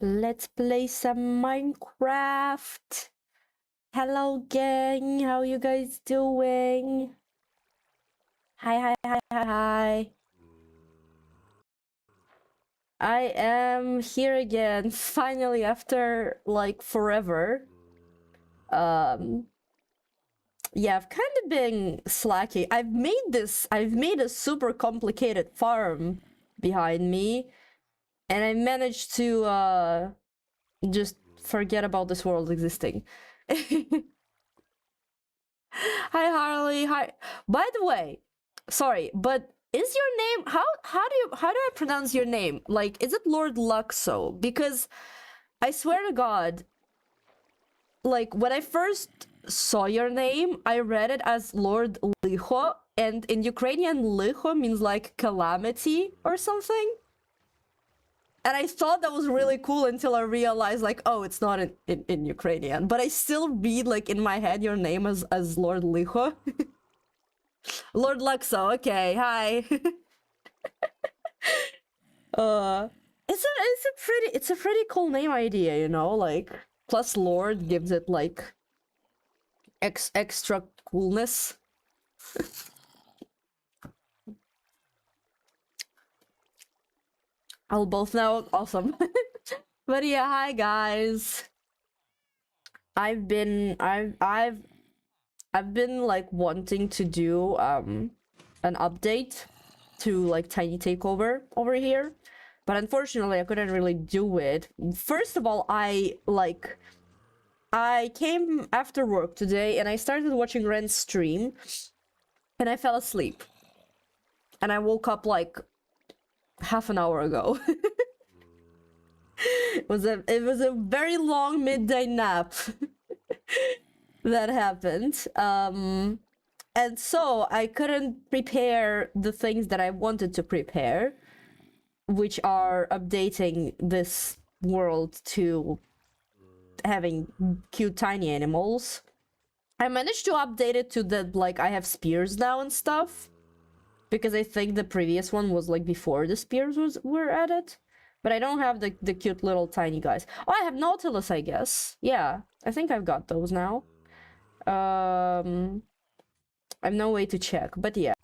Let's play some Minecraft. Hello, gang. How you guys doing? Hi. I am here again, finally, after like forever. Yeah, I've kind of been slacking. I've made a super complicated farm behind me, and I managed to just forget about this world existing. Hi, Harley. Hi. By the way, sorry, but is your name how do I pronounce your name? Like, is it Lord Luxo? Because I swear to God, like when I first saw your name, I read it as Lord Licho, and in Ukrainian, Licho means like calamity or something. And I thought that was really cool until I realized, like, oh, it's not in Ukrainian. But I still read, like, in my head your name as Lord Licho. Lord Luxo, okay, hi. It's a pretty cool name idea, you know, like, plus Lord gives it, like, extra coolness. I'll both know, awesome. But yeah, hi guys. I've been like wanting to do an update to like Tiny Takeover over here, but unfortunately I couldn't really do it. First of all, I came after work today and I started watching Ren's stream and I fell asleep. And I woke up like half an hour ago. It was a very long midday nap that happened. And so I couldn't prepare the things that I wanted to prepare, which are updating this world to having cute tiny animals. I managed to update it to the, like, I have spears now and stuff, because I think the previous one was like before the spears were added. But I don't have the cute little tiny guys. Oh, I have Nautilus, I guess. Yeah, I think I've got those now. I have no way to check, but yeah.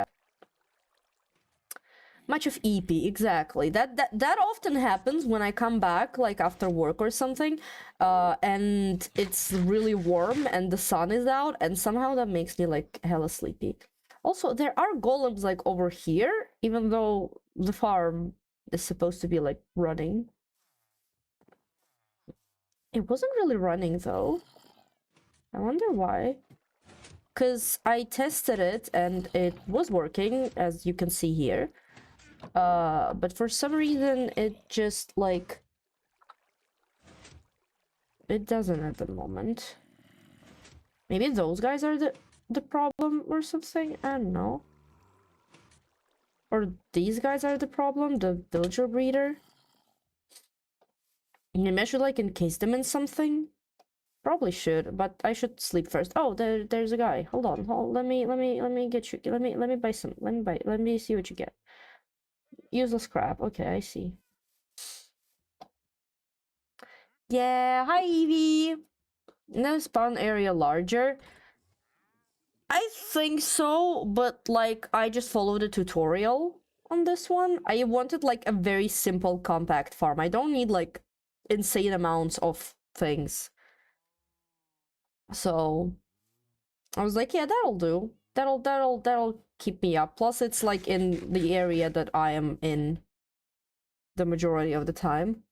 Much of EP, exactly. That often happens when I come back, like after work or something, and it's really warm and the sun is out, and somehow that makes me like hella sleepy. Also, there are golems like over here, even though the farm is supposed to be like running. It wasn't really running though. I wonder why. Because I tested it and it was working, as you can see here. But for some reason it just like it doesn't at the moment. Maybe those guys are the problem or something. I don't know. Or these guys are the problem, the villager breeder. Maybe I should like encase them in something. Probably should, but I should sleep first. Oh, there's a guy. Hold on. Let me get you. Let me buy some. Let me see what you get. Useless scrap. Okay, I see. Yeah, hi Evie. No spawn area larger. I think so, but like I just followed a tutorial on this one. I wanted like a very simple compact farm. I don't need like insane amounts of things. So I was like, yeah, that'll do. That'll keep me up. Plus it's like in the area that I am in the majority of the time.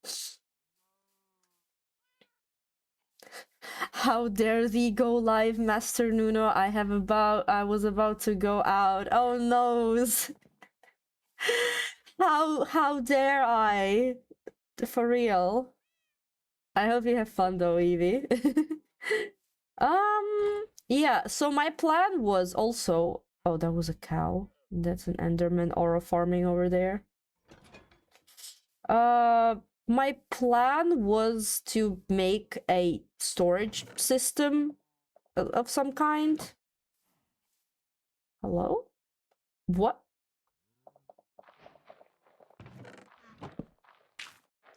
How dare thee go live, Master Nuno? I was about to go out. Oh no. How dare I? For real. I hope you have fun though, Evie. Yeah, so my plan was also... Oh, that was a cow. That's an Enderman aura farming over there. My plan was to make a storage system of some kind. Hello? What?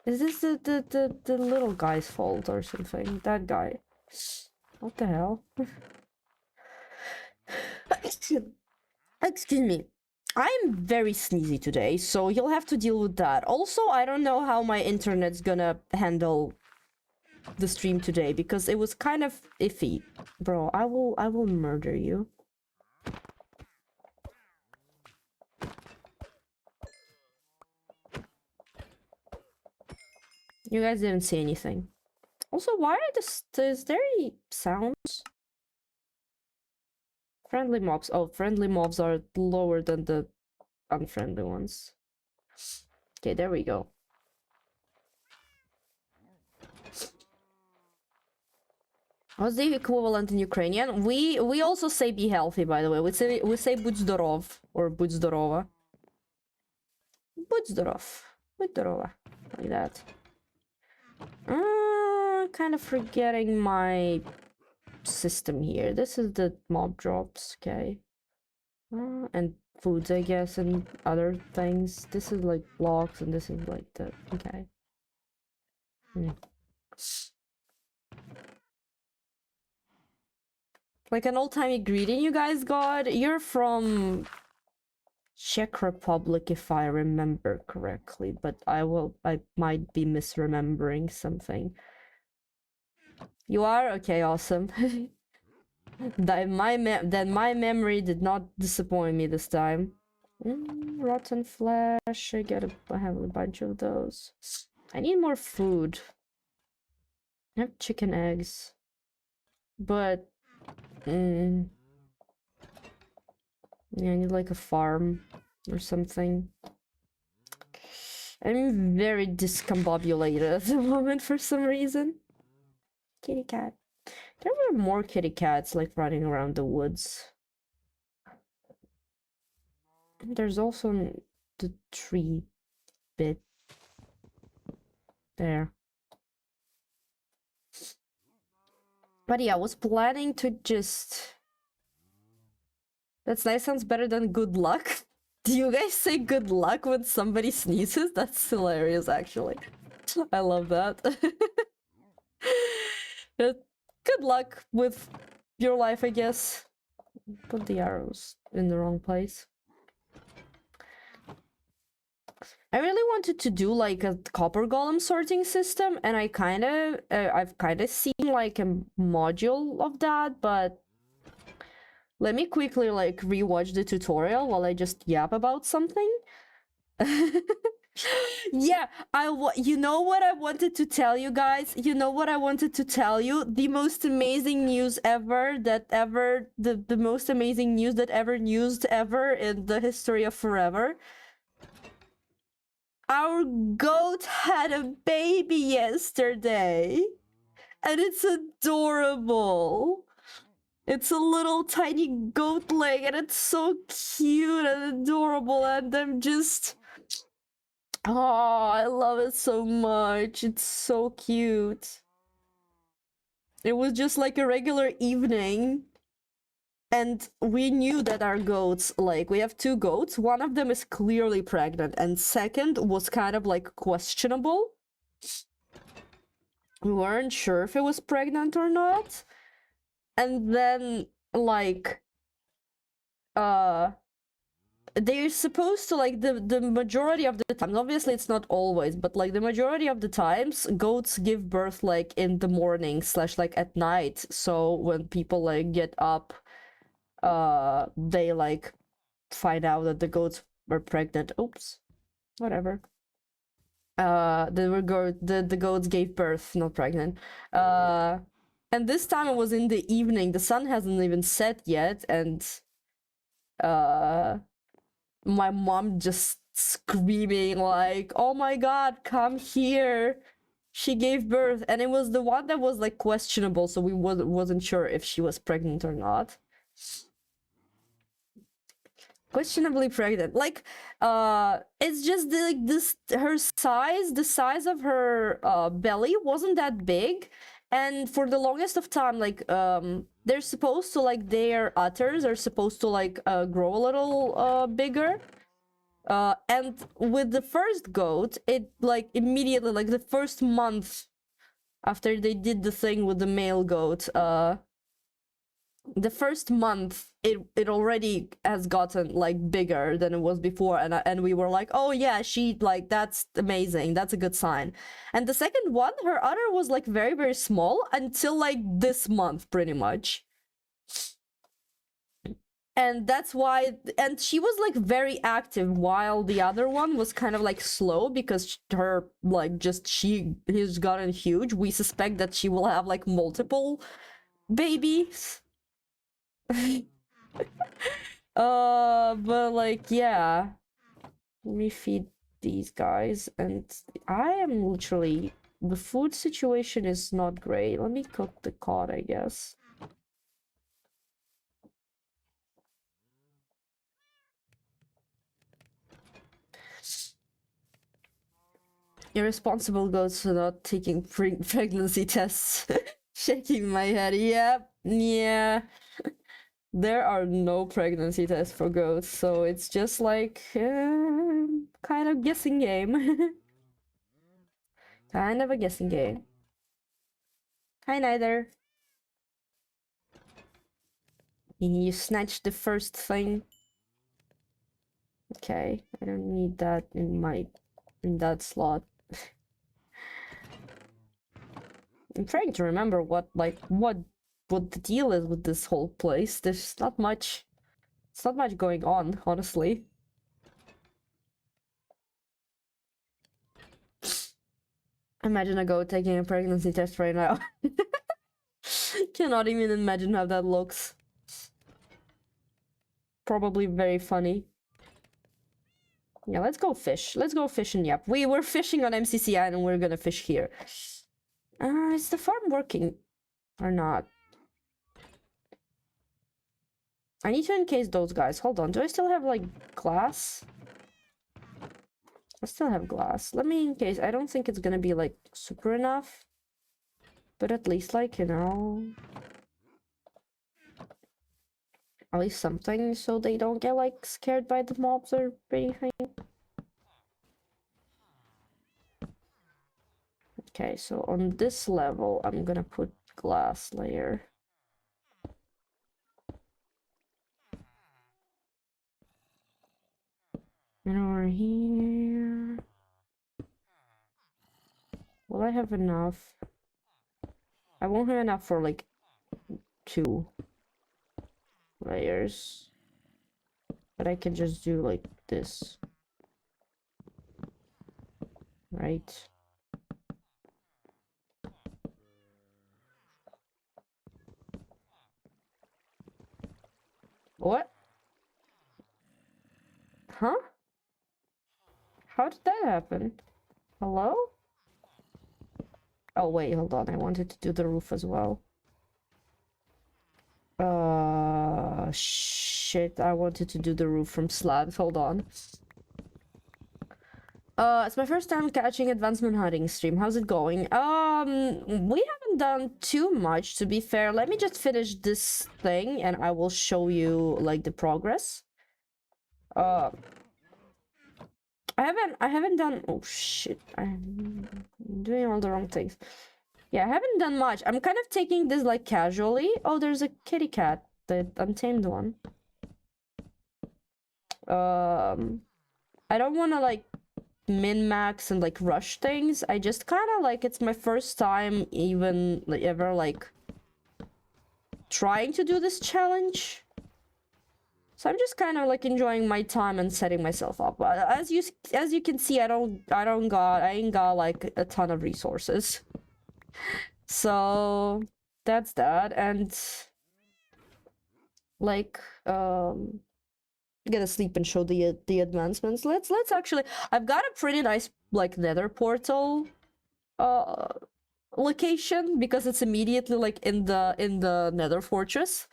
Is this the little guy's fault or something? That guy. What the hell? Excuse me. I'm very sneezy today, so you'll have to deal with that. Also, I don't know how my internet's gonna handle the stream today because it was kind of iffy. Bro, I will murder you. You guys didn't see anything. Also, why are is there any sounds? Friendly mobs. Oh, friendly mobs are lower than the unfriendly ones. Okay, there we go. What's the equivalent in Ukrainian? We also say be healthy, by the way. We say будь здоров or будь здорова. Будь здоров. Будь здорова. Like that. Kind of forgetting my system here. This is the mob drops, okay. And foods, I guess, and other things. This is like blocks, and this is like the okay. Like an old-timey greeting you guys got. You're from Czech Republic, if I remember correctly, but I might be misremembering something. You are? Okay, awesome. Then my memory did not disappoint me this time. Rotten flesh. I have a bunch of those. I need more food. I have chicken eggs, but yeah, I need like a farm or something. I'm very discombobulated at the moment for some reason. Kitty cat. There were more kitty cats like running around the woods. There's also the tree bit there. But yeah, I was planning to just... That's nice, sounds better than good luck. Do you guys say good luck when somebody sneezes? That's hilarious, actually. I love that. Good luck with your life, I guess. Put the arrows in the wrong place. I really wanted to do like a copper golem sorting system, and I've kind of seen like a module of that, but let me quickly like rewatch the tutorial while I just yap about something. Yeah, you know what I wanted to tell you guys? You know what I wanted to tell you? The most amazing news ever the most amazing news that ever newsed ever in the history of forever. Our goat had a baby yesterday, and it's adorable. It's a little tiny goatling, and it's so cute and adorable, and I'm just... Oh, I love it so much. It's so cute. It was just like a regular evening, and we knew that our goats, like, we have two goats. One of them is clearly pregnant, and second was kind of like questionable. We weren't sure if it was pregnant or not. And then, like, they're supposed to, like, the majority of the times, obviously it's not always, but like the majority of the times goats give birth like in the morning / like at night, so when people like get up, they like find out that the goats were pregnant. Oops, whatever. The goats gave birth, not pregnant. And this time it was in the evening. The sun hasn't even set yet, and my mom just screaming like, "Oh my god, come here! She gave birth!" And it was the one that was like questionable, so we wasn't sure if she was pregnant or not. Questionably pregnant, like, it's just like this, her size, the size of her belly wasn't that big, and for the longest of time, like, they're supposed to, like, their udders are supposed to like grow a little bigger, And with the first goat, it like immediately, like the first month after they did the thing with the male goat, the first month it already has gotten like bigger than it was before, and we were like, oh yeah, she like, that's amazing, that's a good sign. And the second one, her udder was like very, very small until like this month pretty much. And that's why, and she was like very active while the other one was kind of like slow because her like just he's gotten huge. We suspect that she will have like multiple babies. But like, yeah, let me feed these guys, and I am literally, the food situation is not great. Let me cook the cod, I guess. Irresponsible goats for not taking pregnancy tests. Shaking my head. Yep, yeah. There are no pregnancy tests for goats, so it's just like kind of guessing game. Kind of a guessing game. Hi, neither. You snatched the first thing. Okay, I don't need that in that slot. I'm trying to remember what the deal is with this whole place. There's not much. It's not much going on, honestly. Imagine a goat taking a pregnancy test right now. Cannot even imagine how that looks. Probably very funny. Yeah, let's go fish. Let's go fishing. Yep, we were fishing on MCCI and we're gonna fish here. Is the farm working or not? I need to encase those guys. Hold on. Do I still have like glass? I still have glass. Let me encase. I don't think it's gonna be like super enough, but at least like, you know, at least something so they don't get like scared by the mobs or anything. Okay, so on this level, I'm gonna put glass layer. And over here... Will I have enough? I won't have enough for like 2 layers. But I can just do like this. Right? What? Huh? How did that happen? Hello? Oh wait, hold on. I wanted to do the roof as well. Shit. I wanted to do the roof from slabs. Hold on. It's my first time catching Advancement Hunting stream. How's it going? We haven't done too much, to be fair. Let me just finish this thing and I will show you like the progress. I haven't done, oh shit, I'm doing all the wrong things. Yeah, I haven't done much. I'm kind of taking this like casually. Oh, there's a kitty cat, the untamed one. I don't want to like min-max and like rush things. I just kind of like, it's my first time even like ever like trying to do this challenge, so I'm just kind of like enjoying my time and setting myself up. As you can see, I ain't got like a ton of resources, so that's that. And like gonna sleep and show the advancements. Let's actually, I've got a pretty nice like nether portal location because it's immediately like in the nether fortress,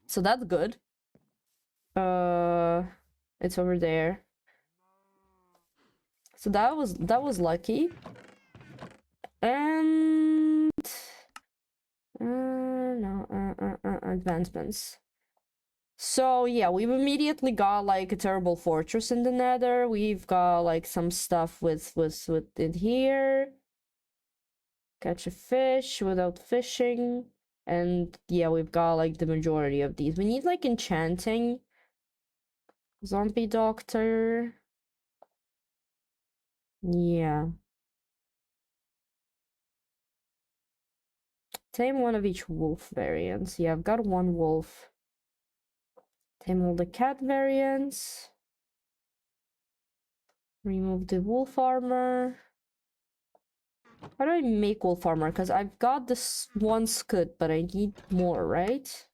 so that's good. It's over there, so that was lucky. And no advancements. So yeah, we've immediately got like a terrible fortress in the Nether. We've got like some stuff with in here. Catch a fish without fishing. And yeah, we've got like the majority of these. We need like enchanting. Zombie doctor. Yeah. Tame one of each wolf variants. Yeah, I've got one wolf. Tame all the cat variants. Remove the wolf armor. How do I make wolf armor? Because I've got this one scud, but I need more, right?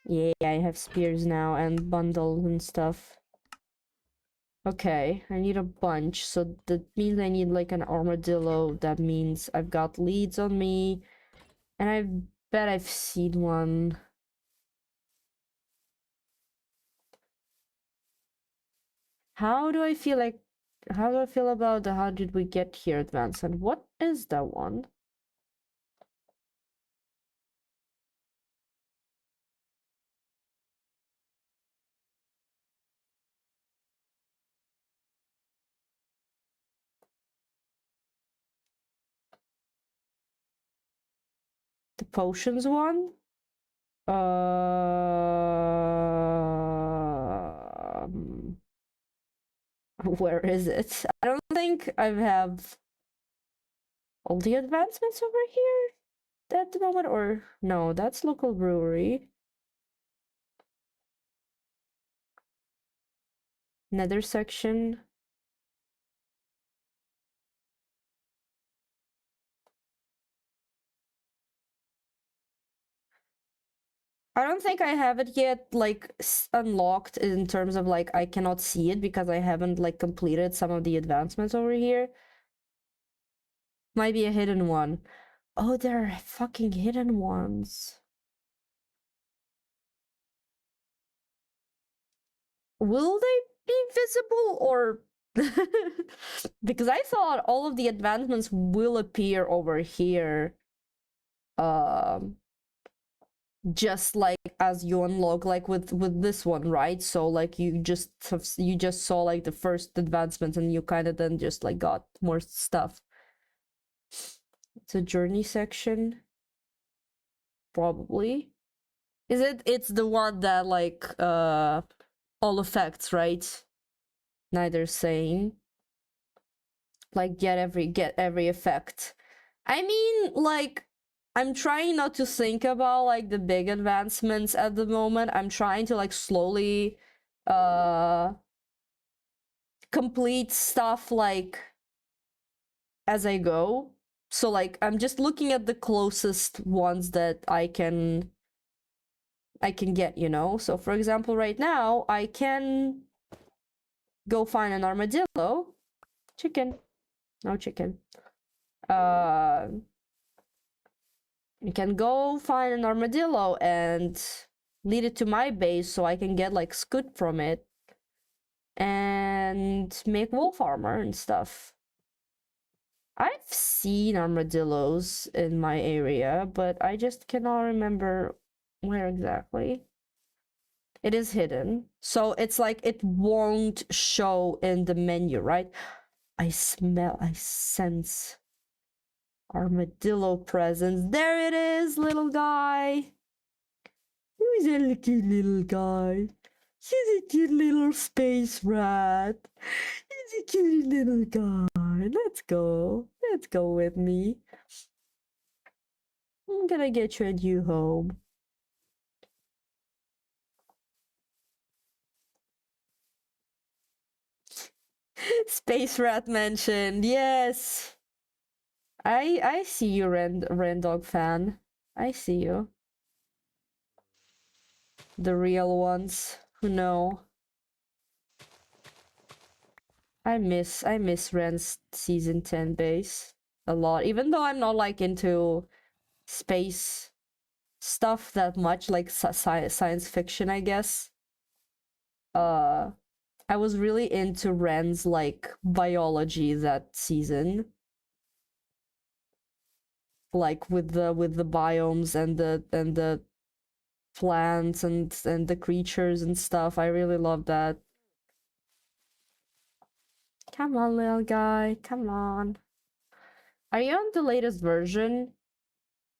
Yeah, I have spears now and bundles and stuff. Okay, I need a bunch, so that means I need like an armadillo. That means I've got leads on me, and I bet I've seen one. How do I feel like, how do I feel about the how did we get here advance, and what is that one? The potions one? Where is it? I don't think I have all the advancements over here at the moment, or no, that's local brewery. Nether section. I don't think I have it yet, like, unlocked in terms of, like, I cannot see it because I haven't, like, completed some of the advancements over here. Might be a hidden one. Oh, there are fucking hidden ones. Will they be visible or... Because I thought all of the advancements will appear over here. Just like as you unlock, like with this one, right? So like you just saw like the first advancement and you kind of then just like got more stuff. It's a journey section, probably. Is it? It's the one that like all effects, right? Neither saying like get every effect. I mean, like, I'm trying not to think about like the big advancements at the moment. I'm trying to like slowly complete stuff like as I go. So like I'm just looking at the closest ones that I can get, you know? So for example, right now I can go find an armadillo. Chicken. No chicken. You can go find an armadillo and lead it to my base so I can get like scud from it and make wolf armor and stuff. I've seen armadillos in my area, but I just cannot remember where exactly. It is hidden, so it's like it won't show in the menu, right? I sense armadillo presence. There it is, little guy. Who's a cute little guy? He's a cute little space rat. He's a cute little guy. Let's go. Let's go with me. I'm gonna get you a new home. Space rat mentioned. Yes. I see you, Rendog fan. I see you. The real ones who know. I miss Ren's season 10 base a lot, even though I'm not like into space stuff that much, like science fiction, I guess. I was really into Ren's like biology that season, like with the biomes and the plants and the creatures and stuff. I really love that. Come on, little guy, come on. Are you on the latest version?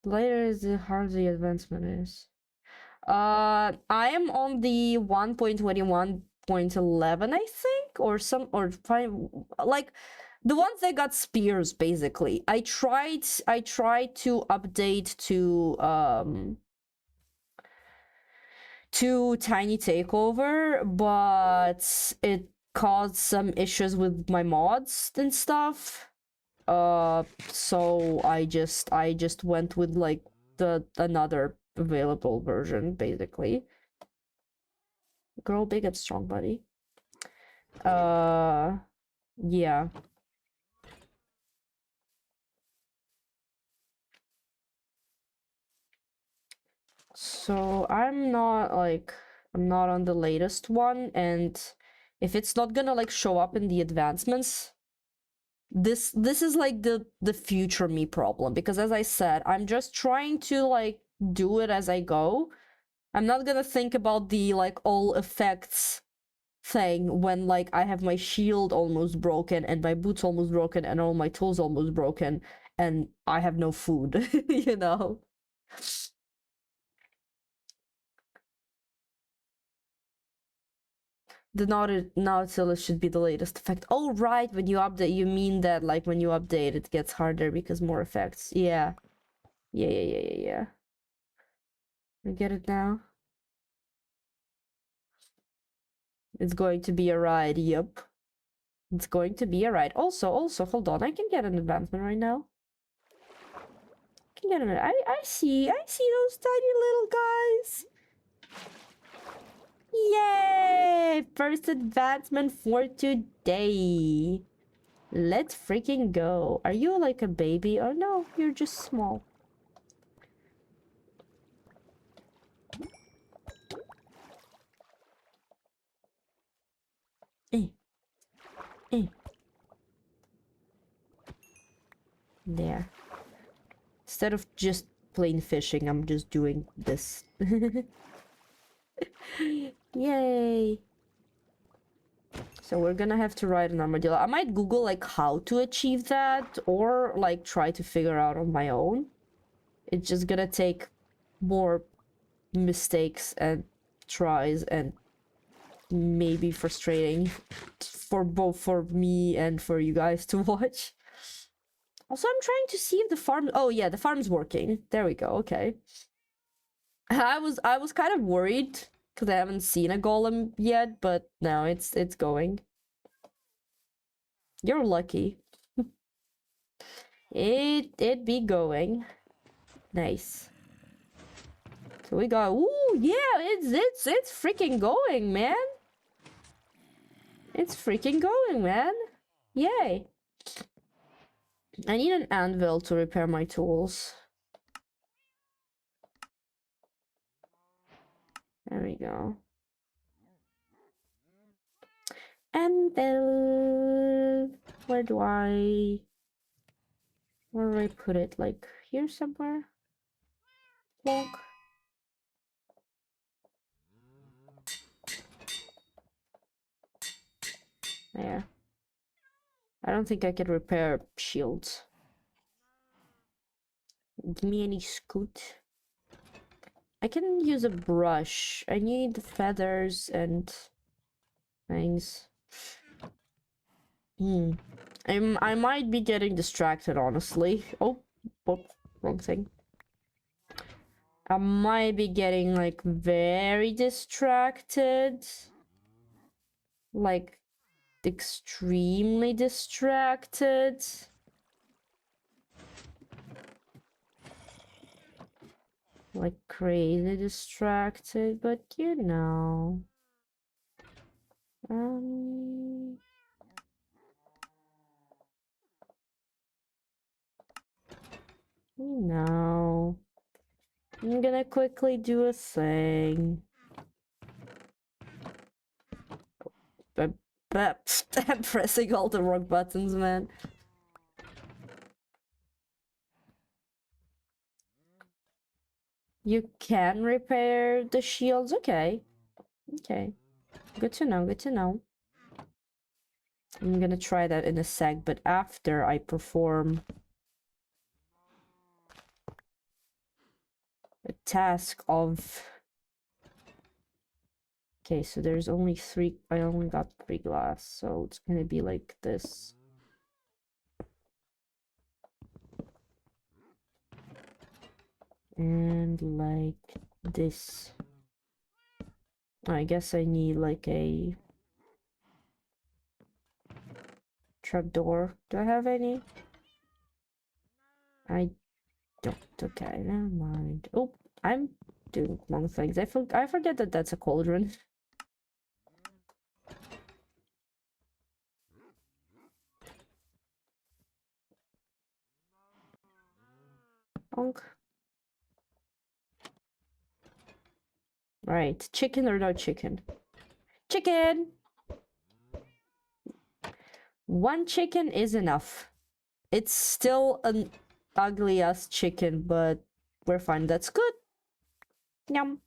Later is the harder the advancement is. I am on the 1.21.11, I think, or some, or five, like the ones that got spears, basically. I tried to update to Tiny Takeover, but it caused some issues with my mods and stuff. So I just went with like the another available version, basically. Grow big and strong, buddy. Yeah. So I'm not on the latest one, and if it's not gonna like show up in the advancements, this is like the future me problem, because as I said, I'm just trying to like do it as I go. I'm not gonna think about the like all effects thing when like I have my shield almost broken and my boots almost broken and all my tools almost broken and I have no food, you know? The Nautilus should be the latest effect. Oh, right, when you update, you mean that like when you update it gets harder because more effects. Yeah. Yeah. I get it now. It's going to be a ride, yup. It's going to be a ride. Also, hold on, I can get an advancement right now. I see those tiny little guys. Yay! First advancement for today. Let's freaking go. Are you like a baby? Oh no, you're just small. There. Instead of just plain fishing, I'm just doing this. Yay! So we're gonna have to ride an armadillo. I might Google like how to achieve that, or like try to figure out on my own. It's just gonna take more mistakes and tries and maybe frustrating for both for me and for you guys to watch. Also, I'm trying to see if the farm... Oh yeah, the farm's working. There we go, okay. I was kind of worried because I haven't seen a golem yet, but no, it's going. You're lucky. It be going. Nice. So we got... Ooh, yeah, it's freaking going, man. It's freaking going, man. Yay. I need an anvil to repair my tools. There we go. Anvil. Where do I put it? Like here somewhere? Plonk. There. I don't think I can repair shields. Give me any scoot. I can use a brush. I need feathers and things. I might be getting distracted, honestly. Oh, wrong thing. I might be getting like very distracted. Like extremely distracted. Like crazy distracted, but you know. No. I'm gonna quickly do a thing. But I'm pressing all the wrong buttons, man. You can repair the shields. Okay. Okay. Good to know, good to know. I'm gonna try that in a sec, but after I perform a task of... Okay, so there's only 3... I only got 3 glass, so it's gonna be like this. And like this. I guess I need like a trapdoor. Do I have any? I don't. Okay, never mind. Oh, I'm doing wrong things. I forget that that's a cauldron. Bonk. Right, chicken or no chicken? Chicken! 1 chicken is enough. It's still an ugly ass chicken, but we're fine. That's good. Yum.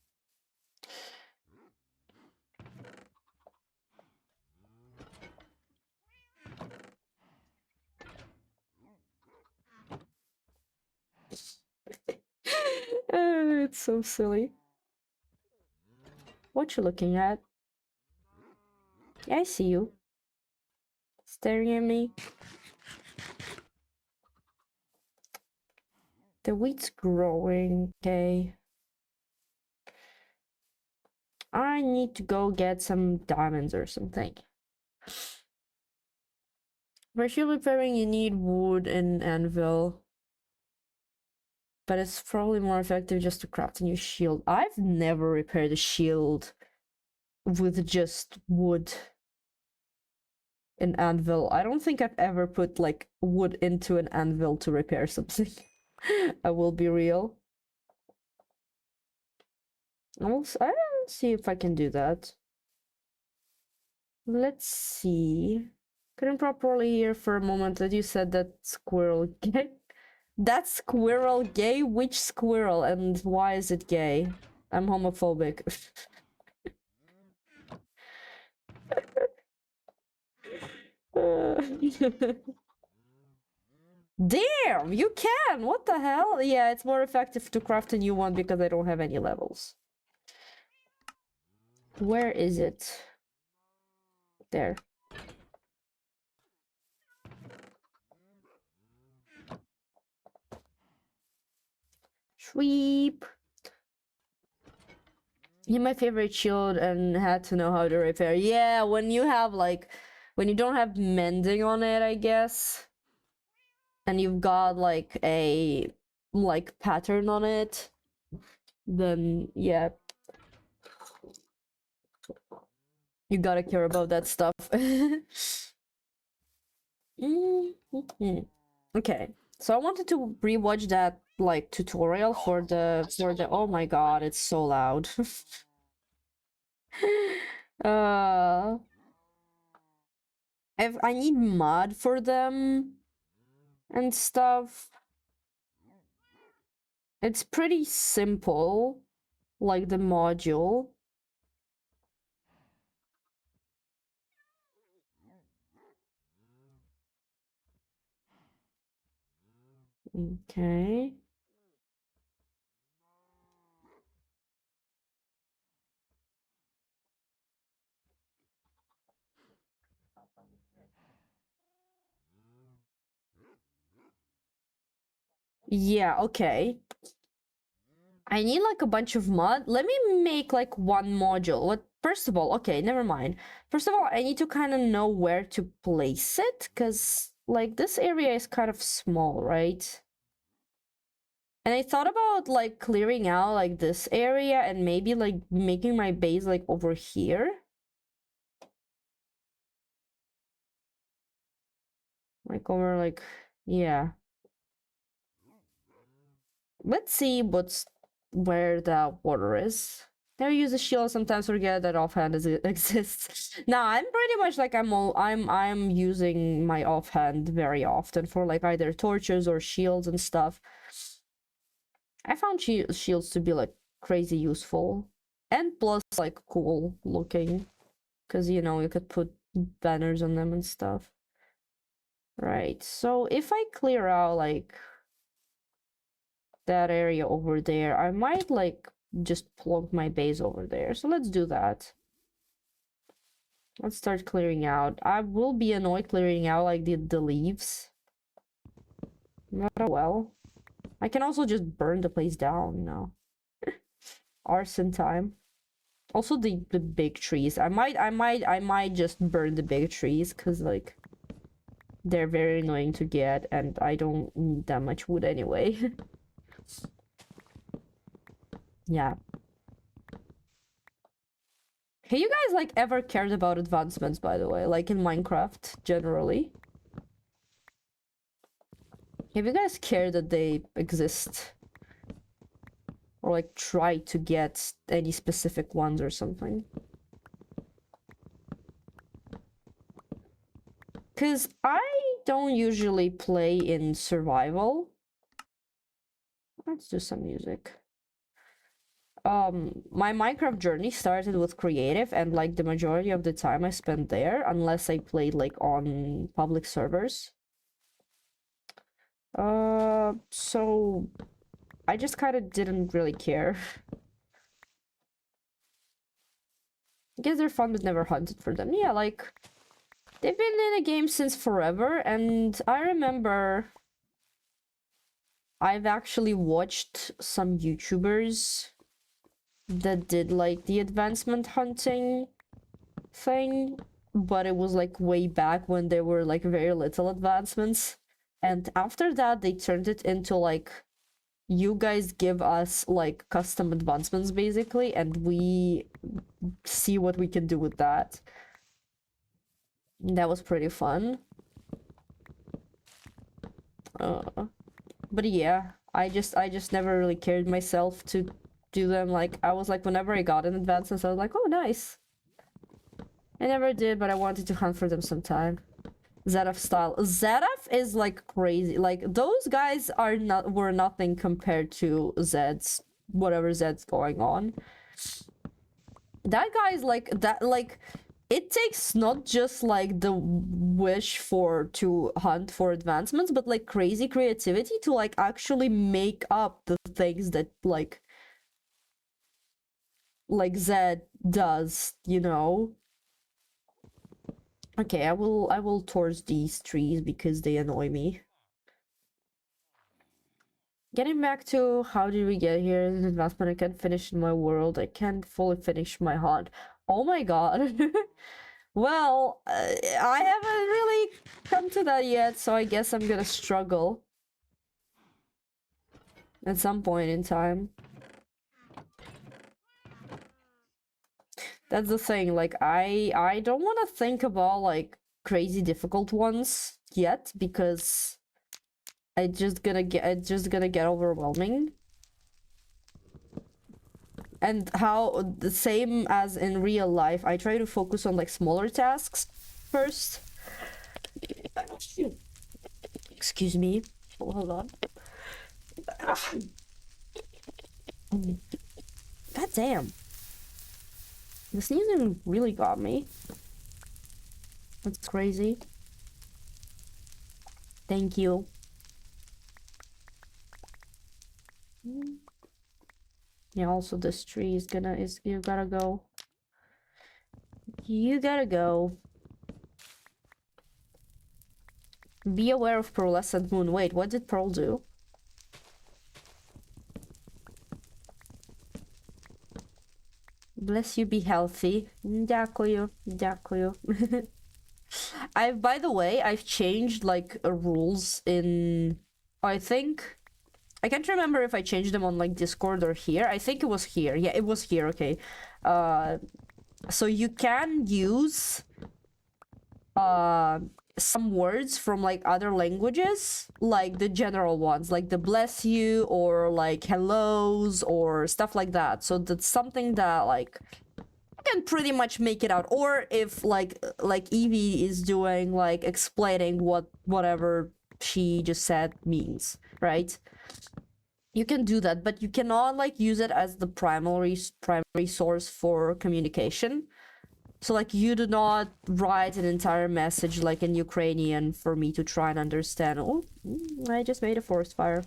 It's so silly. What you looking at? Yeah, I see you. Staring at me. The wheat's growing, okay. I need to go get some diamonds or something. For shield repairing, you need wood and anvil. But it's probably more effective just to craft a new shield. I've never repaired a shield with just wood and anvil. I don't think I've ever put like wood into an anvil to repair something. I will be real. I'll see if I can do that. Let's see. Couldn't properly hear for a moment that you said that squirrel gay. That squirrel gay? Which squirrel and why is it gay? I'm homophobic. Damn, you can! What the hell? Yeah, it's more effective to craft a new one because I don't have any levels. Where is it? There. Sweep. You're my favorite shield and had to know how to repair. Yeah, when you have like... when you don't have mending on it, I guess. And you've got like a... like pattern on it. Then, yeah. You gotta care about that stuff. Okay, so I wanted to rewatch that like tutorial for the oh my god, it's so loud. uh if I need mod for them and stuff. It's pretty simple, like the module. Okay. Yeah, okay. I need like a bunch of mud. Let me make like one module. What? First of all, okay, never mind. First of all, I need to kind of know where to place it, because like this area is kind of small, right? And I thought about like clearing out like this area and maybe like making my base like over here. Like over like, yeah. Let's see where the water is. Never use a shield, sometimes forget that offhand exists. Nah, I'm pretty much like I'm using my offhand very often for like either torches or shields and stuff. I found shields to be like crazy useful, and plus like cool looking, because you know you could put banners on them and stuff. Right, so if I clear out like that area over there, I might like just plonk my base over there. So let's do that. Let's start clearing out. I will be annoyed clearing out like the leaves. Not well. I can also just burn the place down, you know. Arson time. Also the big trees. I might just burn the big trees because like they're very annoying to get and I don't need that much wood anyway. Yeah. Have you guys like ever cared about advancements, by the way, like in Minecraft generally? Have you guys cared that they exist? Or like try to get any specific ones or something? Because I don't usually play in survival. Let's do some music. My Minecraft journey started with creative, and like the majority of the time I spent there, unless I played like on public servers. So I just kind of didn't really care. I guess they're fun, but never hunted for them. Yeah, like they've been in a game since forever, and I remember I've actually watched some YouTubers that did like the advancement hunting thing, but it was like way back when there were like very little advancements. And after that, they turned it into like, you guys give us like custom advancements basically, and we see what we can do with that. That was pretty fun. But yeah, I just never really cared myself to do them. Like I was like, whenever I got an advancements, I was like, oh nice. I never did, but I wanted to hunt for them sometime. Zedaf style. Zedaf is like crazy. Like those guys were nothing compared to Zed's whatever Zed's going on. That guy's like that. Like it takes not just like the wish to hunt for advancements, but like crazy creativity to like actually make up the things that like Zed does, you know. Okay, I will towards these trees because they annoy me. Getting back to how did we get here? This advancement I can't finish in my world. I can't fully finish my hunt. Oh my god. Well, I haven't really come to that yet, so I guess I'm gonna struggle at some point in time. That's the thing, like I don't want to think about like crazy difficult ones yet because it's just gonna get overwhelming. And how the same as in real life, I try to focus on like smaller tasks first. Excuse me. Hold on. God damn. The sneezing really got me. That's crazy. Thank you. Yeah, also this tree is you gotta go. You gotta go. Be aware of pearlescent moon. Wait, what did Pearl do? Bless you, be healthy. Дякую, дякую. By the way, I've changed like rules in, I think, I can't remember if I changed them on like Discord or here. I think it was here. Yeah, it was here. Okay. So you can use some words from like other languages, like the general ones, like the bless you or like hellos or stuff like that. So that's something that like I can pretty much make it out. Or if like Evie is doing like explaining whatever she just said means, right? you can do that, but you cannot like use it as the primary source for communication. So like you do not write an entire message like in Ukrainian for me to try and understand. Oh, I just made a forest fire.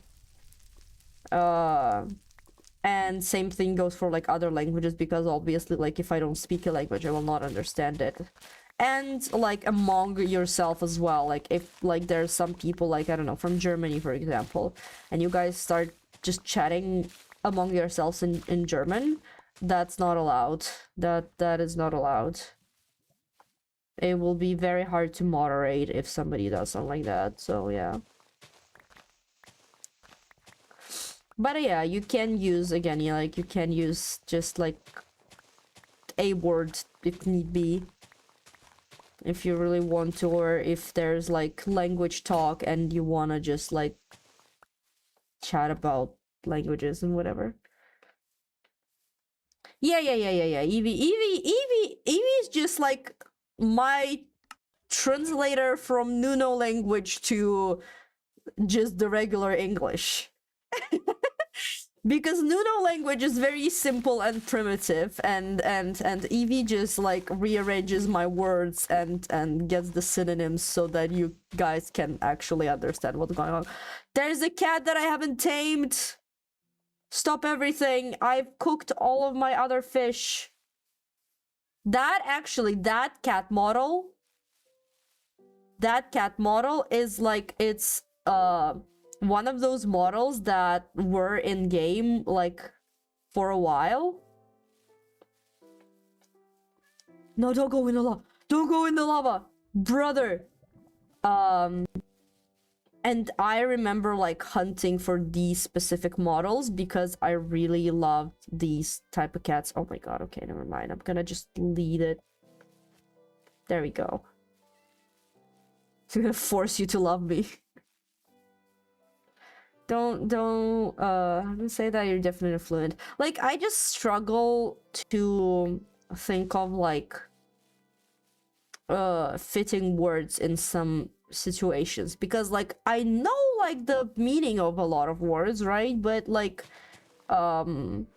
And same thing goes for like other languages, because obviously like if I don't speak a language, I will not understand it. And like among yourself as well, like if like there's some people like, I don't know, from Germany for example, and you guys start just chatting among yourselves in German, that's not allowed. That is not allowed. It will be very hard to moderate if somebody does something like that, so yeah. But yeah, you can use, again, yeah, like you can use just like a word if need be, if you really want to, or if there's like language talk and you want to just like chat about languages and whatever. Yeah. Evie is just like my translator from Nuno language to just the regular English. Because Nuno language is very simple and primitive, and Evie just like rearranges my words and gets the synonyms so that you guys can actually understand what's going on. There's a cat that I haven't tamed. Stop everything. I've cooked all of my other fish. That cat model is like, it's one of those models that were in game like for a while. No, don't go in the lava. Don't go in the lava, brother. And I remember like hunting for these specific models because I really loved these type of cats. Oh my god, okay, never mind. I'm gonna just delete it. There we go. I'm gonna force you to love me. Don't say that you're definitely fluent. Like, I just struggle to think of like fitting words in some situations, because like I know like the meaning of a lot of words, right? But like finding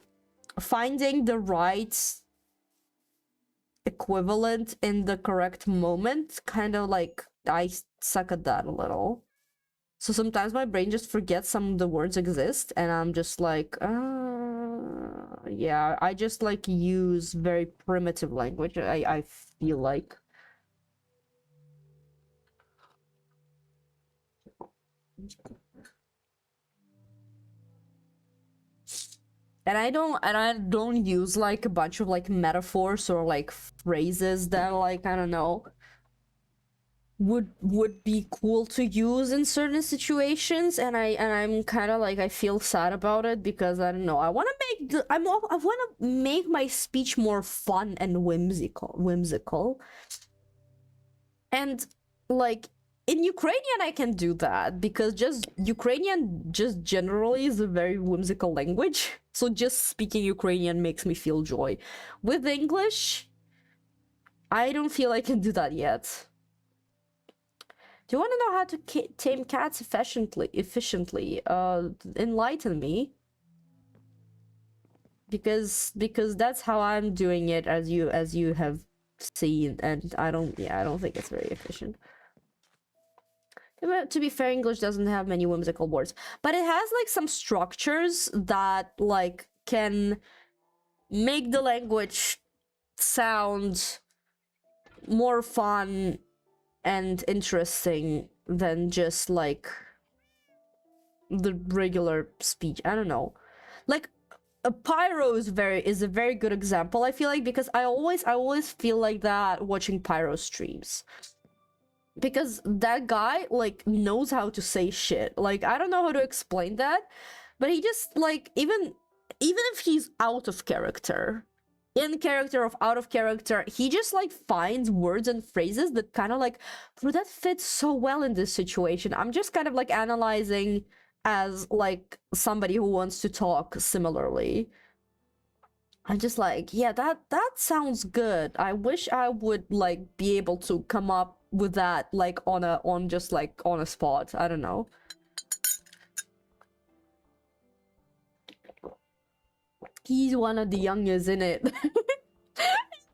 the right equivalent in the correct moment, kind of like I suck at that a little. So sometimes my brain just forgets some of the words exist, and I'm just like, yeah, I just like use very primitive language, I feel like. And I don't use like a bunch of like metaphors or like phrases that like, I don't know, would be cool to use in certain situations, and I'm kind of like, I feel sad about it, because I don't know, I want to make my speech more fun and whimsical. And like in Ukrainian I can do that, because just Ukrainian just generally is a very whimsical language, so just speaking Ukrainian makes me feel joy. With English, I don't feel I can do that yet. Do you want to know how to tame cats efficiently? Enlighten me. Because that's how I'm doing it, as you have seen, and I don't think it's very efficient. To be fair, English doesn't have many whimsical words, but it has like some structures that like can make the language sound more fun and interesting than just like the regular speech. I don't know, like Pyro is a very good example, I feel like, because I always feel like that watching Pyro streams, because that guy like knows how to say shit. Like, I don't know how to explain that, but he just like, even if he's out of character, in character or out of character, he just like finds words and phrases that kind of like, bro, that fits so well in this situation. I'm just kind of like analyzing as like somebody who wants to talk similarly. I'm just like, yeah, that sounds good. I wish I would like be able to come up with that like on a spot. I don't know. He's one of the youngest in it. He's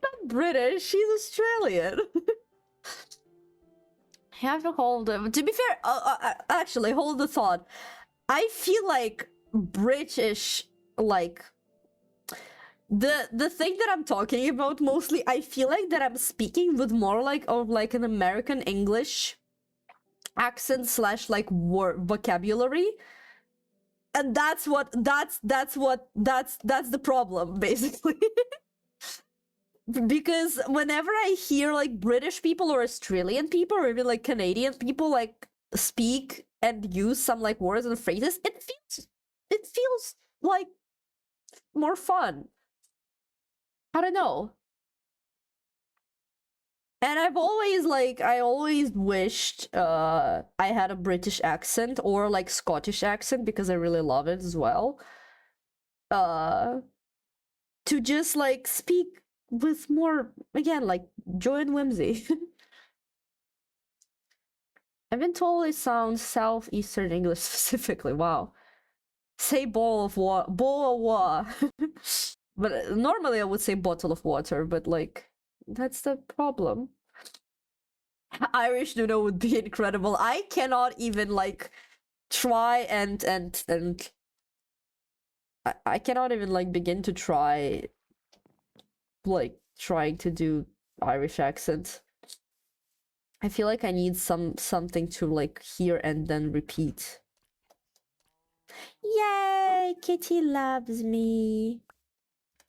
not British, he's Australian. I have to hold him. To be fair, actually, hold the thought. I feel like British, like the thing that I'm talking about mostly, I feel like that I'm speaking with more like of like an American English accent slash like word vocabulary, and that's the problem basically. Because whenever I hear like British people or Australian people or even like Canadian people like speak and use some like words and phrases, it feels like more fun. I don't know. And I've always like I always wished I had a British accent or like Scottish accent because I really love it as well. To just like speak with more, again, like joy and whimsy. I've been told it sounds southeastern English specifically. Wow. Say bowl of water. But normally I would say bottle of water, but like that's the problem. Irish Nuno would be incredible. I cannot even like try and I cannot even like begin to try like trying to do Irish accent. I feel like I need something to like hear and then repeat. Yay! Kitty loves me.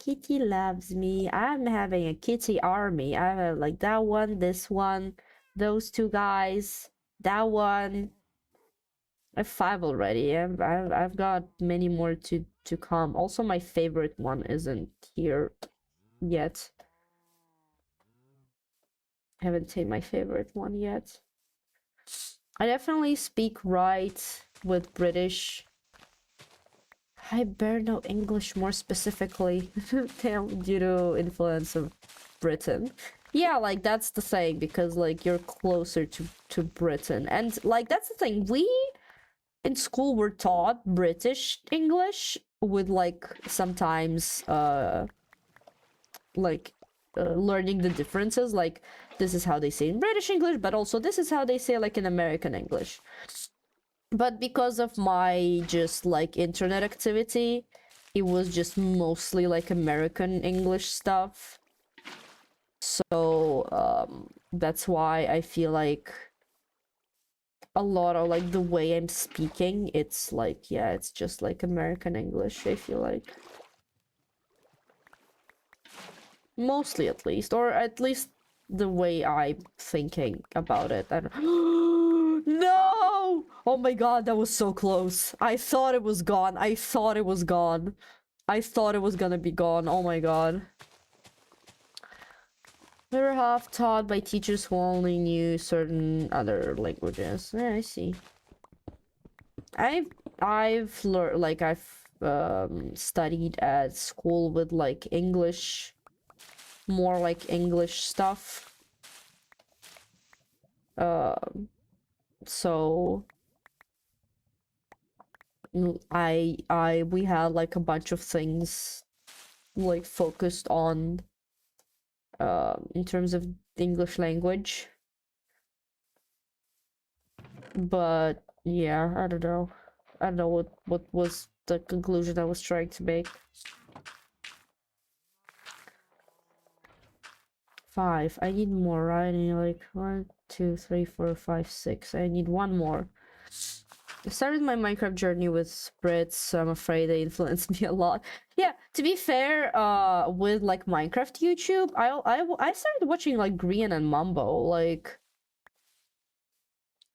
Kitty loves me. I'm having a kitty army. I have like that one, this one, those two guys, that one. I have 5 already. I've got many more to come. Also, my favorite one isn't here yet. I haven't taken my favorite one yet. I definitely speak right with British. I better know English more specifically due to influence of Britain. Yeah, like that's the thing, because like you're closer to Britain. And like that's the thing, we in school were taught British English with like sometimes learning the differences, like this is how they say in British English, but also this is how they say like in American English. But because of my just like internet activity, it was just mostly like American English stuff. So that's why I feel like a lot of like the way I'm speaking, it's like, yeah, it's just like American English, I feel like. Mostly at least, or at least the way I'm thinking about it. I don't... No! Oh my god, that was so close. I thought it was gone. I thought it was gone. I thought it was gonna be gone. Oh my god. We were half taught by teachers who only knew certain other languages. Yeah, I see. I've learned, like, I've studied at school with like English, more like English stuff. So we had like a bunch of things like focused on in terms of the English language. But yeah, I don't know what was the conclusion I was trying to make. 5. I need more, right? I need like 1, 2, 3, 4, 5, 6. I need one more. I started my Minecraft journey with Brits, so I'm afraid they influenced me a lot. Yeah, to be fair, with like Minecraft YouTube, I started watching like Grian and Mumbo, like,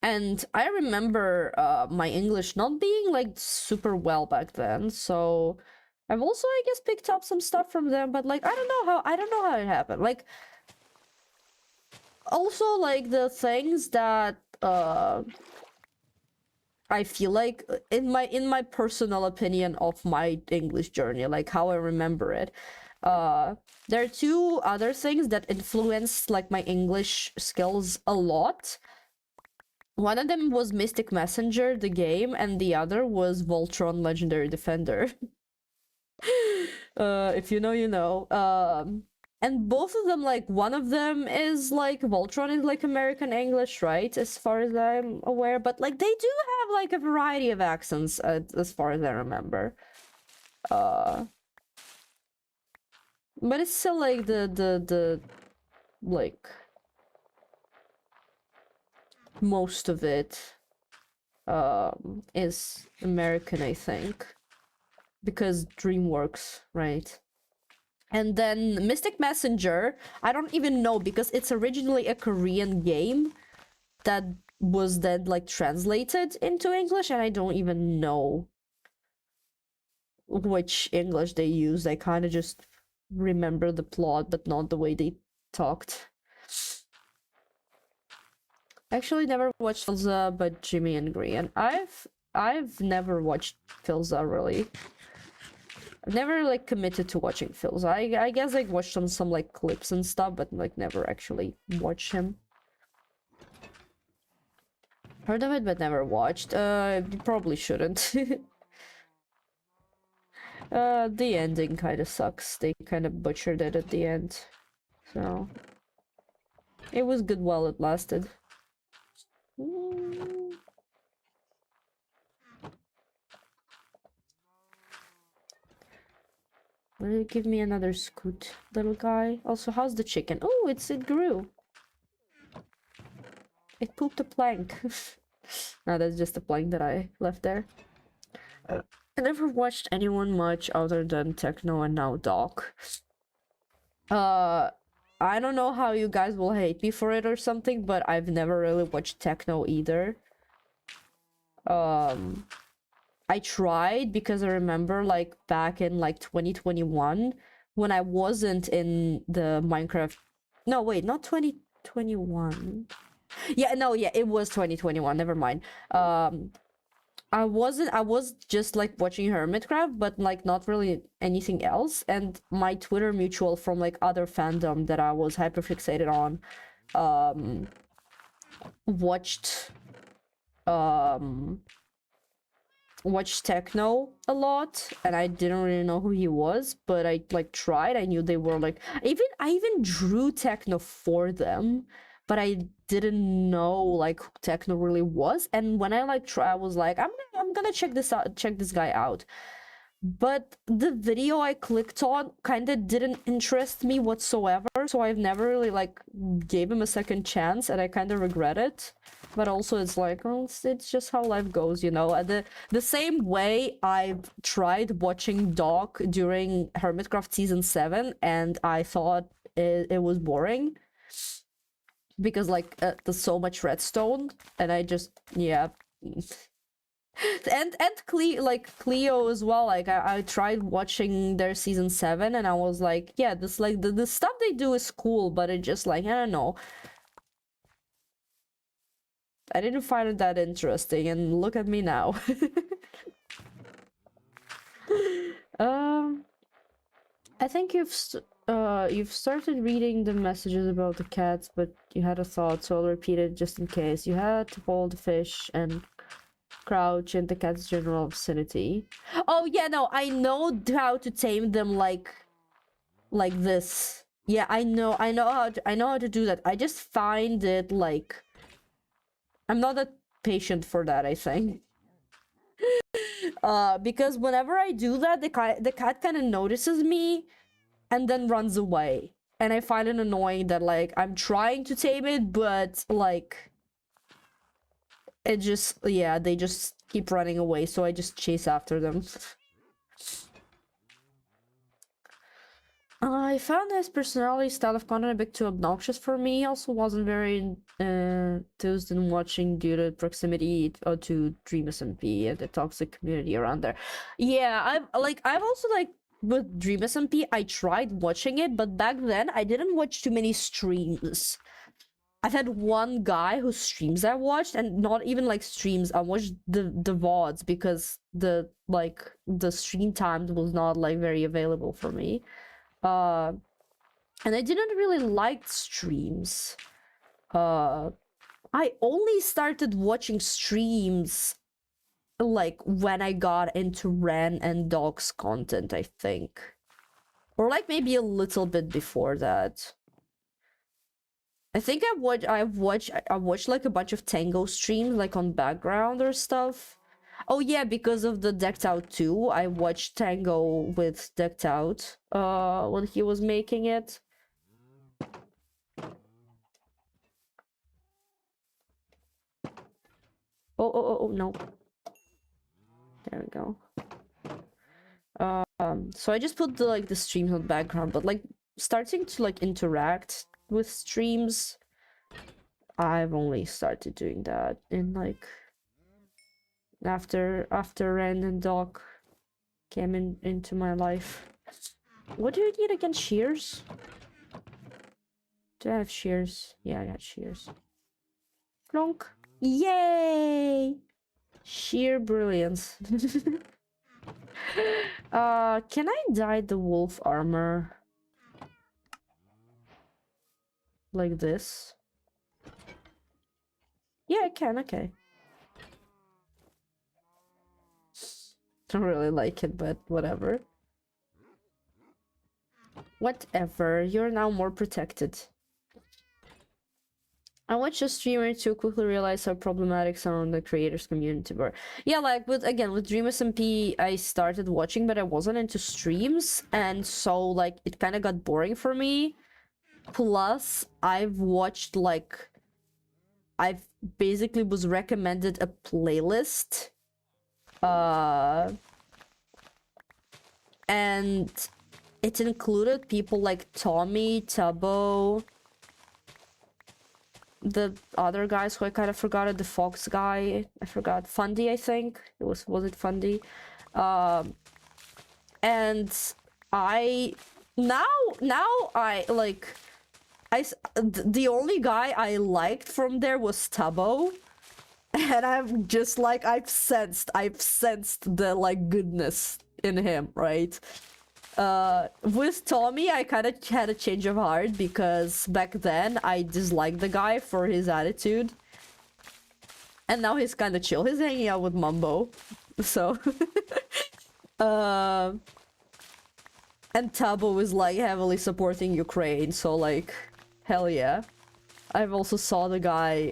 and I remember my English not being like super well back then, so I've also, I guess, picked up some stuff from them, but like I don't know how it happened. Like, also like the things that I feel like in my personal opinion of my English journey, like how I remember it, there are 2 other things that influenced like my English skills a lot. One of them was Mystic Messenger, the game, and the other was Voltron Legendary Defender. If you know, you know. And both of them, like, one of them is like Voltron is like American English, right? As far as I'm aware, but like they do have like a variety of accents, as far as I remember. But it's still like the like most of it is American, I think, because DreamWorks, right? And then Mystic Messenger, I don't even know because it's originally a Korean game that was then like translated into English, and I don't even know which English they used. I kind of just remember the plot, but not the way they talked. Actually, never watched Filza, but Jimmy and Gree, and I've never watched Filza really. I've never like committed to watching Filza. I guess I watched some like clips and stuff, but like never actually watched him. Heard of it, but never watched. You probably shouldn't. The ending kind of sucks. They kind of butchered it at the end. So... it was good while it lasted. Will you give me another scoot, little guy? Also, how's the chicken? Oh, it grew. It pooped a plank. No, that's just a plank that I left there. I never watched anyone much other than Techno and now Doc. I don't know how you guys will hate me for it or something, but I've never really watched Techno either. I tried because I remember like back in like 2021 when I wasn't in the Minecraft. No, wait, not 2021. Yeah, no, yeah, it was 2021. Never mind. I was just like watching Hermitcraft, but like not really anything else. And my Twitter mutual from like other fandom that I was hyperfixated on, watched Techno a lot, and I didn't really know who he was, but I like tried. I knew they were like I even drew Techno for them, but I didn't know like who Techno really was. And when I like I was like, I'm gonna check this guy out. But the video I clicked on kind of didn't interest me whatsoever, so I've never really like gave him a second chance, and I kind of regret it. But also it's like, well, it's just how life goes, you know. The same way I've tried watching Doc during Hermitcraft season 7, and I thought it was boring because like there's so much redstone, and I just yeah. And Cleo as well. Like I tried watching their season 7, and I was like, yeah, this like the stuff they do is cool, but it just like I don't know. I didn't find it that interesting, and look at me now. I think you've started reading the messages about the cats, but you had a thought, so I'll repeat it just in case. You had to hold the fish and crouch in the cat's general vicinity. Oh yeah, no, I know how to tame them like this. Yeah, I know how to do that. I just find it like I'm not that patient for that, I think. Because whenever I do that, the cat kind of notices me and then runs away. And I find it annoying that like I'm trying to tame it, but like it just yeah, they just keep running away, so I just chase after them. I found his personality style of content a bit too obnoxious for me. Also wasn't very enthused in watching due to proximity to Dream SMP and the toxic community around there. Yeah, I've also like with Dream SMP, I tried watching it, but back then I didn't watch too many streams. I've had one guy whose streams I watched, and not even like streams, I watched the VODs because the stream times was not like very available for me. And I didn't really like streams. I only started watching streams like when I got into Ren and Doc's content, I think. Or like maybe a little bit before that. I think I've watched like a bunch of Tango streams like on background or stuff. Oh yeah, because of the Decked Out 2, I watched Tango with Decked Out when he was making it. Oh no. There we go. So I just put the streams on background, but like starting to like interact with streams, I've only started doing that in like after Ren and Doc came into my life. What do you need again? Shears? Do I have shears? Yeah, I got shears. Plonk. Yay! Sheer brilliance. Can I dye the wolf armor like this? Yeah, I can, okay. Don't really like it, but whatever. Whatever, you're now more protected. I watched a streamer to quickly realize how problematic some of the creators community were. Yeah, like with DreamSMP, I started watching, but I wasn't into streams, and so like it kind of got boring for me. Plus, I've watched like I've basically was recommended a playlist, and it included people like Tommy, Tubbo, the other guys who I kind of forgot it, the Fox guy, I forgot, Fundy, I think it was it Fundy? And I now I like the only guy I liked from there was Tubbo, and I'm just like I've sensed the like goodness in him, right? With Tommy, I kind of had a change of heart because back then I disliked the guy for his attitude, and now he's kind of chill. He's hanging out with Mumbo, so and Tabo is like heavily supporting Ukraine, so like hell yeah. I've also saw the guy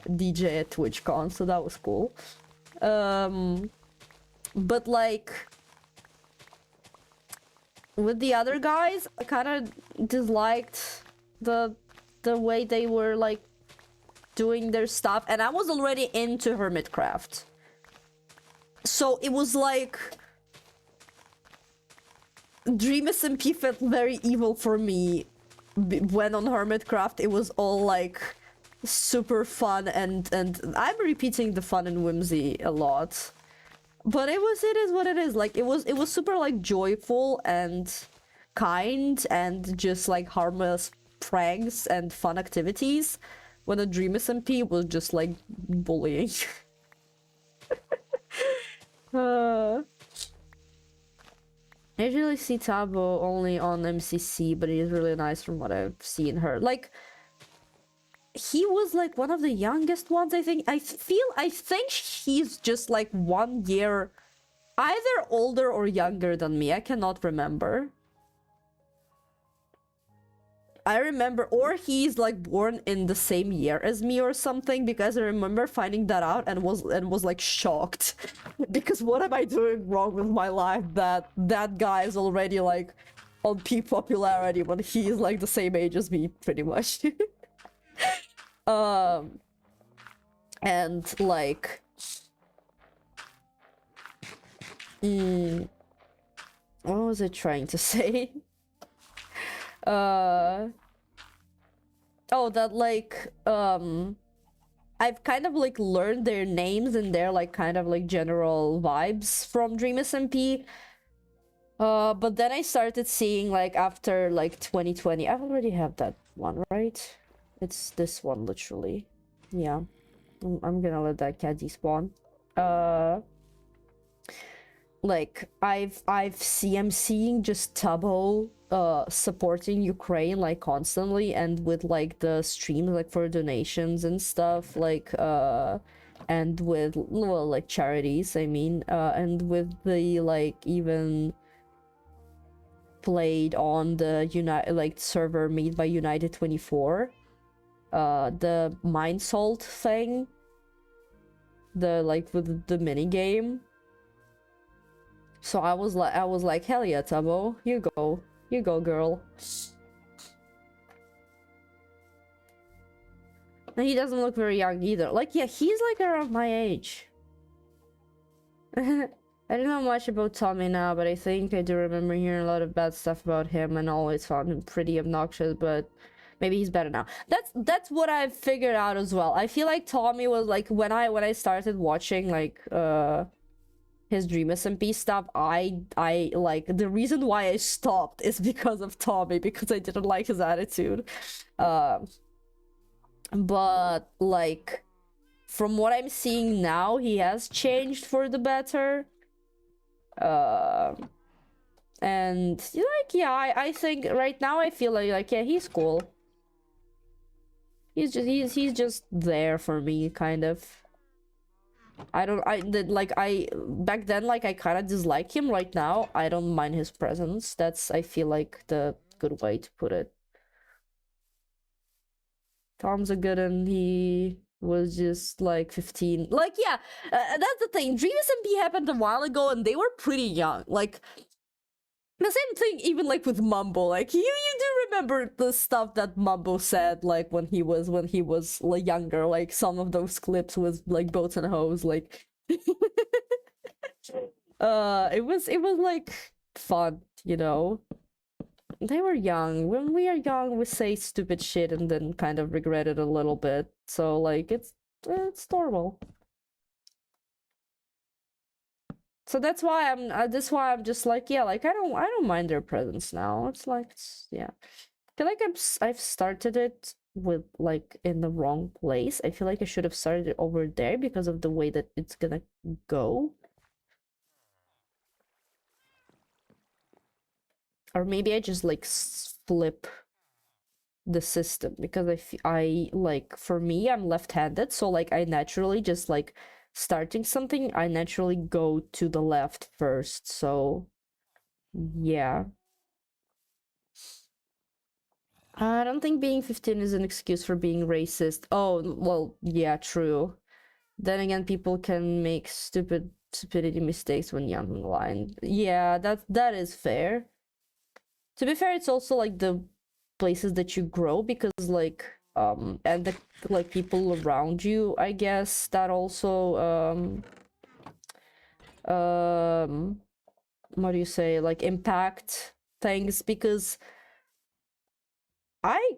DJ at TwitchCon, so that was cool. But like with the other guys, I kind of disliked the way they were like doing their stuff, and I was already into Hermitcraft, so it was like DreamSMP felt very evil for me when on Hermitcraft it was all like super fun and I'm repeating the fun and whimsy a lot, but it is what it is. Like it was super like joyful and kind and just like harmless pranks and fun activities, when a DreamSMP was just like bullying. I usually see Tabo only on MCC, but he is really nice from what I've seen her. Like, he was like one of the youngest ones, I think. I think he's just like 1 year either older or younger than me. I cannot remember. I remember, or he's like born in the same year as me or something, because I remember finding that out and was like shocked because what am I doing wrong with my life that guy is already like on peak popularity when he's like the same age as me pretty much. And like what was I trying to say? Oh, that like I've kind of like learned their names and their like kind of like general vibes from DreamSMP. But then I started seeing like after like 2020, I already have that one, right? It's this one literally. Yeah. I'm gonna let that cat despawn. Like I'm seeing just Tabo supporting Ukraine like constantly, and with like the streams like for donations and stuff, like and with, well, like charities, I mean, and with the like even played on the server made by United 24. The Mind Salt thing. The with the mini game. So I was like, hell yeah, Tabo, you go, girl. And he doesn't look very young either. Like, yeah, he's like around my age. I don't know much about Tommy now, but I think I do remember hearing a lot of bad stuff about him and always found him pretty obnoxious, but maybe he's better now. That's what I've figured out as well. I feel like Tommy was like, when I started watching like his Dream SMP stuff, I like, the reason why I stopped is because of Tommy, because I didn't like his attitude. But like, from what I'm seeing now, he has changed for the better. And like, yeah, I think right now I feel like yeah, he's cool. He's just there for me, kind of. Back then, like, I kind of dislike him. Right now I don't mind his presence. That's, I feel like, the good way to put it. Tom's a good one. He was just like 15. Like, yeah, that's the thing. Dream SMP happened a while ago and they were pretty young. Like, the same thing even like with Mumbo. Like, you do remember the stuff that Mumbo said, like, when he was like younger, like some of those clips with like boats and hoes, like it was like fun, you know. They were young. When we are young, we say stupid shit and then kind of regret it a little bit. So like, it's normal. So that's why I'm just like, yeah, like, I don't mind their presence now. It's like, yeah. I feel like I've started it with like in the wrong place. I feel like I should have started it over there because of the way that it's gonna go. Or maybe I just like flip the system, because I like, for me, I'm left-handed, so like I naturally just like starting something, I naturally go to the left first. So yeah, I don't think being 15 is an excuse for being racist. Oh, well, yeah, true. Then again, people can make stupidity mistakes when young online. Yeah, that is fair. To be fair, it's also like the places that you grow, because like and the like people around you, I guess, that also what do you say, like, impact things, because I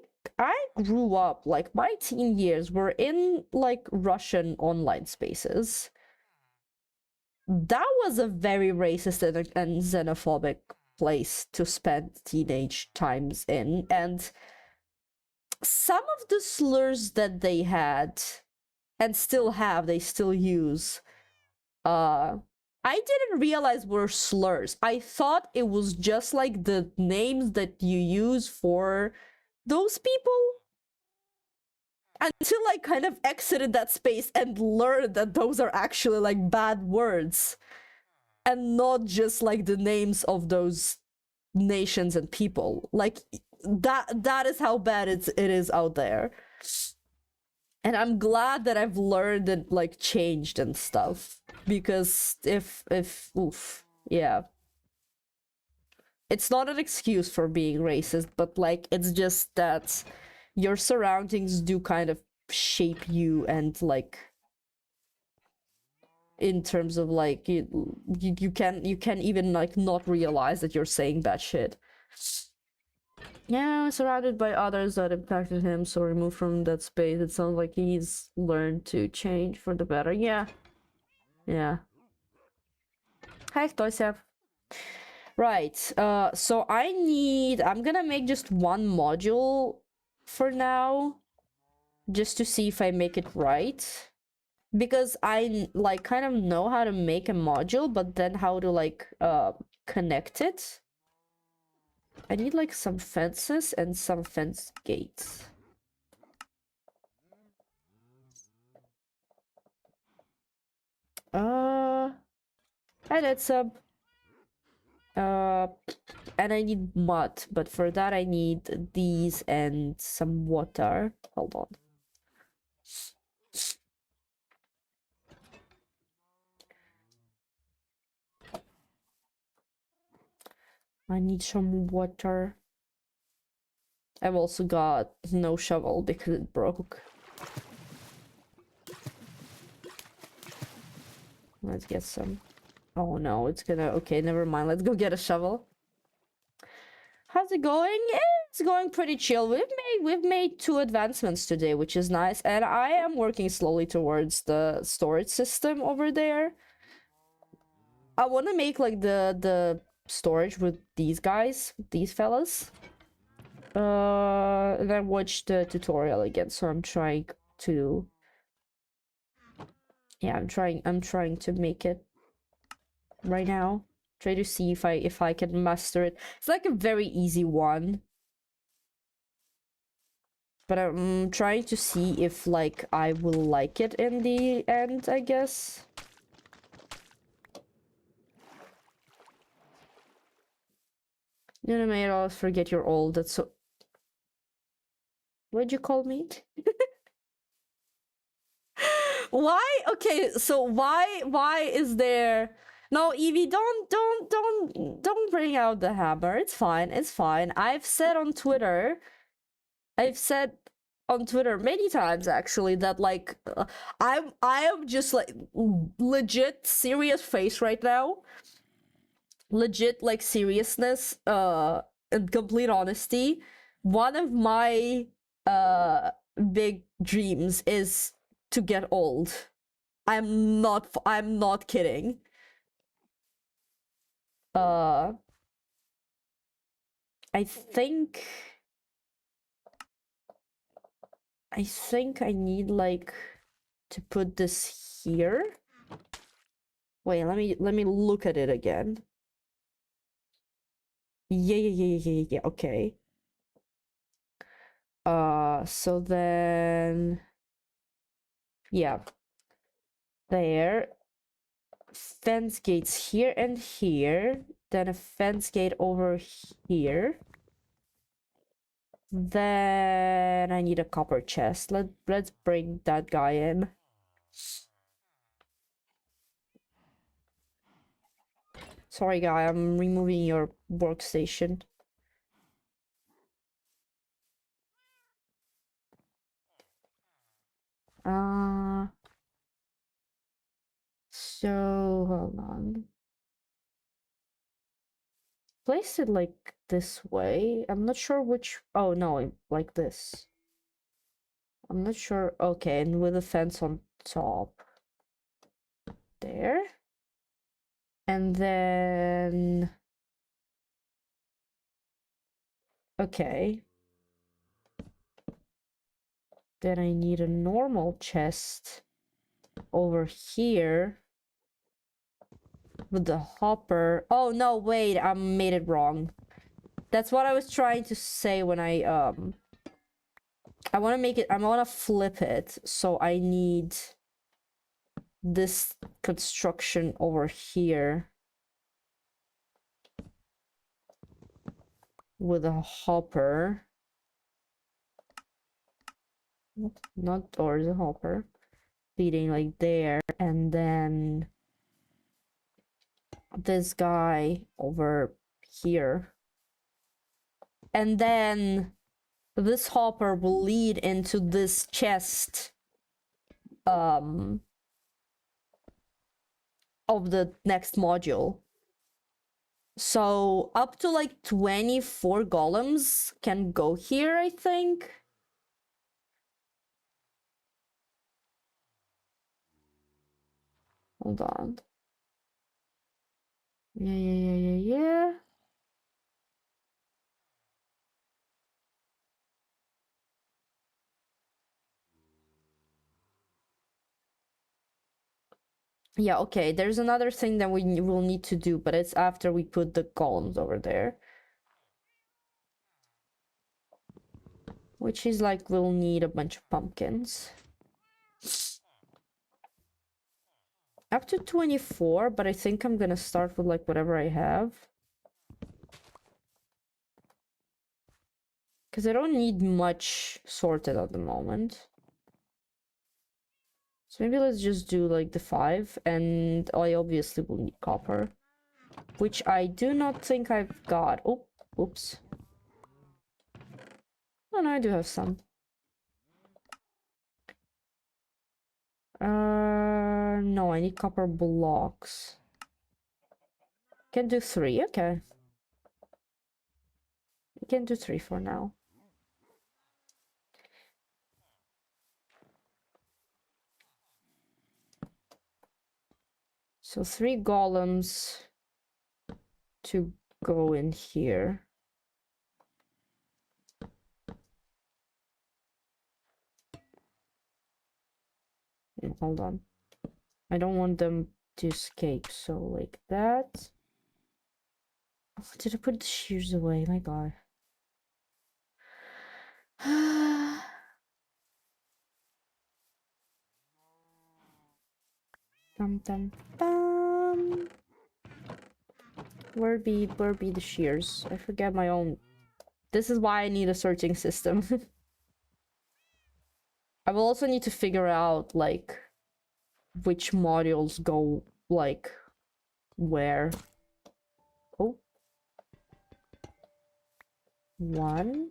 grew up, like, my teen years were in like Russian online spaces. That was a very racist and xenophobic place to spend teenage times in, and some of the slurs that they had and still have, they still use, I didn't realize were slurs. I thought it was just like the names that you use for those people, until I kind of exited that space and learned that those are actually like bad words and not just like the names of those nations and people. Like, that is how bad it is out there. And I'm glad that I've learned and like changed and stuff, because if oof, yeah, it's not an excuse for being racist, but like, it's just that your surroundings do kind of shape you, and like, in terms of like, you can even like not realize that you're saying bad shit. Yeah, surrounded by others that impacted him, so removed from that space. It sounds like he's learned to change for the better. Yeah. Yeah. Hi, Toysev. Right, so I'm gonna make just one module for now, just to see if I make it right. Because I like kind of know how to make a module, but then how to like connect it. I need like some fences and some fence gates. Hi, that's and I need mud, but for that I need these and some water. Hold on. I need some water. I've also got no shovel because it broke. Let's get some. Oh no, it's gonna... Okay, never mind. Let's go get a shovel. How's it going? It's going pretty chill. We've made 2 advancements today, which is nice, and I am working slowly towards the storage system over there. I want to make like the storage with these guys, these fellas. And I watched the tutorial again, so I'm trying to... Yeah, I'm trying to make it right now. Try to see if I can master it. It's like a very easy one. But I'm trying to see if like I will like it in the end, I guess. You may always forget you're old. That's so... What'd you call me? Why? Okay, so why is there... No, Evie, don't bring out the hammer. It's fine, it's fine. I've said on Twitter many times actually that like I am just like legit serious face right now. Legit like seriousness, and complete honesty. One of my big dreams is to get old. I'm not kidding. I think I need like to put this here. Wait, let me look at it again. Yeah, okay. So then yeah. There. Fence gates here and here. Then a fence gate over here. Then I need a copper chest. Let's bring that guy in. Sorry, guy, I'm removing your workstation. So hold on. Place it like this way. I'm not sure which... Oh no, like this. I'm not sure. Okay, and with a fence on top. There. And then... Okay. Then I need a normal chest over here with the hopper. Oh no, wait, I made it wrong. That's what I was trying to say when I want to make it... I want to flip it, so I need this construction over here with a hopper. Not or the hopper leading like there, and then this guy over here, and then this hopper will lead into this chest of the next module. So up to like 24 golems can go here, I think. Hold on. Yeah. Yeah, okay, there's another thing that we will need to do, but it's after we put the columns over there. Which is like, we'll need a bunch of pumpkins. Up to 24, but I think I'm gonna start with like whatever I have. Because I don't need much sorted at the moment. So maybe let's just do like the 5, and I obviously will need copper. Which I do not think I've got. Oh, oops. Oh no, I do have some. No, I need copper blocks. Can do 3, okay. I can do 3 for now. So 3 golems to go in here. Hold on. I don't want them to escape, so like that. Oh, did I put the shears away? My god. Dum dum dum. Where be the shears? I forget my own. This is why I need a sorting system. I will also need to figure out like which modules go like where. Oh. 1.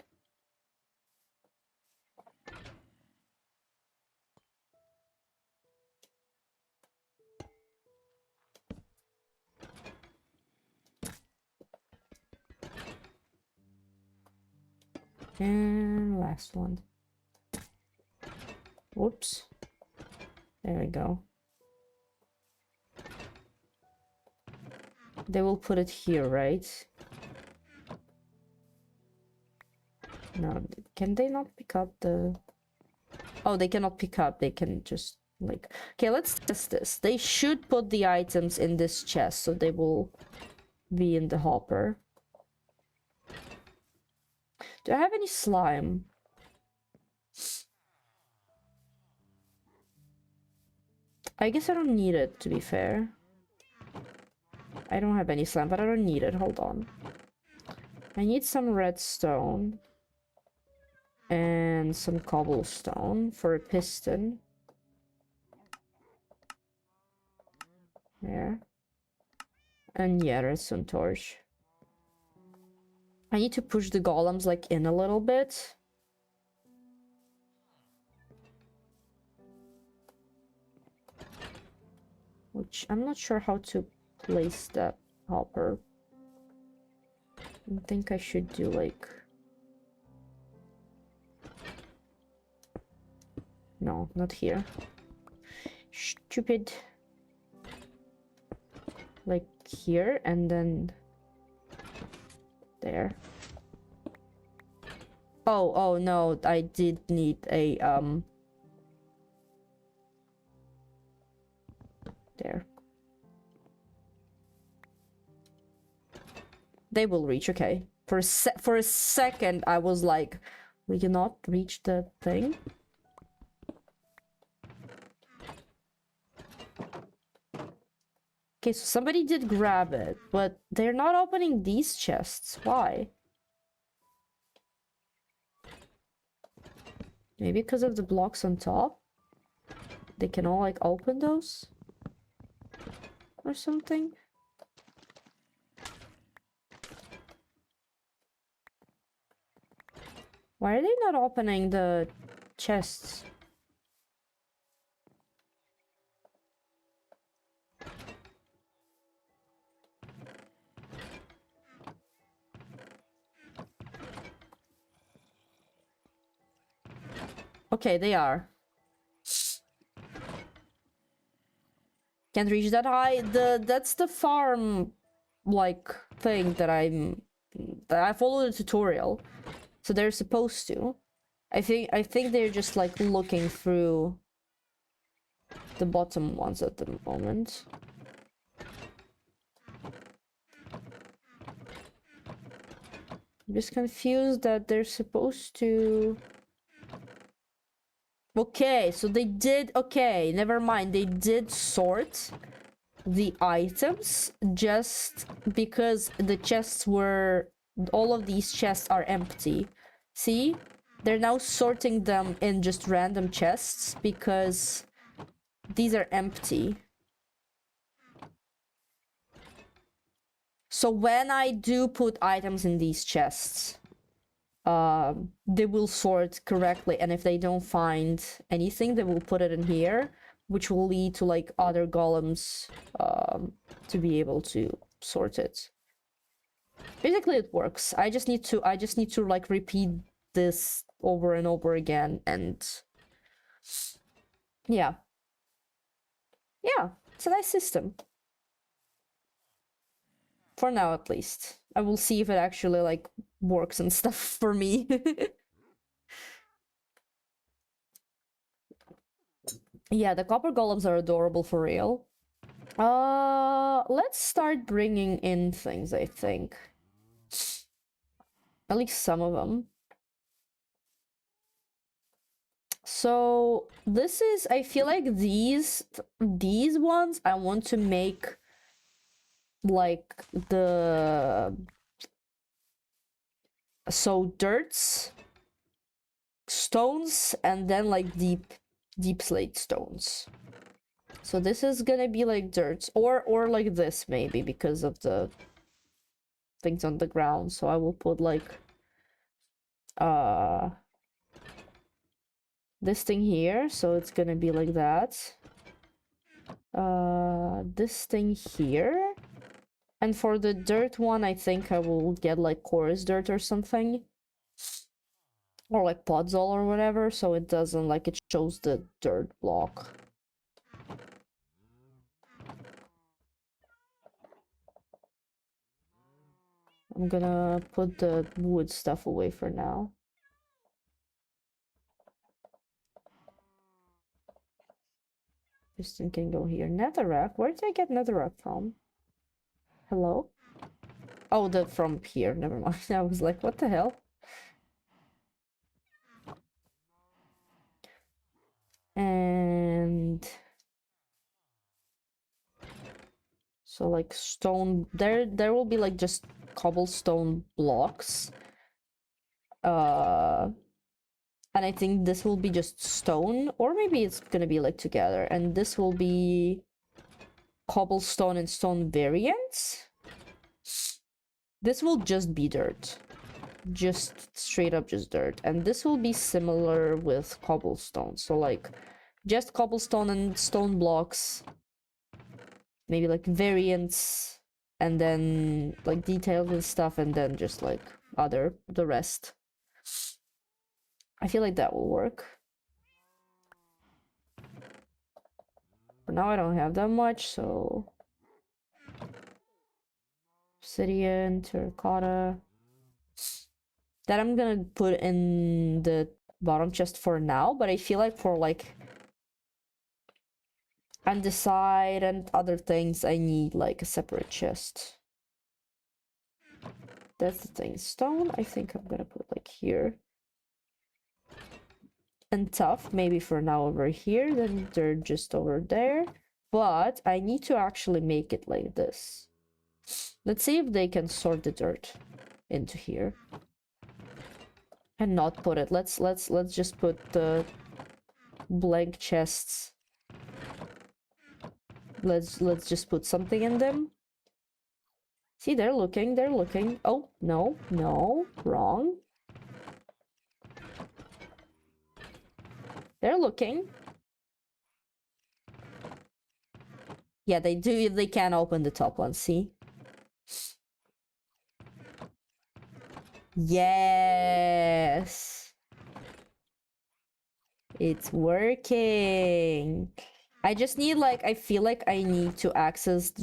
And last one. Whoops. There we go. They will put it here, right? No, can they not pick up the... Oh, they cannot pick up. They can just, like... Okay, let's test this. They should put the items in this chest, so they will be in the hopper. Do I have any slime? I guess I don't need it, to be fair. I don't have any slime, but I don't need it. Hold on. I need some redstone. And some cobblestone for a piston. There. And yeah, redstone torch. I need to push the golems like in a little bit. Which I'm not sure how to place that hopper. I think I should do like... No, not here. Stupid. Like here and then there. Oh no, I did need a there. They will reach, okay. For a second I was like, we cannot reach the thing. Okay, so somebody did grab it, but they're not opening these chests. Why? Maybe because of the blocks on top? They can all, like, open those? Or something? Why are they not opening the chests? Okay, they are. Can't reach that high. That's the farm like thing that I followed the tutorial. So they're supposed to. I think they're just like looking through the bottom ones at the moment. I'm just confused that they're supposed to... Okay, so they did... Okay, never mind. They did sort the items just because the chests were... All of these chests are empty. See? They're now sorting them in just random chests because these are empty. So when I do put items in these chests, they will sort correctly, and if they don't find anything, they will put it in here, which will lead to like other golems to be able to sort it. Basically, it works. I just need to like repeat this over and over again, and yeah, it's a nice system. For now, at least. I will see if it actually like works and stuff for me. Yeah, the copper golems are adorable for real. Let's start bringing in things, I think. At least some of them. So this is, I feel like these ones I want to make like so dirts, stones, and then like deep slate stones. So this is gonna be like dirt, or like this maybe because of the things on the ground. So I will put like this thing here, so it's gonna be like that. This thing here. And for the dirt one, I think I will get like chorus dirt or something. Or like podzol or whatever, so it doesn't like it shows the dirt block. I'm gonna put the wood stuff away for now. Piston can go here. Netherrack? Where did I get netherrack from? Hello? Oh, from here. Never mind. I was like, what the hell? And so like stone, there will be like just cobblestone blocks. And I think this will be just stone, or maybe it's gonna be like together, and this will be cobblestone and stone variants. This will just be dirt, just straight up just dirt, and this will be similar with cobblestone, so like just cobblestone and stone blocks, maybe like variants, and then like details and stuff, and then just like the rest. I feel like that will work. For now I don't have that much, so obsidian, terracotta, that I'm gonna put in the bottom chest for now, but I feel like for like andesite and other things I need like a separate chest. That's the thing. Stone I think I'm gonna put like here, and tough maybe for now over here, then they're just over there, but I need to actually make it like this. Let's see if they can sort the dirt into here and not put it. Let's just put the blank chests. Let's just put something in them. See, they're looking. Oh, no, wrong. They're looking. Yeah, they do. They can open the top one, see? Yes. It's working. I just need like, I feel like I need to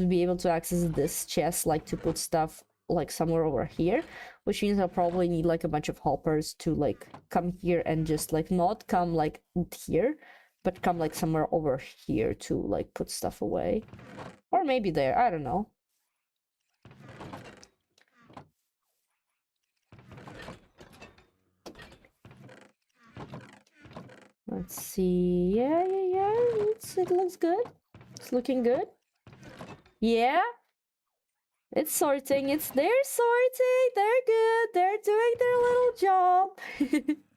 be able to access this chest, like to put stuff like somewhere over here, which means I'll probably need like a bunch of helpers to like come here and just like not come like here, but come like somewhere over here to like put stuff away. Or maybe there, I don't know. Let's see. Yeah. It looks good. It's looking good. Yeah. It's sorting. They're sorting. They're good. They're doing their little job.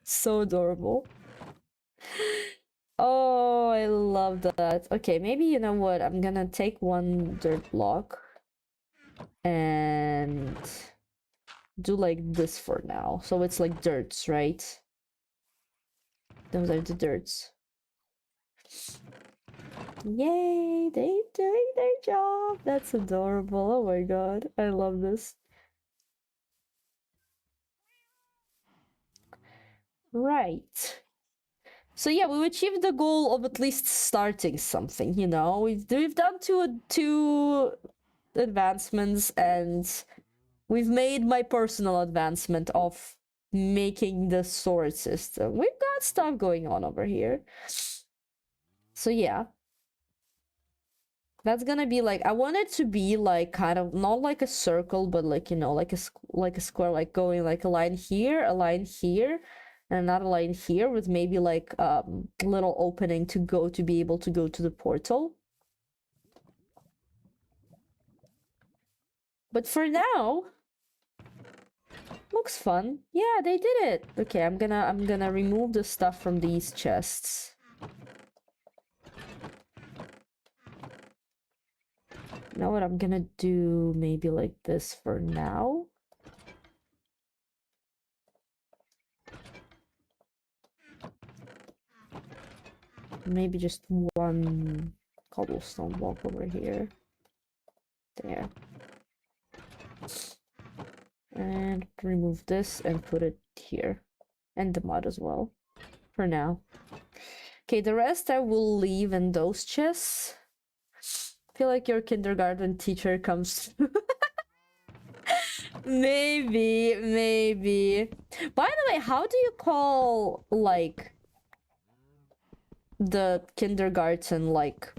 So adorable. Oh, I love that. Okay, maybe you know what? I'm gonna take one dirt block and do like this for now. So it's like dirts, right? Those are the dirts. Yay, they doing their job. That's adorable. Oh my god, I love this. Right. So yeah, we've achieved the goal of at least starting something, you know? We've done two advancements, and we've made my personal advancement of making the sword system. We've got stuff going on over here. So yeah. That's gonna be like, I want it to be like kind of not like a circle, but like, you know, like a square, like going like a line here, and another line here with maybe like little opening to be able to go to the portal. But for now, looks fun. Yeah, they did it. Okay, I'm gonna remove the stuff from these chests. You know what? I'm gonna do maybe like this for now. Maybe just one cobblestone block over here. There. And remove this and put it here. And the mud as well. For now. Okay, the rest I will leave in those chests. I feel like your kindergarten teacher comes. Maybe. By the way, how do you call, like, the kindergarten, like,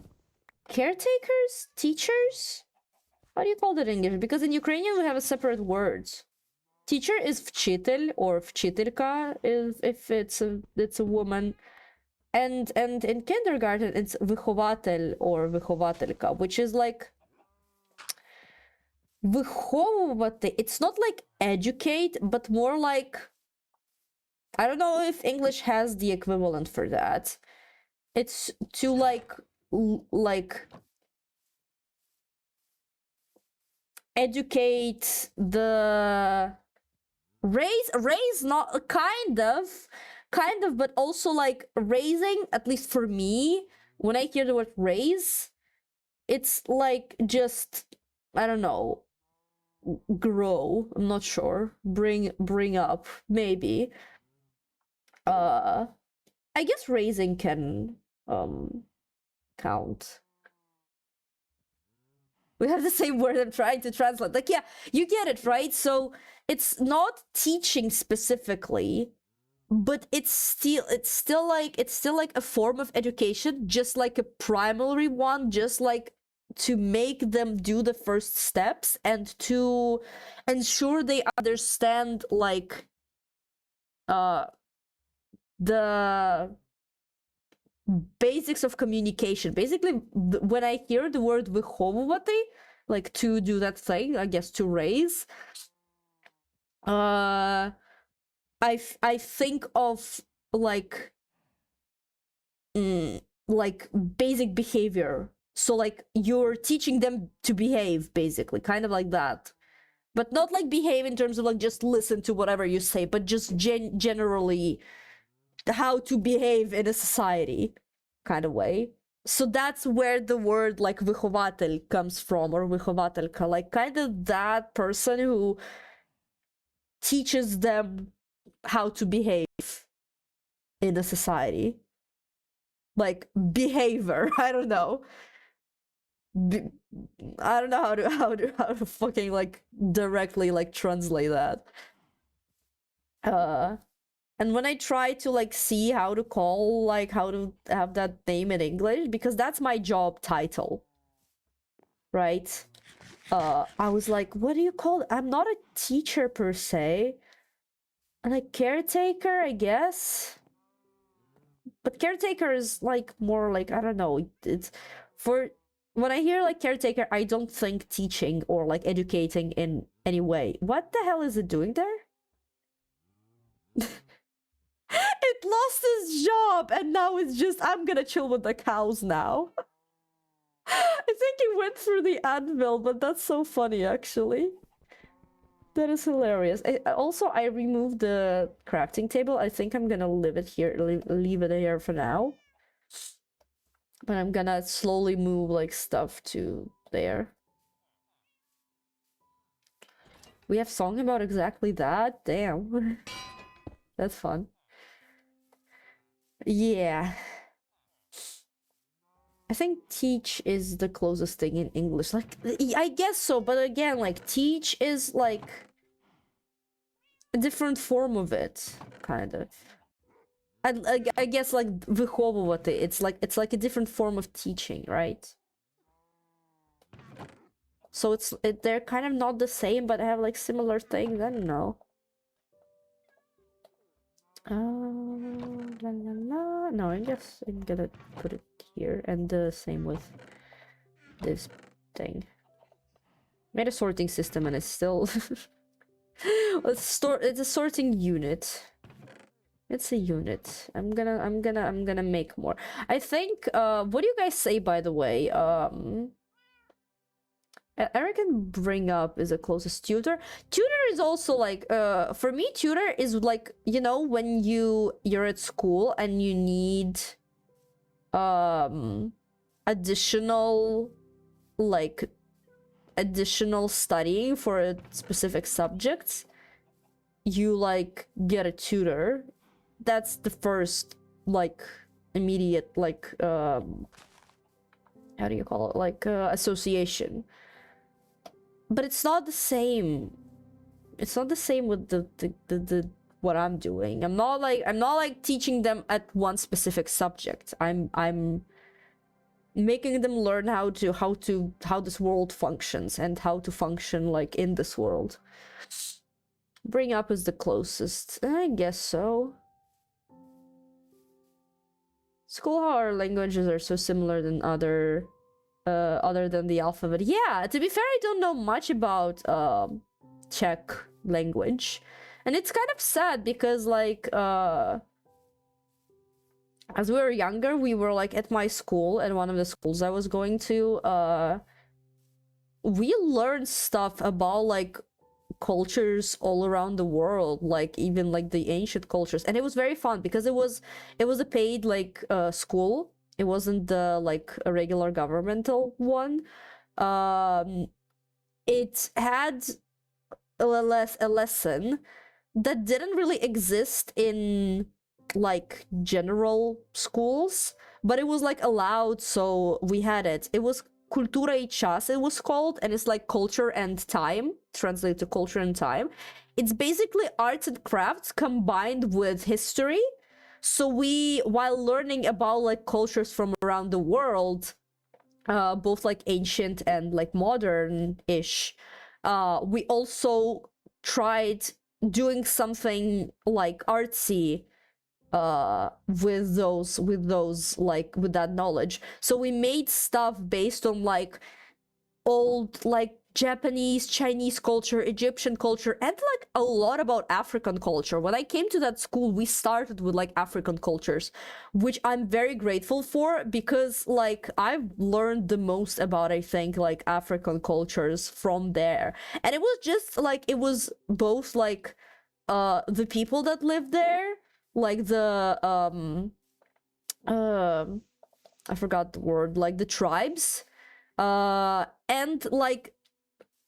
caretakers? Teachers? How do you call that in English? Because in Ukrainian we have a separate word. Teacher is vчитель or vчителька if it's a woman. And in kindergarten it's вихователь or вихователька, which is like виховувати. It's not like educate, but more like, I don't know if English has the equivalent for that. It's to like educate the raise not kind of, but also like raising, at least for me, when I hear the word raise, it's like just, I don't know, grow. I'm not sure. Bring up, maybe. I guess raising can count. We have the same word I'm trying to translate. Like, yeah, you get it, right? So it's not teaching specifically, but it's still like a form of education, just like a primary one, just like to make them do the first steps and to ensure they understand like the basics of communication. Basically, when I hear the word виховувати, like to do that thing, I guess to raise, I think of like basic behavior. So like you're teaching them to behave, basically, kind of like that. But not like behave in terms of like just listen to whatever you say, but just generally how to behave in a society kind of way. So that's where the word like vychovatelь comes from, or vychovatelka, like kind of that person who teaches them how to behave in a society. Like behavior, I don't know. I don't know how to fucking like directly like translate that. And when I try to like see how to call, like how to have that name in English, because that's my job title, right? I was like, what do you call it? I'm not a teacher per se. I'm like caretaker, I guess. But caretaker is like more like, I don't know, it's for when I hear like caretaker, I don't think teaching or like educating in any way. What the hell is it doing there? It lost its job and now it's just, I'm gonna chill with the cows now. I think it went through the anvil, but that's so funny actually. That is hilarious. I removed the crafting table. I think I'm gonna leave it here, leave it here for now. But I'm gonna slowly move like stuff to there. We have song about exactly that? Damn. That's fun. Yeah. I think teach is the closest thing in English. Like, I guess so, but again, like, teach is like a different form of it, kind of. I guess like vychovувати, it's like a different form of teaching, right? So they're kind of not the same, but have like similar things. I don't know. La, la, la. No, I guess I'm gonna put it here, and the same with this thing. Made a sorting system, and it's still it's a sorting unit. It's a unit. I'm gonna make more. I think what do you guys say, by the way? Eric can bring up is a closest tutor. Tutor is also like for me tutor is like, you know, when you're at school and you need additional studying for a specific subject, you like get a tutor. That's the first like immediate like how do you call it, like association. But it's not the same. It's not the same with the what I'm doing. I'm not like teaching them at one specific subject. I'm making them learn how this world functions and how to function like in this world. Bring up is the closest. I guess so. School, how our languages are so similar than other than the alphabet. Yeah, to be fair, I don't know much about Czech language, and it's kind of sad because like as we were younger, we were like at my school, at one of the schools I was going to, we learned stuff about like cultures all around the world, like even like the ancient cultures, and it was very fun because it was a paid like school. It wasn't the like a regular governmental one. It had a lesson that didn't really exist in like general schools, but it was like allowed, so we had it. It was Kultura i Čas, it was called, and it's like culture and time, translated to culture and time. It's basically arts and crafts combined with history. So we, while learning about like cultures from around the world, both like ancient and like modern-ish, we also tried doing something like artsy with those like with that knowledge. So we made stuff based on like old like Japanese, Chinese culture, Egyptian culture, and like a lot about African culture. When I came to that school, we started with like African cultures, which I'm very grateful for, because like I've learned the most about, I think, like African cultures from there. And it was just like, it was both like the people that lived there, like the I forgot the word, like the tribes, and like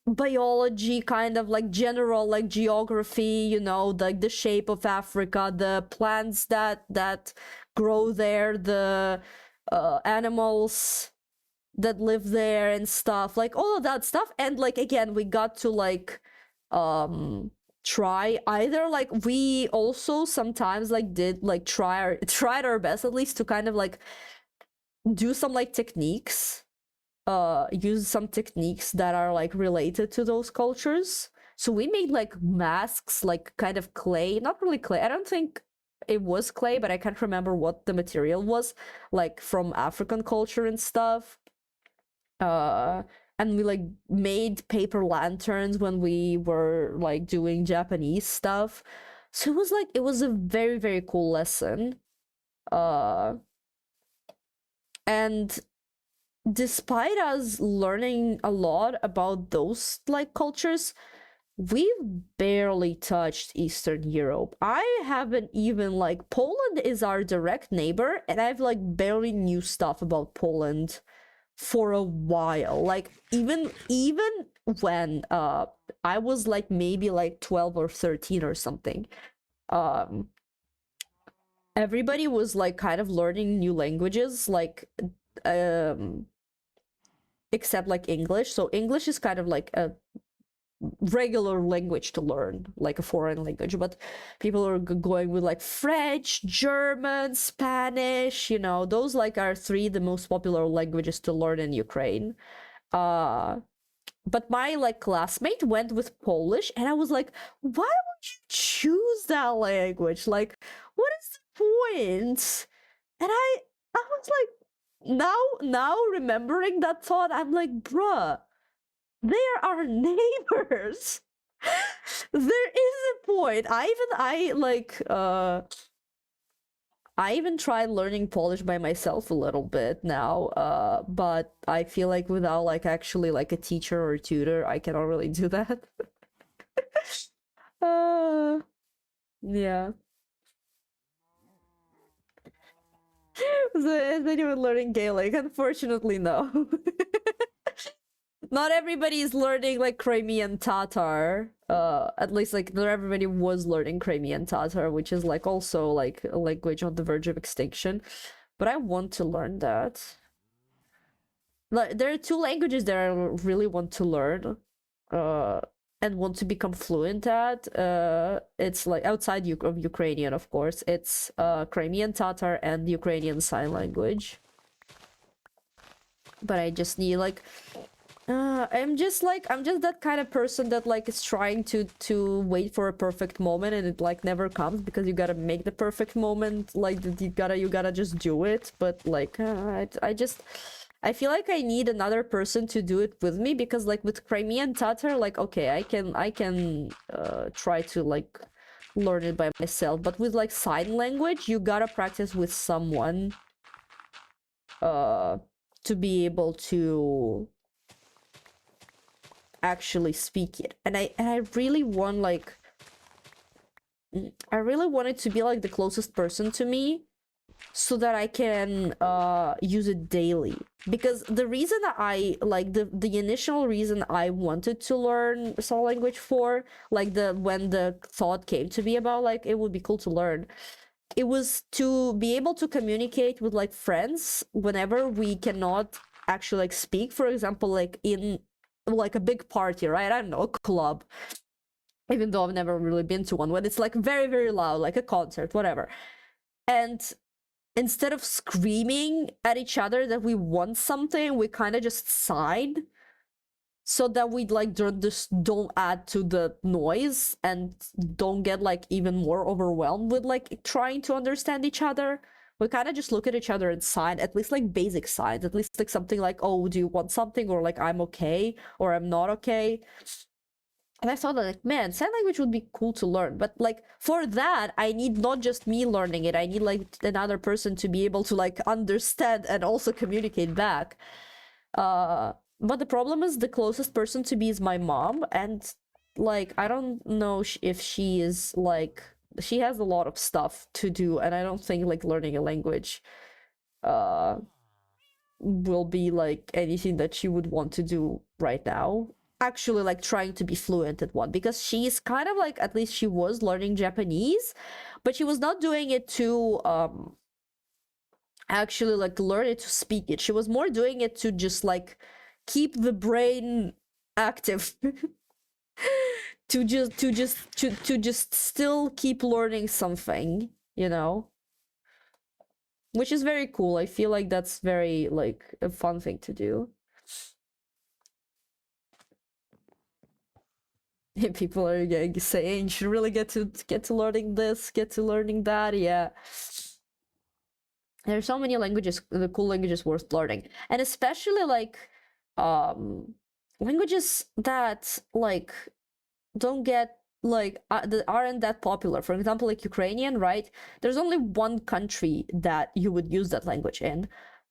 biology, kind of like general like geography, you know, like the shape of Africa, the plants that grow there, the animals that live there and stuff, like all of that stuff. And like again, we got to like try either, like we also sometimes like did like tried our best at least to kind of like do some like techniques, use some techniques that are like related to those cultures. So we made like masks, like kind of clay, not really clay, I don't think it was clay, but I can't remember what the material was, like from African culture and stuff. uh and we like made paper lanterns when we were like doing Japanese stuff. So it was a very, very cool lesson. uh and despite us learning a lot about those like cultures, we've barely touched Eastern Europe. I haven't even like Poland is our direct neighbor, and I've like barely knew stuff about Poland for a while. Like even when I was like maybe like 12 or 13 or something. Um Everybody was like kind of learning new languages, like um except like English. So English is kind of like a regular language to learn, like a foreign language, but people are going with like French, German, Spanish, you know, those like are three the most popular languages to learn in Ukraine. uh but my like classmate went with Polish, and I was like, why would you choose that language? Like, what is the point? And I was like, now remembering that thought, I'm like, bruh, they're our neighbors. There is a point. I even tried learning Polish by myself a little bit now, but I feel like without like actually like a teacher or a tutor, I cannot really do that. uh, yeah. So is anyone learning Gaelic? Unfortunately, no. Not everybody is learning like Crimean Tatar. At least like not everybody was learning Crimean Tatar, which is like also like a language on the verge of extinction. But I want to learn that. Like there are two languages that I really want to learn, uh, and want to become fluent at. It's like outside of Ukrainian, of course. It's Crimean Tatar and Ukrainian Sign Language. But I just need like I'm just that kind of person that like is trying to wait for a perfect moment, and it like never comes because you gotta make the perfect moment. Like you gotta just do it. But like I feel like I need another person to do it with me, because like with Crimean Tatar, like okay, I can try to like learn it by myself, but with like sign language, you gotta practice with someone uh to be able to actually speak it. And I really want like I really want it to be like the closest person to me, so that I can use it daily. Because the reason I like the initial reason I wanted to learn sign language for, like when the thought came to me about like it would be cool to learn, it was to be able to communicate with like friends whenever we cannot actually like speak. For example, like in like a big party, right? I don't know, a club, even though I've never really been to one, when it's like very, very loud, like a concert, whatever. And instead of screaming at each other that we want something, we kind of just sign, so that we like don't add to the noise and don't get like even more overwhelmed with like trying to understand each other. We kind of just look at each other and sign, at least like basic signs, at least like something like, oh, do you want something, or like I'm okay or I'm not okay. And I thought that, like, man, sign language would be cool to learn. But like for that, I need not just me learning it. I need like another person to be able to like understand and also communicate back. But the problem is the closest person to me is my mom, and like I don't know if she is like, she has a lot of stuff to do, and I don't think like learning a language uh will be like anything that she would want to do right now. Actually like trying to be fluent at one, because she's kind of like, at least she was learning Japanese, but she was not doing it to actually like learn it to speak it. She was more doing it to just like keep the brain active. To just still keep learning something, you know, which is very cool. I feel like that's very like a fun thing to do. People are saying you should really get to learning this, get to learning that. Yeah, there's so many languages, the cool languages worth learning, and especially like languages that like don't get like that aren't that popular. For example, like Ukrainian, right? There's only one country that you would use that language in.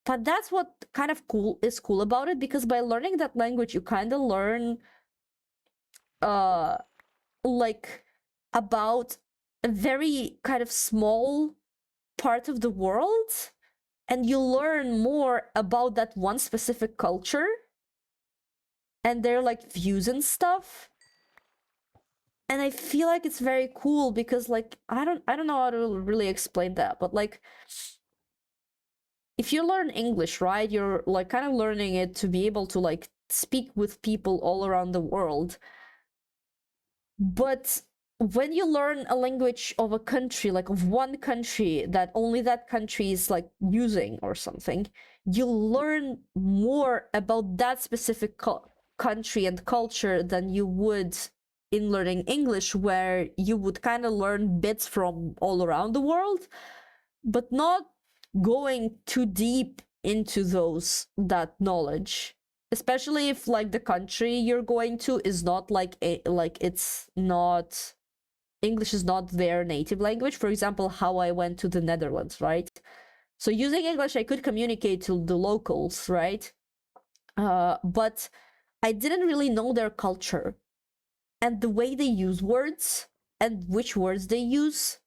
But that's what kind of cool about it, because by learning that language, you kind of learn like about a very kind of small part of the world, and you learn more about that one specific culture and their like views and stuff. And I feel like it's very cool because like I don't know how to really explain that, but like if you learn English, right, you're like kind of learning it to be able to like speak with people all around the world. But when you learn a language of a country, like of one country that only that country is like using or something, you learn more about that specific country and culture than you would in learning English, where you would kind of learn bits from all around the world, but not going too deep into that knowledge, especially if like the country you're going to is not like it's not, English is not their native language. For example, how I went to the Netherlands, right? So using English, I could communicate to the locals, right? But I didn't really know their culture and the way they use words and which words they use,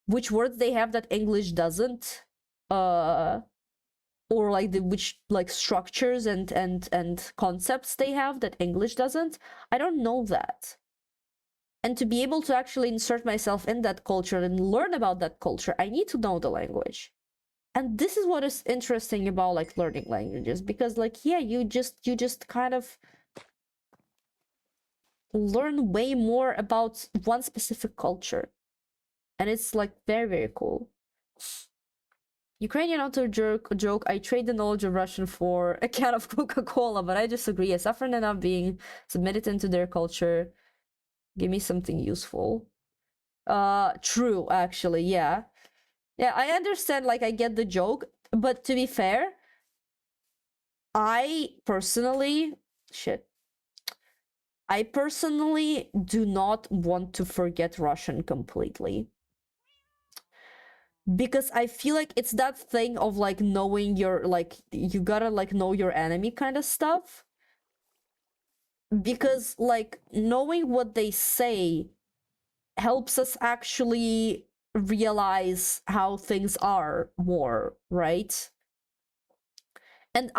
which words they have that English doesn't, or like which like structures and concepts they have that English doesn't. I don't know that. And to be able to actually insert myself in that culture and learn about that culture, I need to know the language. And this is what is interesting about like learning languages, because like yeah, you just kind of learn way more about one specific culture, and it's like very, very cool. Ukrainian author joke, I trade the knowledge of Russian for a can of Coca-Cola, but I disagree. I suffered enough being submitted into their culture. Give me something useful. True, actually, yeah. Yeah, I understand, like, I get the joke, but to be fair, I personally do not want to forget Russian completely. Because I feel like it's that thing of like knowing your, like, you gotta like know your enemy kind of stuff. Because like knowing what they say helps us actually realize how things are more, right? And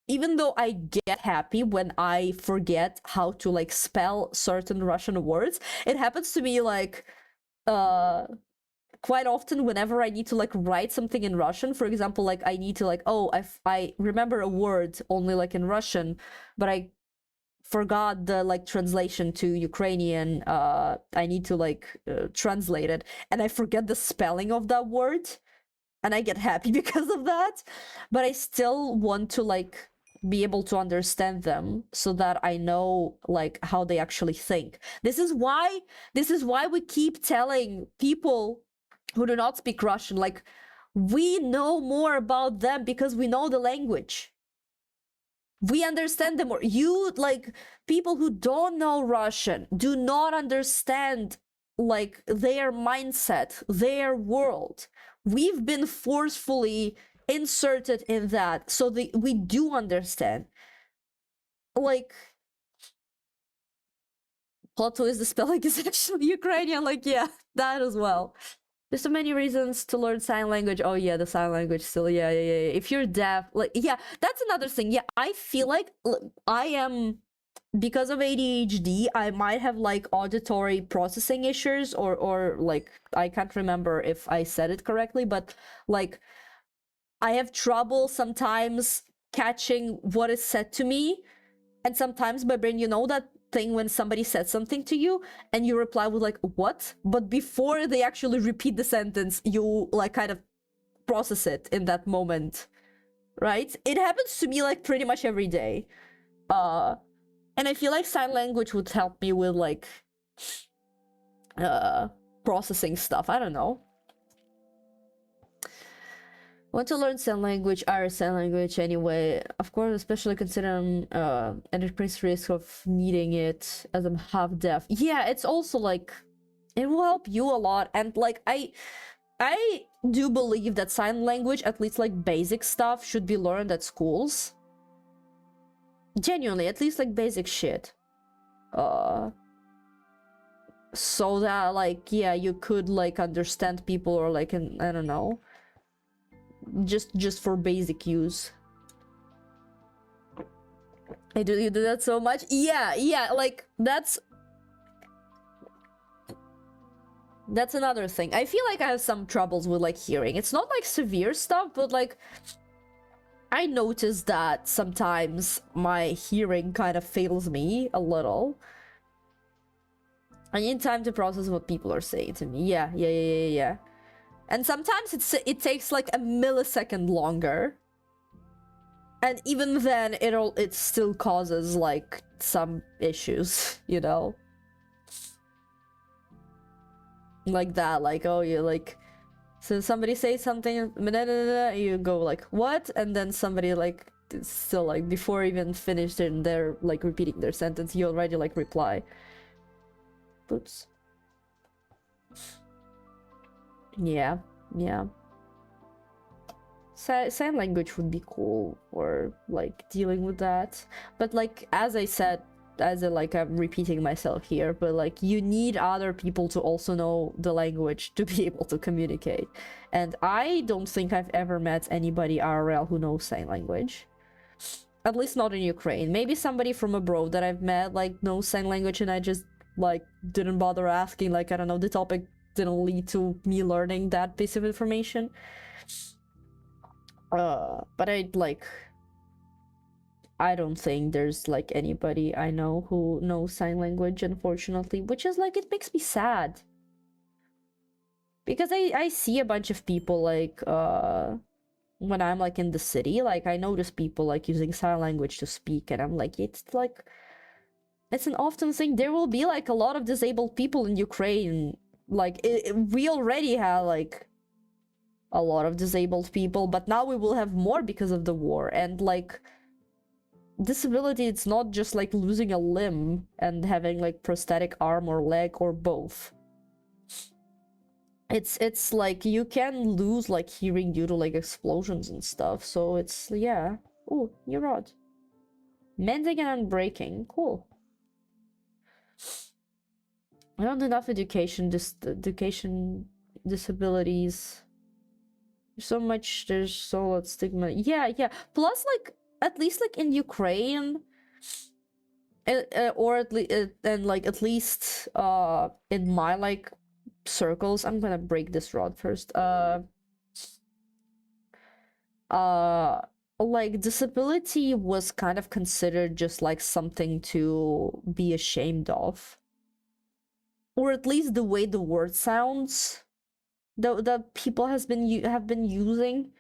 even though I get happy when I forget how to like spell certain Russian words, it happens to me like quite often whenever I need to like write something in Russian. For example, like I need to like, oh, I remember a word only like in Russian, but I forgot the like translation to Ukrainian. I need to like translate it, and I forget the spelling of that word, and I get happy because of that. But I still want to like be able to understand them so that I know like how they actually think. This is why we keep telling people who do not speak Russian, like, we know more about them because we know the language. We understand them more. You, like, people who don't know Russian do not understand like their mindset, their world. We've been forcefully inserted in that so that we do understand. Like, plot twist, the spelling is actually Ukrainian. Like, yeah, that as well. There's so many reasons to learn sign language. Oh yeah, the sign language still. Yeah. If you're deaf, like, yeah, that's another thing. Yeah, I feel like I am, because of ADHD, I might have like auditory processing issues, or like I can't remember if I said it correctly, but like I have trouble sometimes catching what is said to me, and sometimes my brain, you know that thing when somebody said something to you and you reply with like, what? But before they actually repeat the sentence, you like kind of process it in that moment, right? It happens to me like pretty much every day. And I feel like sign language would help me with like processing stuff. I don't know. Want to learn sign language, Irish sign language anyway. Of course, especially considering an increased risk of needing it as I'm half deaf. Yeah, it's also like it will help you a lot, and like I do believe that sign language, at least like basic stuff, should be learned at schools. Genuinely, at least like basic shit. So that like yeah, you could like understand people, or like I don't know. Just for basic use. You do that so much? Yeah, like that's another thing. I feel like I have some troubles with like hearing. It's not like severe stuff, but like I noticed that sometimes my hearing kind of fails me a little. I need time to process what people are saying to me. Yeah. And sometimes it takes like a millisecond longer. And even then, it still causes like some issues, you know? Like that, like, oh, you like, so somebody says something, you go like, what? And then somebody like, still like, before even finished it, they're like repeating their sentence, you already like reply. Oops. Yeah. Sign language would be cool for like dealing with that, but like as I said, I'm repeating myself here, but like you need other people to also know the language to be able to communicate, and I don't think I've ever met anybody IRL who knows sign language, at least not in Ukraine. Maybe somebody from abroad that I've met like knows sign language, and I just like didn't bother asking, like I don't know, the topic didn't lead to me learning that piece of information. But I don't think there's like anybody I know who knows sign language, unfortunately, which is like, it makes me sad. Because I see a bunch of people like, when I'm like in the city, like I notice people like using sign language to speak, and I'm like, it's an often thing. There will be like a lot of disabled people in Ukraine. Like, we already have like a lot of disabled people, but now we will have more because of the war. And like, disability, it's not just like losing a limb and having like prosthetic arm or leg or both. It's like you can lose like hearing due to like explosions and stuff, so it's, yeah. Oh, you're odd. Mending and unbreaking, cool. I don't have enough education disabilities. There's so much stigma. Yeah. Plus, like, at least like in Ukraine, or at least, and like at least in my like circles, I'm gonna break this rod first. Like disability was kind of considered just like something to be ashamed of, or at least the way the word sounds that people have been using.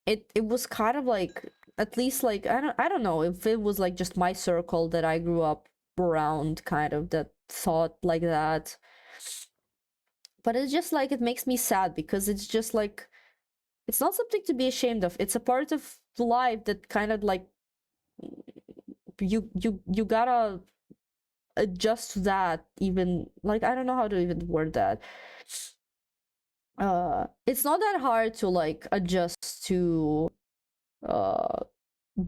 It was kind of like, at least like, I don't know if it was like just my circle that I grew up around, kind of, that thought like that. But it's just like, it makes me sad, because it's just like, it's not something to be ashamed of. It's a part of life that kind of like, you gotta adjust to that. Even like, I don't know how to even word that. It's not that hard to like adjust to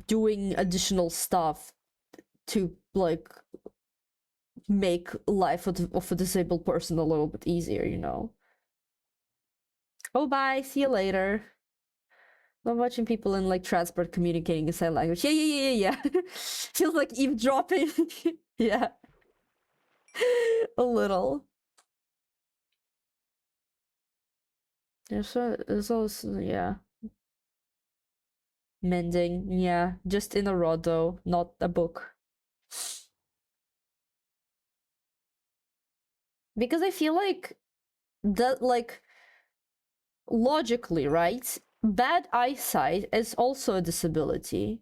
doing additional stuff to like make life of a disabled person a little bit easier, you know. Oh, bye, see you later. I'm watching people in like transport communicating in sign language. Yeah. Feels like eavesdropping. Yeah. A little. There's also, yeah. Mending, yeah. Just in a rod though, not a book. Because I feel like that, like, logically, right? Bad eyesight is also a disability.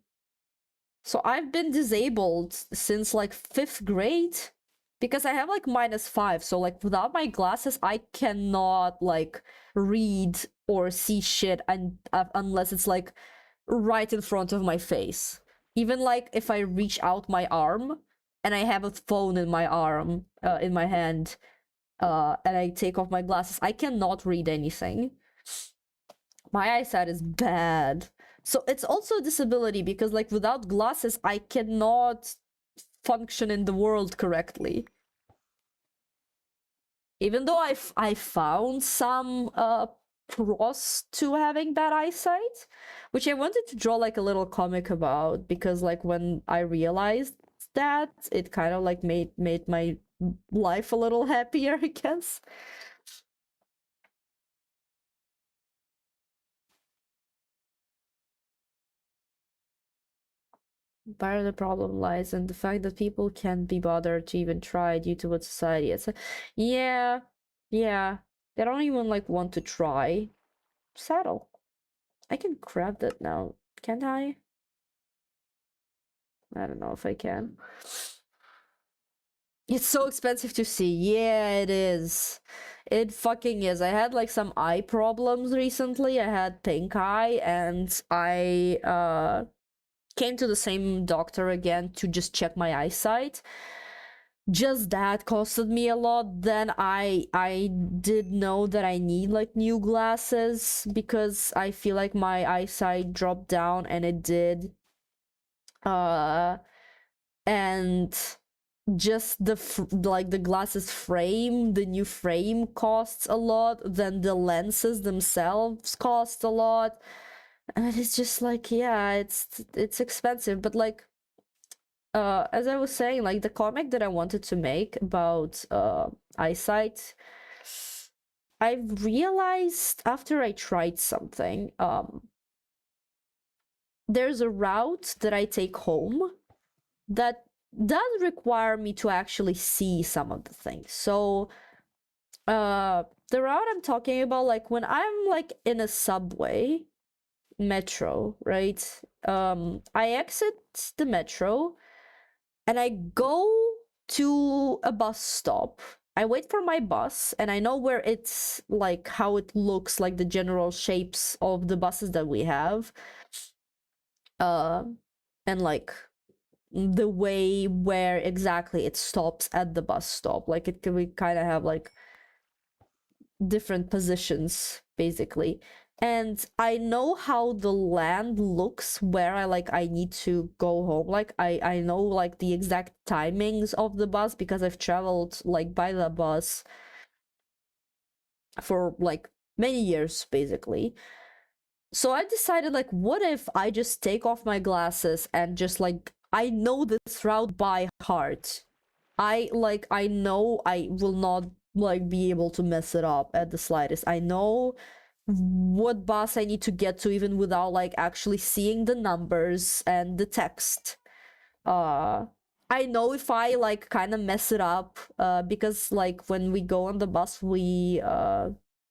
So I've been disabled since like 5th grade. because I have like -5, so like without my glasses I cannot like read or see shit unless it's like right in front of my face. Even like if I reach out my arm and I have a phone in my arm, in my hand, and I take off my glasses, I cannot read anything. My eyesight is bad. So it's also a disability because like without glasses I cannot function in the world correctly. Even though I found some pros to having bad eyesight, which I wanted to draw like a little comic about, because like when I realized that, it kind of like made my life a little happier, I guess. Part of the problem lies in the fact that people can't be bothered to even try due to what society is. Yeah, yeah. They don't even like want to try. Saddle. I can grab that now, can't I? I don't know if I can. It's so expensive to see. Yeah, it is. It fucking is. I had like some eye problems recently. I had pink eye and I came to the same doctor again to just check my eyesight. Just that costed me a lot. Then I did know that I need like new glasses because I feel like my eyesight dropped down, and it did. And just like the glasses frame, the new frame costs a lot, then the lenses themselves cost a lot, and it's just like, yeah, it's expensive. But like as I was saying, like the comic that I wanted to make about eyesight, I've realized after I tried something, there's a route that I take home that does require me to actually see some of the things. So the route I'm talking about, like when I'm like in a subway, metro, right? I exit the metro and I go to a bus stop. I wait for my bus, and I know where it's like, how it looks, like the general shapes of the buses that we have. And like the way where exactly it stops at the bus stop. Like it we kind of have like different positions basically. And I know how the land looks where I need to go home. Like I know like the exact timings of the bus because I've traveled like by the bus for like many years basically. So I decided, like, what if I just take off my glasses and just like, I know this route by heart. I know I will not like be able to mess it up at the slightest. I know what bus I need to get to even without like actually seeing the numbers and the text. I know if I like kind of mess it up, because like when we go on the bus, we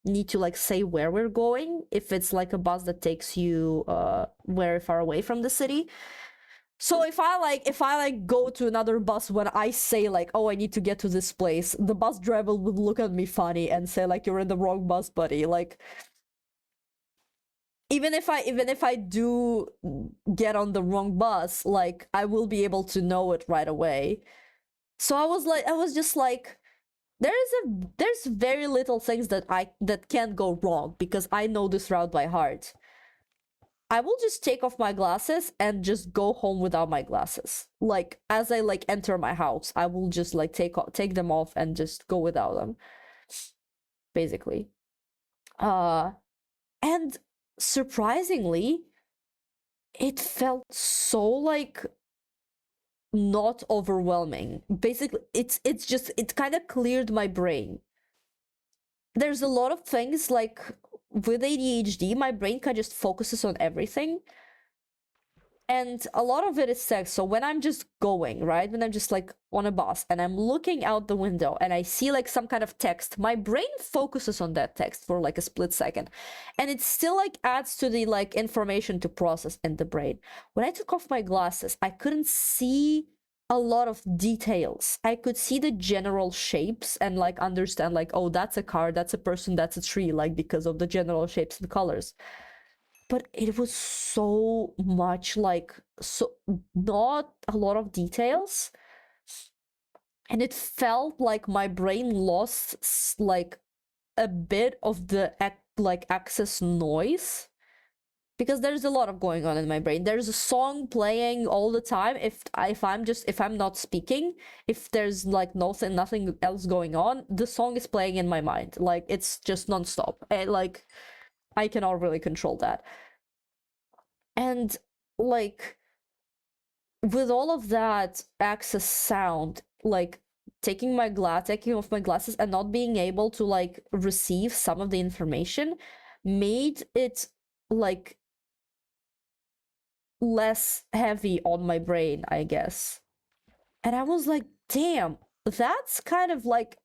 need to like say where we're going if it's like a bus that takes you very far away from the city. So if I go to another bus when I say like, oh, I need to get to this place, the bus driver would look at me funny and say like, you're in the wrong bus, buddy. Like even if I do get on the wrong bus, like I will be able to know it right away. So I was just like, there's very little things that can't go wrong because I know this route by heart. I will just take off my glasses and just go home without my glasses. Like as I like enter my house, I will just like take them off and just go without them. Basically. And surprisingly, it felt so like not overwhelming. Basically, it's just it kind of cleared my brain. There's a lot of things like with ADHD, my brain kind of just focuses on everything. And a lot of it is text. So when I'm just going, right? When I'm just like on a bus and I'm looking out the window and I see like some kind of text, my brain focuses on that text for like a split second. And it still like adds to the like information to process in the brain. When I took off my glasses, I couldn't see a lot of details. I could see the general shapes and like understand like, oh, that's a car, that's a person, that's a tree, like because of the general shapes and colors. But it was so much like, so not a lot of details. And it felt like my brain lost like a bit of the like excess noise, because there's a lot of going on in my brain. There's a song playing all the time. If I'm not speaking, if there's like nothing else going on, the song is playing in my mind. Like it's just nonstop. And like I cannot really control that. And like with all of that excess sound, like taking off my glasses and not being able to like receive some of the information made it like less heavy on my brain, I guess. And I was like, damn, that's kind of like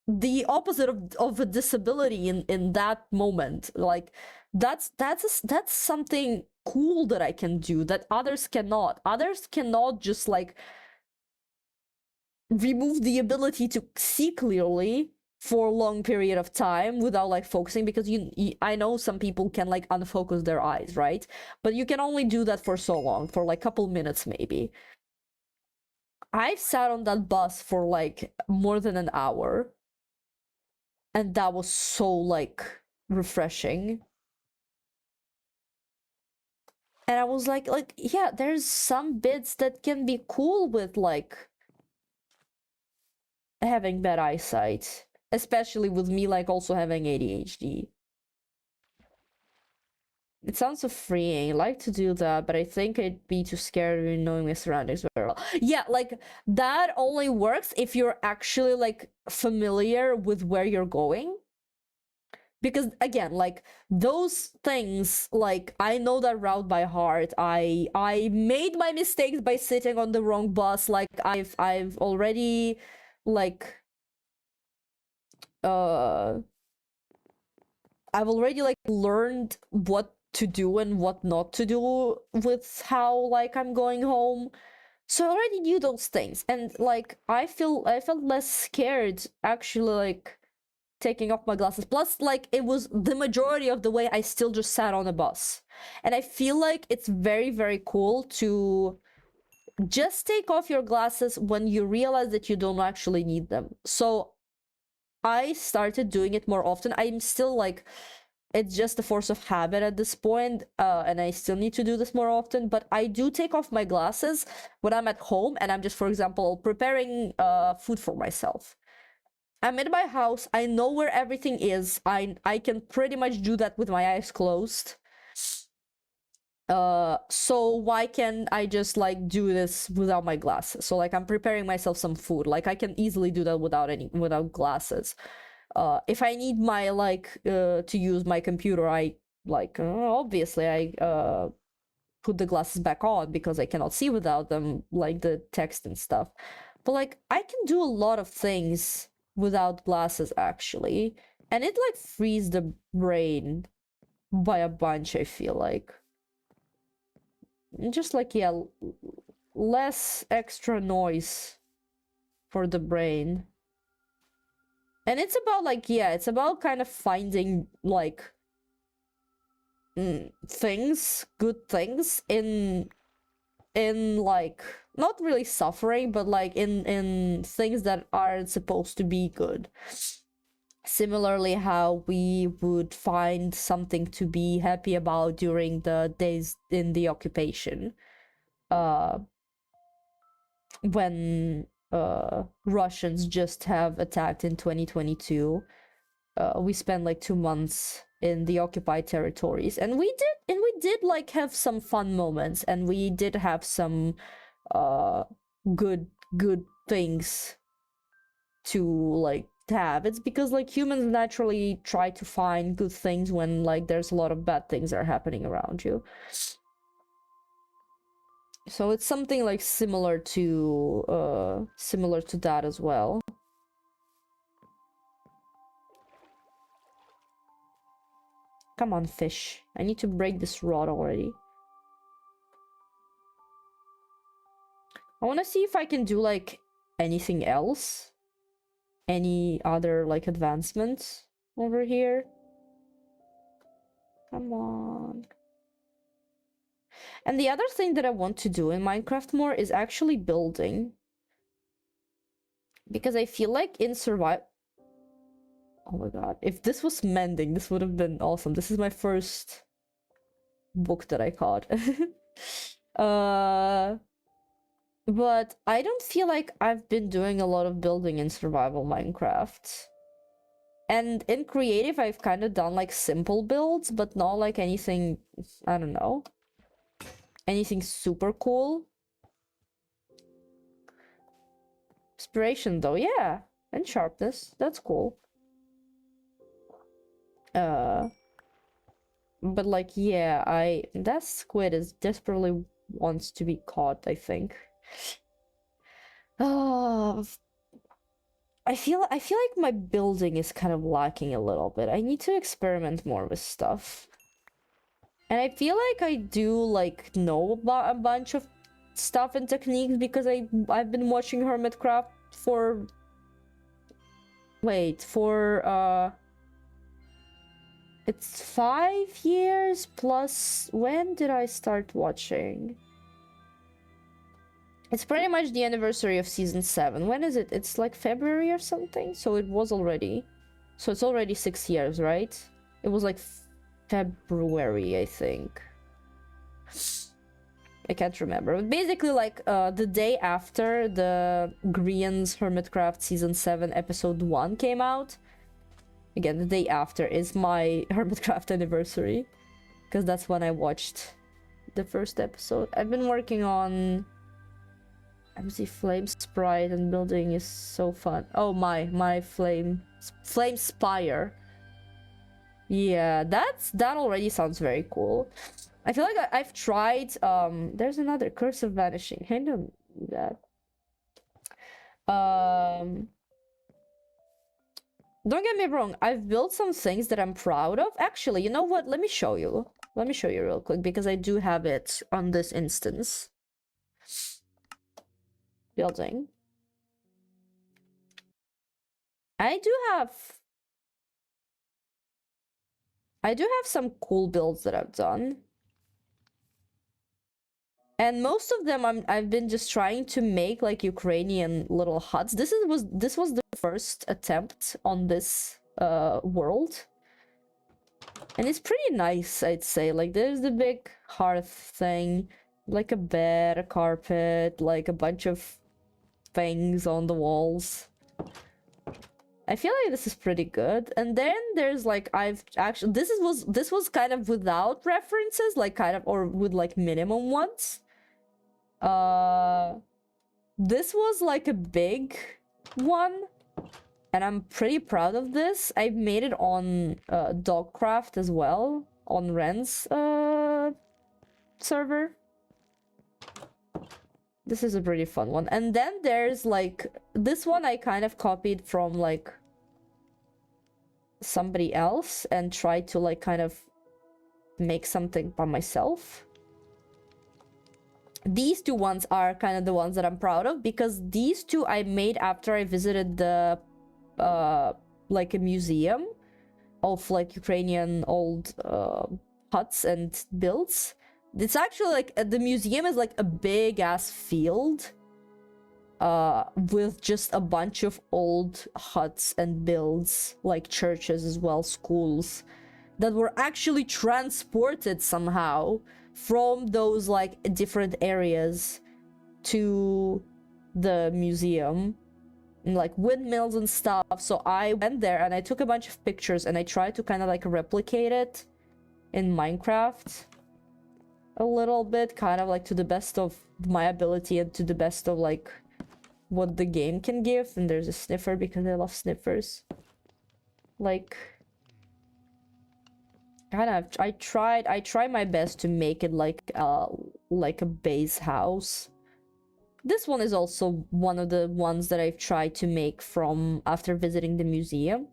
the opposite of a disability in that moment. Like that's something cool that I can do that others cannot. Others cannot just like remove the ability to see clearly for a long period of time without like focusing, because I know some people can like unfocus their eyes, right? But you can only do that for so long, for like a couple minutes maybe. I've sat on that bus for like more than an hour, and that was so like refreshing. And I was like yeah, there's some bits that can be cool with like having bad eyesight, especially with me like also having ADHD. It sounds so freeing. I like to do that, but I think I'd be too scared of knowing my surroundings very well. Yeah, like that only works if you're actually like familiar with where you're going. Because again, like those things, like I know that route by heart. I made my mistakes by sitting on the wrong bus. Like I've already like uh I've already like learned what to do and what not to do with how like I'm going home. So I already knew those things, and like I felt less scared actually like taking off my glasses. Plus like it was the majority of the way I still just sat on a bus. And I feel like it's very, very cool to just take off your glasses when you realize that you don't actually need them. So I started doing it more often. I'm still like, it's just a force of habit at this point, and I still need to do this more often, but I do take off my glasses when I'm at home and I'm just, for example, preparing food for myself. I'm in my house, I know where everything is, I can pretty much do that with my eyes closed. So why can't I just like do this without my glasses? So like I'm preparing myself some food, like I can easily do that without glasses. If I need my like to use my computer, I like obviously I put the glasses back on because I cannot see without them, like the text and stuff. But like I can do a lot of things without glasses actually, and it like frees the brain by a bunch, I feel like. Just like, yeah, less extra noise for the brain. And it's about like, yeah, it's about kind of finding like things, good things in like not really suffering, but like in things that aren't supposed to be good. Similarly, how we would find something to be happy about during the days in the occupation, when Russians just have attacked in 2022. We spent like 2 months in the occupied territories, and we did like have some fun moments, and we did have some good things to like have. It's because like humans naturally try to find good things when like there's a lot of bad things that are happening around you. So it's something like similar to that as well. Come on, fish. I need to break this rod already. I want to see if I can do like anything else. Any other like advancements over here. Come on. And the other thing that I want to do in Minecraft more is actually building. Because I feel like in survival... Oh my god. If this was mending, this would have been awesome. This is my first book that I caught. But I don't feel like I've been doing a lot of building in survival Minecraft. And in creative, I've kind of done like simple builds, but not like anything, I don't know, anything super cool. Inspiration though, yeah. And sharpness, that's cool. But like, yeah, that squid is desperately wants to be caught, I think. I feel like my building is kind of lacking a little bit. I need to experiment more with stuff. And I feel like I do like know about a bunch of stuff and techniques because I've been watching Hermitcraft for it's 5 years plus. When did I start watching? It's pretty much the anniversary of season 7. When is it? It's like February or something? So it was already. So it's already 6 years, right? It was like February, I think. I can't remember. But basically, like, the day after the Grian's Hermitcraft season 7 episode 1 came out. Again, the day after is my Hermitcraft anniversary. Because that's when I watched the first episode. I've been working on MC Flame Sprite, and building is so fun. Oh my Flame Spire. Yeah, that already sounds very cool. I feel like I've tried there's another Curse of Vanishing. I don't do that. Don't get me wrong, I've built some things that I'm proud of. Actually, you know what? Let me show you. Let me show you real quick because I do have it on this instance. Building. I do have some cool builds that I've done. And most of them I've been just trying to make like Ukrainian little huts. This was the first attempt on this world. And it's pretty nice, I'd say. Like there's the big hearth thing, like a bed, a carpet, like a bunch of things on the walls. I feel like this is pretty good. And then there's like this was kind of without references, like kind of, or with like minimum ones. This was like a big one, and I'm pretty proud of this. I made it on Dogcraft as well, on Ren's server. This is a pretty fun one. And then there's like this one I kind of copied from like somebody else and tried to like kind of make something by myself. These two ones are kind of the ones that I'm proud of because these two I made after I visited the like a museum of like Ukrainian old huts and builds. It's actually like the museum is like a big ass field with just a bunch of old huts and builds, like churches as well, schools, that were actually transported somehow from those like different areas to the museum, and like windmills and stuff. So I went there and I took a bunch of pictures and I tried to kind of like replicate it in Minecraft a little bit, kind of like to the best of my ability and to the best of like what the game can give. And there's a sniffer because I love sniffers. Like kind of I tried my best to make it like a base house. This one is also one of the ones that I've tried to make from after visiting the museum,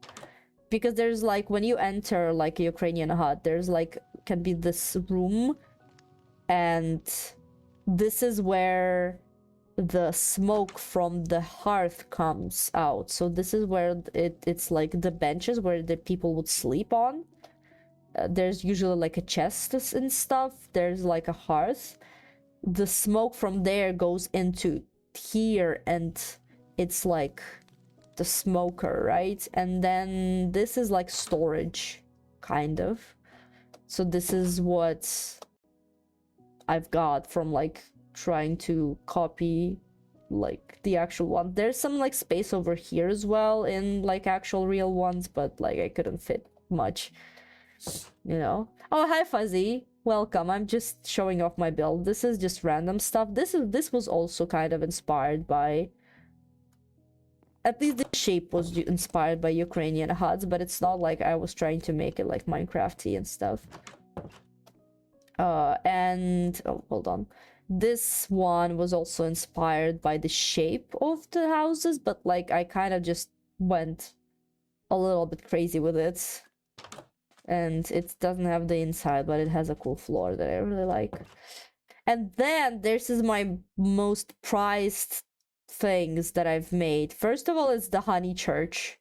because there's like when you enter like a Ukrainian hut, there's like can be this room, and this is where the smoke from the hearth comes out. So this is where it's like the benches where the people would sleep on. There's usually like a chest and stuff. There's like a hearth. The smoke from there goes into here, and it's like the smoker, right? And then this is like storage, kind of. So this is what I've got from like trying to copy like the actual one. There's some like space over here as well in like actual real ones, but like I couldn't fit much, you know. Oh, hi Fuzzy, welcome. I'm just showing off my build. This is just random stuff. This was also kind of inspired by, at least the shape was inspired by Ukrainian huts, but it's not like I was trying to make it like Minecrafty and stuff. And oh, hold on. This one was also inspired by the shape of the houses, but like I kind of just went a little bit crazy with it. And it doesn't have the inside, but it has a cool floor that I really like. And then this is my most prized things that I've made. First of all, it's the honey church.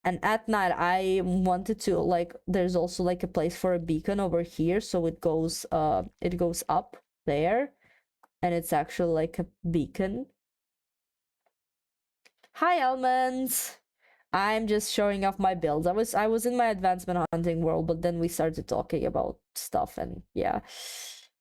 And at night I wanted to like, there's also like a place for a beacon over here, so it goes up there, and it's actually like a beacon. Hi Almonds. I'm just showing off my builds. I was in my advancement hunting world, but then we started talking about stuff, and yeah.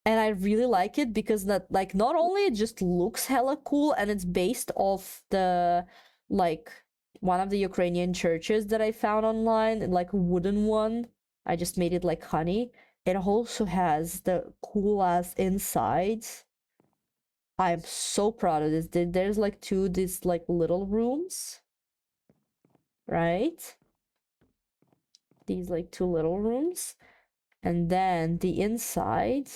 And I really like it because that like not only it just looks hella cool, and it's based off the like one of the Ukrainian churches that I found online, like a wooden one. I just made it like honey. It also has the cool ass insides. I'm so proud of this. There's like these like little rooms, right? These like two little rooms. And then the inside.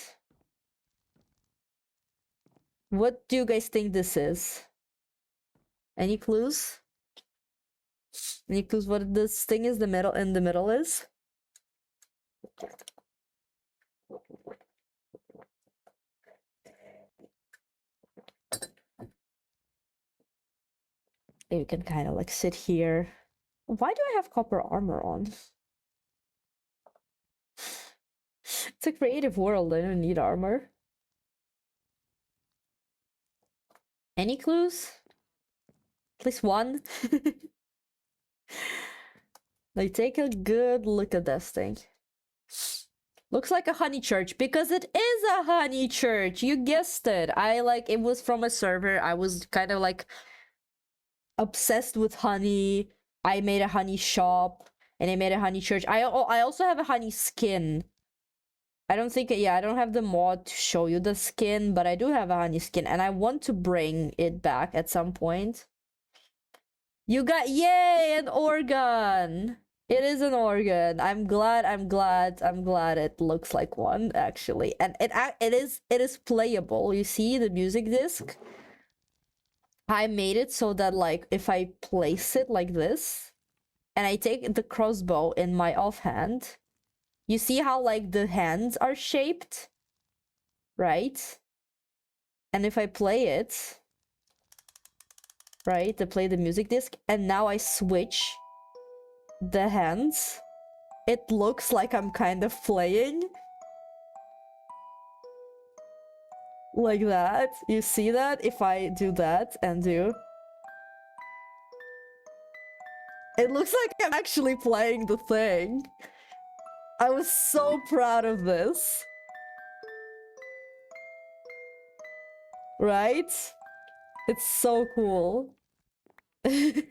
What do you guys think this is? Any clues? Any clues what this thing is in the middle is? You can kind of like sit here. Why do I have copper armor on? It's a creative world. I don't need armor. Any clues? At least one? Like, take a good look at this thing. Looks like a honey church because it is a honey church. You guessed it. It was from a server. I was kind of like obsessed with honey. I made a honey shop and I made a honey church. I also have a honey skin. I don't think, yeah, I don't have the mod to show you the skin, but I do have a honey skin and I want to bring it back at some point. You got, yay, an organ. It is an organ. I'm glad it looks like one actually. And it is playable. You see the music disc? I made it so that like if I place it like this and I take the crossbow in my offhand, you see how like the hands are shaped, right? And if I play it, right, to play the music disc, and now I switch the hands, it looks like I'm kind of playing like that. You see that? If I do that and do, it looks like I'm actually playing the thing. I was so proud of this. Right? It's so cool. Okay,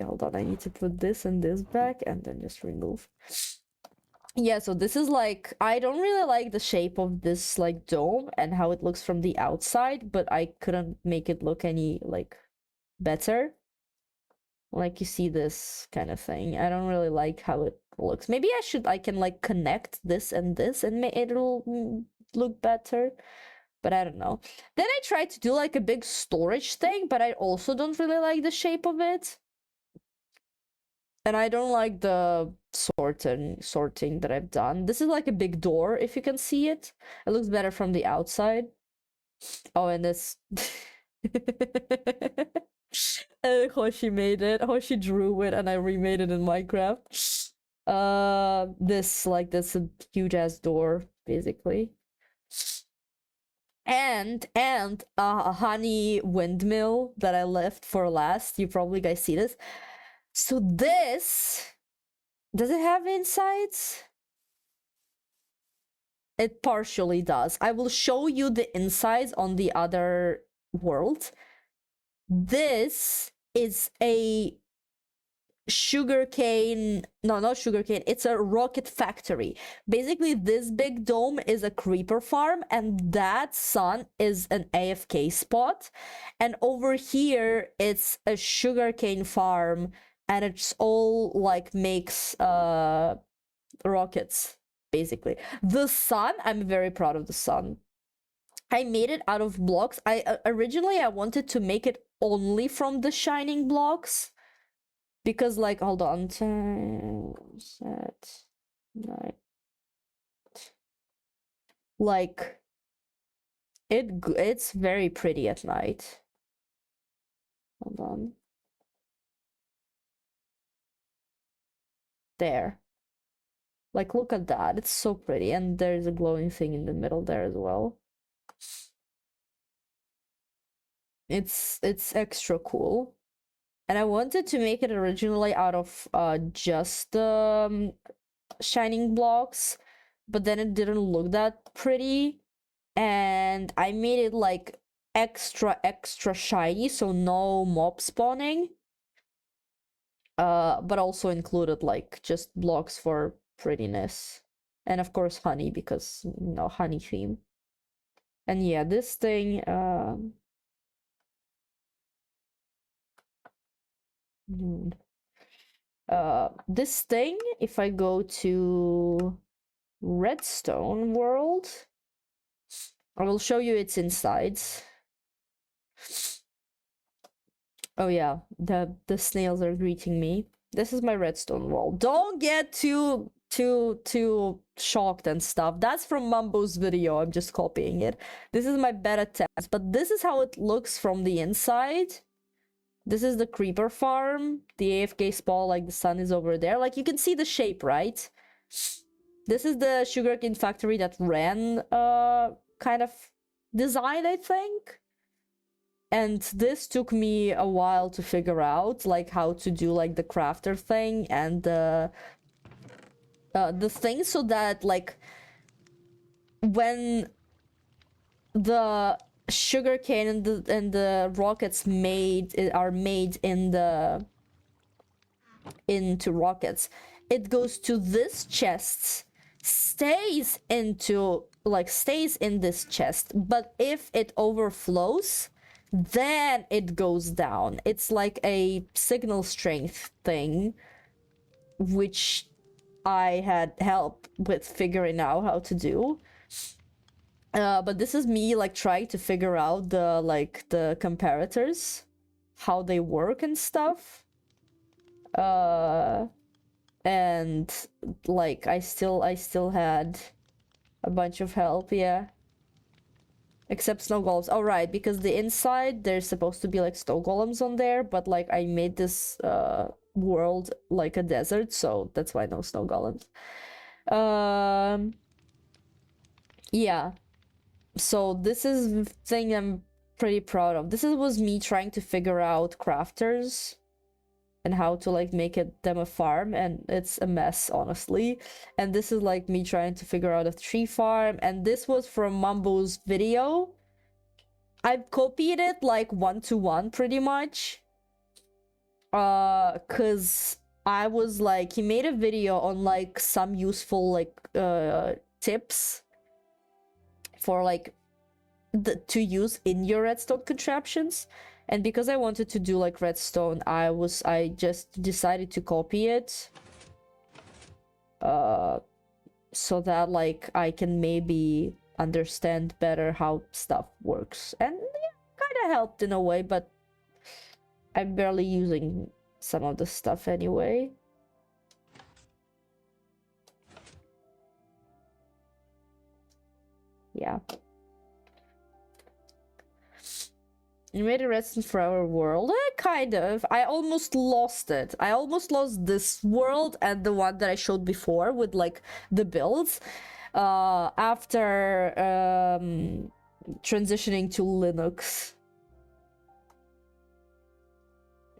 hold on. I need to put this and this back and then just remove. Yeah, so this is like, I don't really like the shape of this like dome and how it looks from the outside, but I couldn't make it look any like better. Like you see this kind of thing. I don't really like how it looks. Maybe I can like connect this and it'll look better. But I don't know. Then I tried to do like a big storage thing, but I also don't really like the shape of it. And I don't like the sorting that I've done. This is like a big door, if you can see it. It looks better from the outside. Oh, and this Hoshi made it. Hoshi drew it and I remade it in Minecraft. This like this a huge ass door, basically. And a honey windmill that I left for last. You probably guys see this. So this, does it have insides? It partially does. I will show you the insides on the other world. This is a sugarcane, no, not sugarcane, it's a rocket factory. Basically, this big dome is a creeper farm, and that sun is an AFK spot. And over here, it's a sugarcane farm, and it's all like makes rockets, basically. The sun, I'm very proud of the sun. I made it out of blocks. I originally I wanted to make it only from the shining blocks, because like, hold on, set night, like it's very pretty at night. Hold on, there, like look at that, it's so pretty, and there's a glowing thing in the middle there as well. It's extra cool. And I wanted to make it originally out of just shining blocks, but then it didn't look that pretty, and I made it like extra shiny, so no mob spawning, but also included like just blocks for prettiness, and of course honey, because you know, honey theme. And yeah, this thing this thing, if I go to Redstone world, I will show you its insides. Oh yeah, the snails are greeting me. This is my redstone world. Don't get too shocked and stuff. That's from Mumbo's video. I'm just copying it. This is my beta test, but this is how it looks from the inside. This is the creeper farm, the AFK spawn, like the sun is over there. Like you can see the shape, right? This is the sugarcane factory that ran kind of design, I think. And this took me a while to figure out, like how to do like the crafter thing and the thing, so that like when the sugarcane and the rockets are made into rockets, it goes to this chest, stays in this chest, but if it overflows, then it goes down. It's like a signal strength thing, which I had help with figuring out how to do. But this is me like trying to figure out the comparators, how they work and stuff. And like I still had a bunch of help, yeah. Except snow golems. Oh, right, because the inside there's supposed to be like snow golems on there, but like I made this world like a desert, so that's why no snow golems. Yeah. So this is the thing I'm pretty proud of. This was me trying to figure out crafters and how to like make them a farm, and it's a mess, honestly. And this is like me trying to figure out a tree farm, and this was from Mumbo's video. I've copied it like 1-to-1 pretty much. Cause I was like, he made a video on like some useful like tips for like to use in your redstone contraptions, and because I wanted to do like redstone, I just decided to copy it so that like I can maybe understand better how stuff works, and yeah, kind of helped in a way, but I'm barely using some of the stuff anyway. Yeah. You made a redstone for our world? Kind of. I almost lost it. I almost lost this world and the one that I showed before with like the builds. After transitioning to Linux.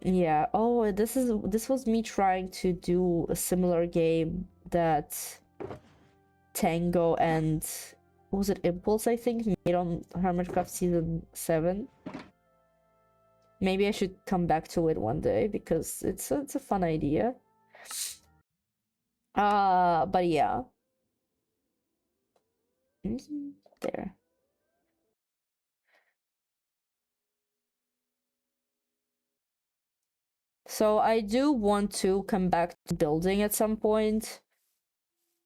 Yeah. Oh, this was me trying to do a similar game that Tango and what was it, Impulse, I think, made on Hermitcraft Season 7. Maybe I should come back to it one day because it's a fun idea. But yeah. There. So I do want to come back to building at some point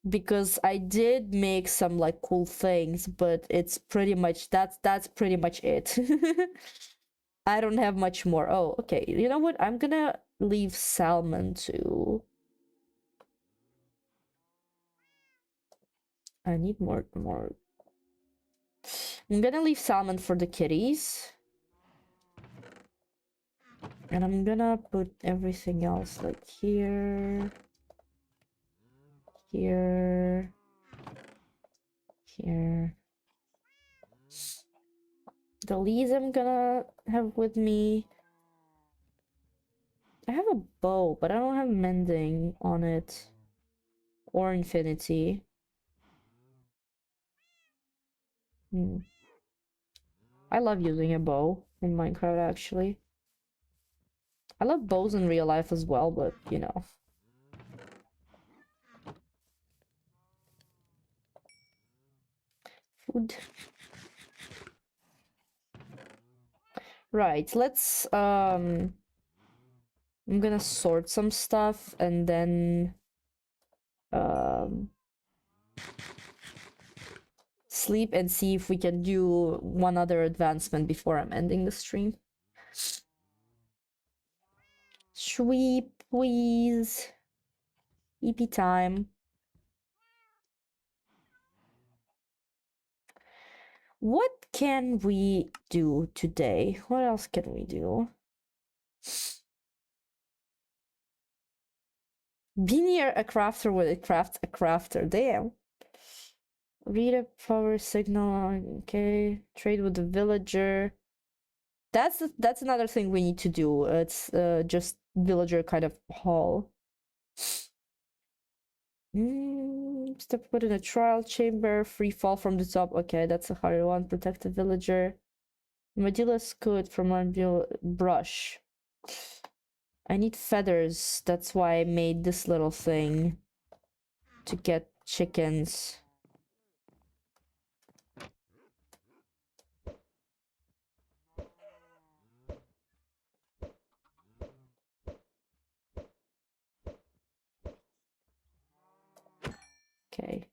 because I did make some like cool things, but it's pretty much that's pretty much it. I don't have much more. Oh, okay. You know what? I'm gonna leave salmon too. I need more. I'm gonna leave salmon for the kitties. And I'm gonna put everything else like here, here, here. The leaves I'm gonna have with me. I have a bow, but I don't have mending on it. Or infinity. I love using a bow in Minecraft, actually. I love bows in real life as well, but, you know. Food. Right, let's, I'm gonna sort some stuff and then, sleep and see if we can do one other advancement before I'm ending the stream. Sweep, please. EP time. What can we do today? What else can we do? Be near a crafter when it crafts a crafter. Damn. Read a power signal. Okay. Trade with the villager. That's another thing we need to do. It's just villager kind of haul. Step foot in a trial chamber. Free fall from the top. Okay, that's a harder one. Protect the villager. Medula scoot from our brush. I need feathers. That's why I made this little thing to get chickens. Okay.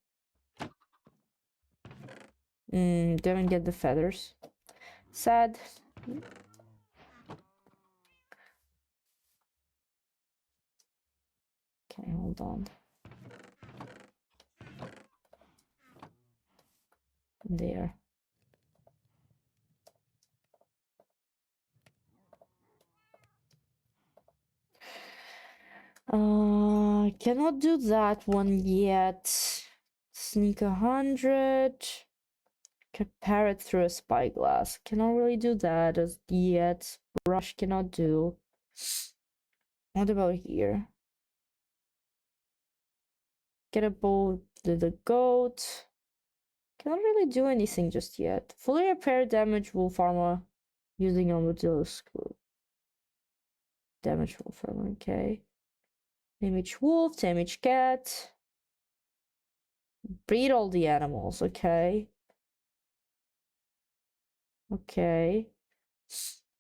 Didn't get the feathers. Sad. Okay, hold on. There. Cannot do that one yet. Sneak 100. Compare it through a spyglass. Cannot really do that as yet. Brush cannot do. What about here? Get a bow to the goat. Cannot really do anything just yet. Fully repair damage wolf armor using armadillo screw. Damage wolf armor, okay. Damage wolf, damage cat. Breed all the animals, okay. Okay.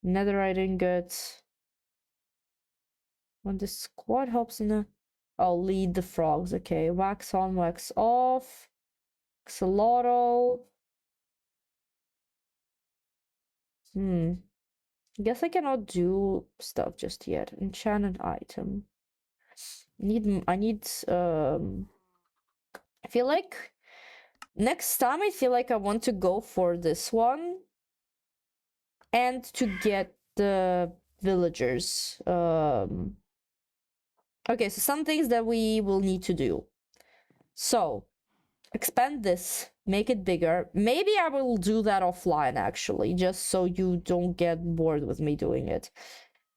Netherite ingots. When the squad helps in the... I'll lead the frogs, okay. Wax on, wax off. Axolotl. Guess I cannot do stuff just yet. Enchanted item. I feel like next time I feel like I want to go for this one. and to get the villagers. Okay, so some things that we will need to do. So, expand this, make it bigger. Maybe I will do that offline, actually, just so you don't get bored with me doing it.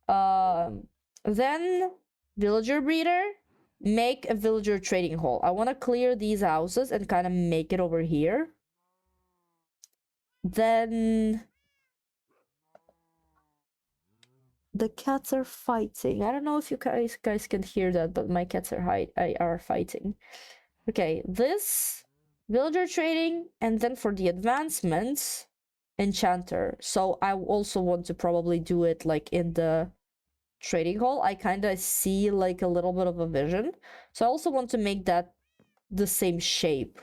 Then, villager breeder, make a villager trading hall. I want to clear these houses and kind of make it over here. Then the cats are fighting. I don't know if you guys can hear that, but my cats are fighting. Okay, this villager trading, and then for the advancements, enchanter. So I also want to probably do it like in the trading hall. I kind of see like a little bit of a vision. So I also want to make that the same shape,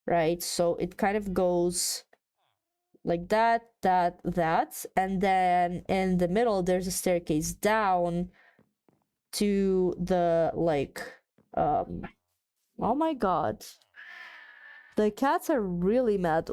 right? So it kind of goes like that, and then in the middle there's a staircase down to the like oh my god, the cats are really mad.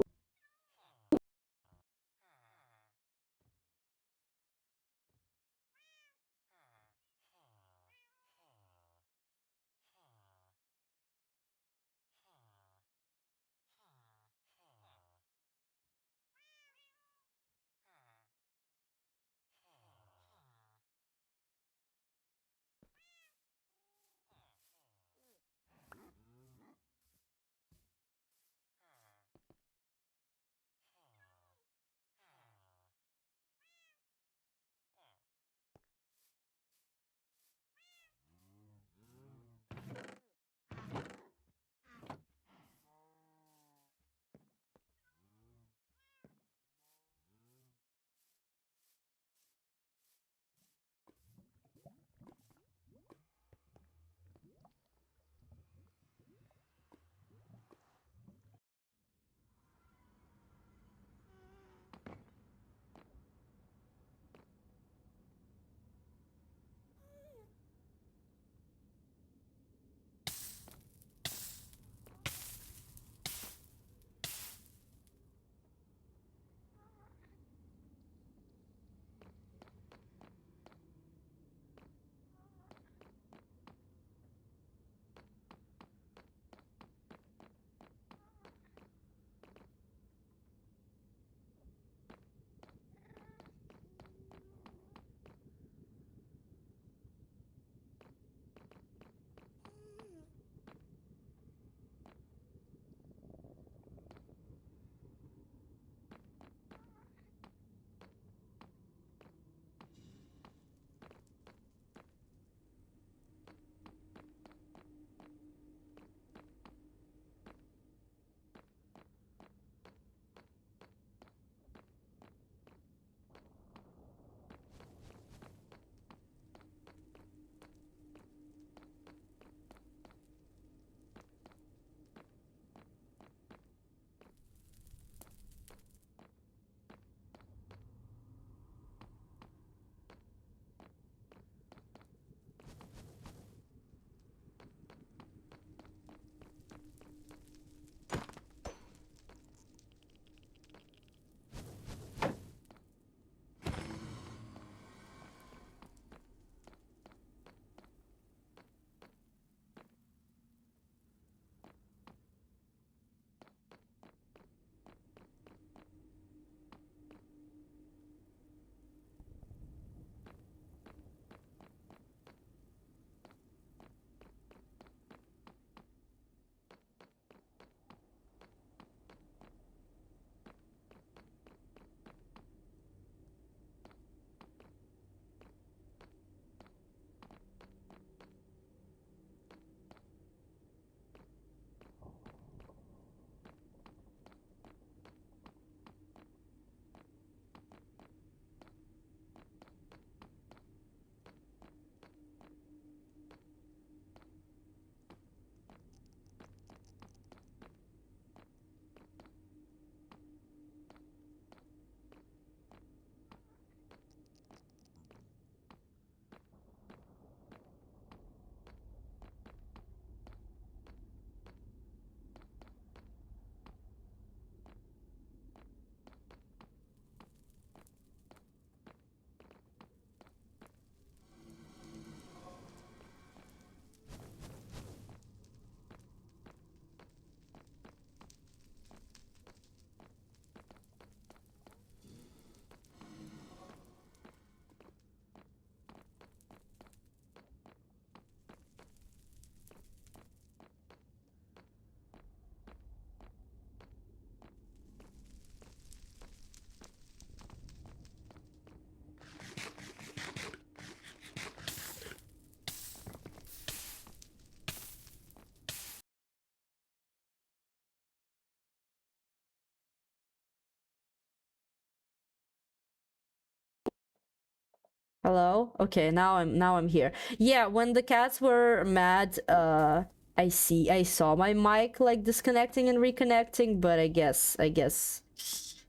Hello? Okay, now I'm here. Yeah, when the cats were mad, I saw my mic like disconnecting and reconnecting, but I guess.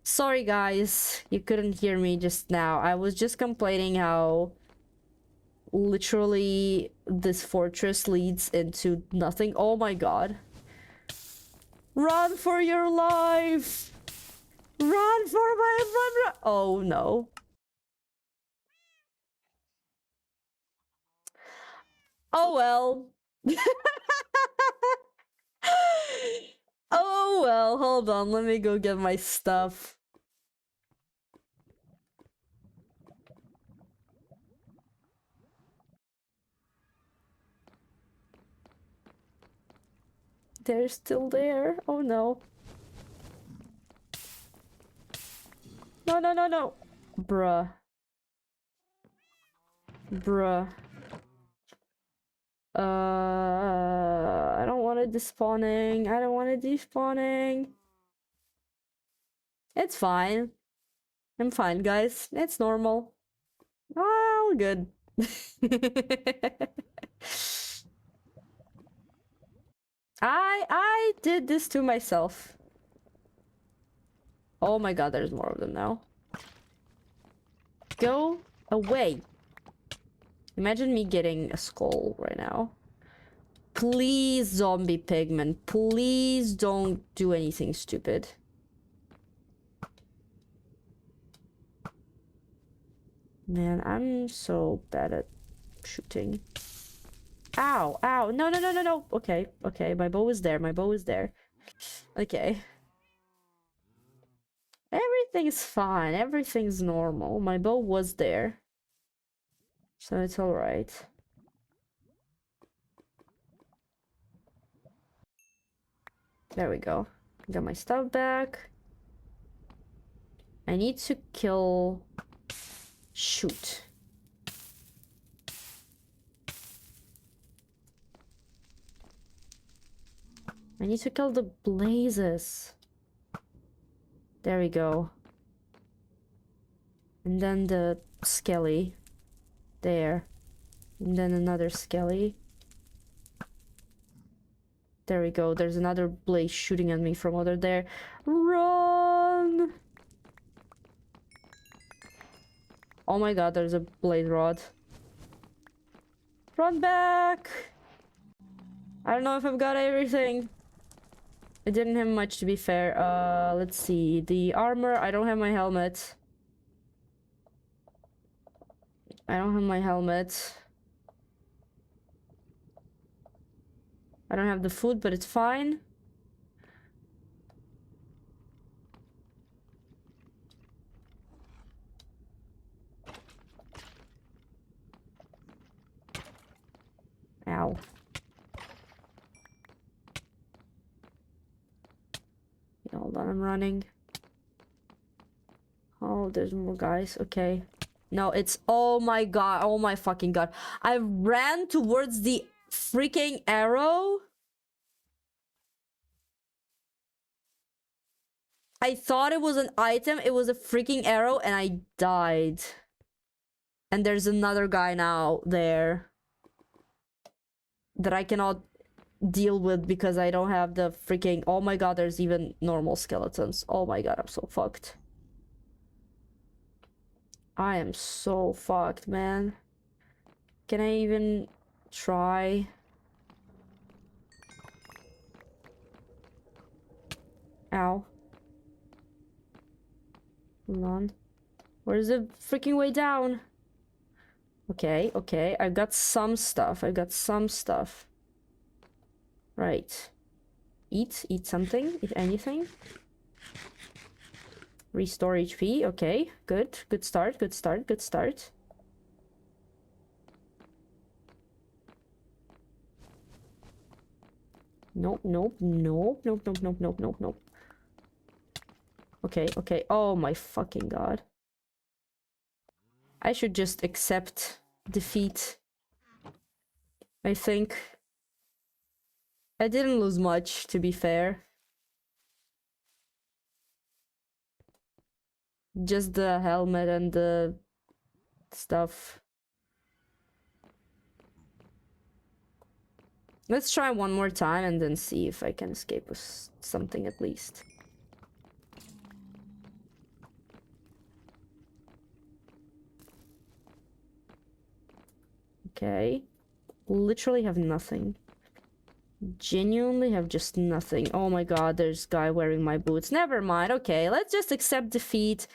Sorry guys, you couldn't hear me just now. I was just complaining how literally this fortress leads into nothing. Oh my god. Run for your life! Run for my run! Oh no. Oh well. Oh well, hold on, let me go get my stuff. They're still there. Oh no. No, no, no, no. Bruh. Bruh. I don't want it despawning. I don't want it despawning. It's fine. I'm fine, guys. It's normal. Oh, good. I did this to myself. Oh my god, there's more of them now. Go away. Imagine me getting a skull right now. Please, zombie pigman. Please don't do anything stupid. Man, I'm so bad at shooting. Ow, ow. No, no, no, no, no. Okay, okay. My bow is there. My bow is there. Okay. Everything's fine. Everything's normal. My bow was there. So it's alright. There we go. Got my stuff back. I need to kill... Shoot. I need to kill the blazes. There we go. And then the skelly. There. And then another skelly. There we go. There's another blaze shooting at me from over there. Run! Oh my god, there's a blaze rod. Run back! I don't know if I've got everything. I didn't have much, to be fair. Let's see. The armor, I don't have my helmet. I don't have my helmet. I don't have the food, but it's fine. Ow. Hold on, I'm running. Oh, there's more guys. Okay. No, it's... Oh my god. Oh my fucking god. I ran towards the freaking arrow. I thought it was an item. It was a freaking arrow and I died. And there's another guy now there that I cannot deal with because I don't have the freaking... Oh my god, there's even normal skeletons. Oh my god, I'm so fucked. I am so fucked, man. Can I even try? Ow. Hold on. Where's the freaking way down? Okay, okay. I've got some stuff. I've got some stuff. Right. Eat something, if anything. Restore HP. Okay, good. Good start, good start, good start. Nope, nope, nope, nope, nope, nope, nope, nope, nope. Okay, okay. Oh my fucking god. I should just accept defeat. I think. I didn't lose much, to be fair. Just the helmet and the stuff. Let's try one more time and then see if I can escape with something at least. Okay. Literally have nothing. Genuinely have just nothing. Oh my god, there's a guy wearing my boots. Never mind. Okay, let's just accept defeat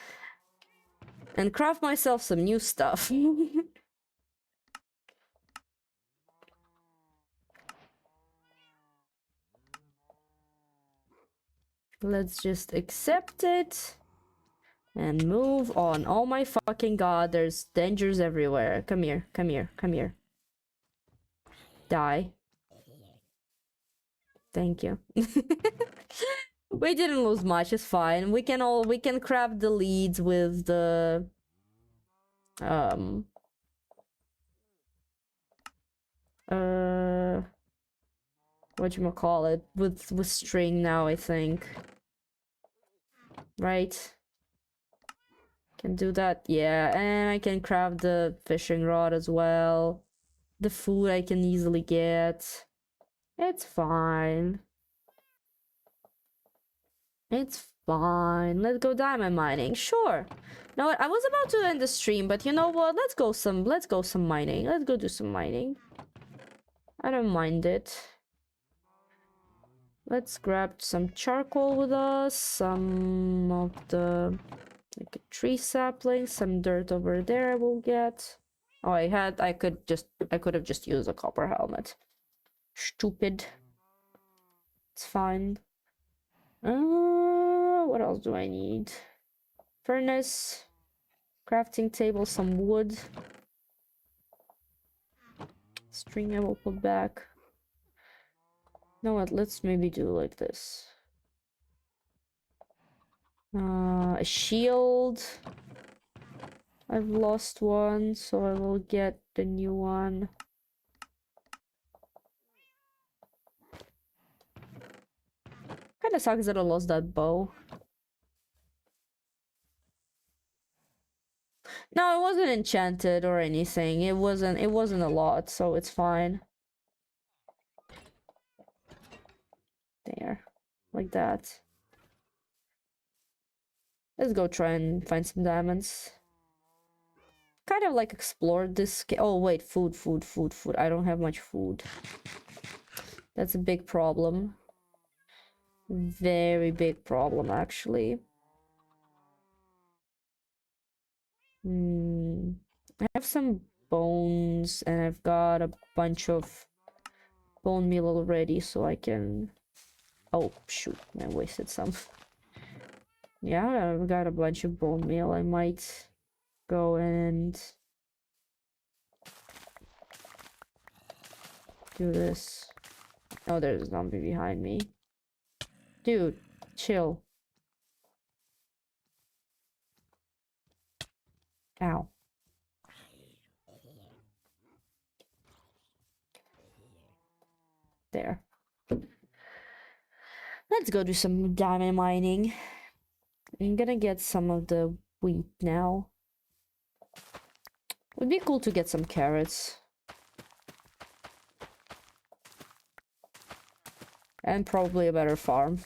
and craft myself some new stuff. Let's just accept it and move on. Oh my fucking god, there's dangers everywhere. Come here, come here, come here. Die. Thank you. We didn't lose much, it's fine. We can craft the leads with the whatchamacallit, with string now, I think. Right? Can do that, yeah, and I can craft the fishing rod as well. The food I can easily get. It's fine. It's fine. Let's go diamond mining. Sure. No, I was about to end the stream, but you know what? Let's go some mining. Let's go do some mining. I don't mind it. Let's grab some charcoal with us, some of the like a tree sapling, some dirt over there we'll get. Oh, I could have just used a copper helmet. Stupid. It's fine. What else do I need? Furnace, crafting table, some wood. String I will put back. You know what, let's maybe do like this. A shield. I've lost one, so I will get the new one. Kinda sucks that I lost that bow. No, it wasn't enchanted or anything. It wasn't a lot, so it's fine. There. Like that. Let's go try and find some diamonds. Kind of like explored this. Oh wait, food. I don't have much food. That's a big problem. Very big problem, actually. I have some bones, and I've got a bunch of bone meal already, so I can... Oh, shoot, I wasted some. Yeah, I've got a bunch of bone meal. I might go and do this. Oh, there's a zombie behind me. Dude, chill. Ow. There. Let's go do some diamond mining. I'm gonna get some of the wheat now. Would be cool to get some carrots. And probably a better farm.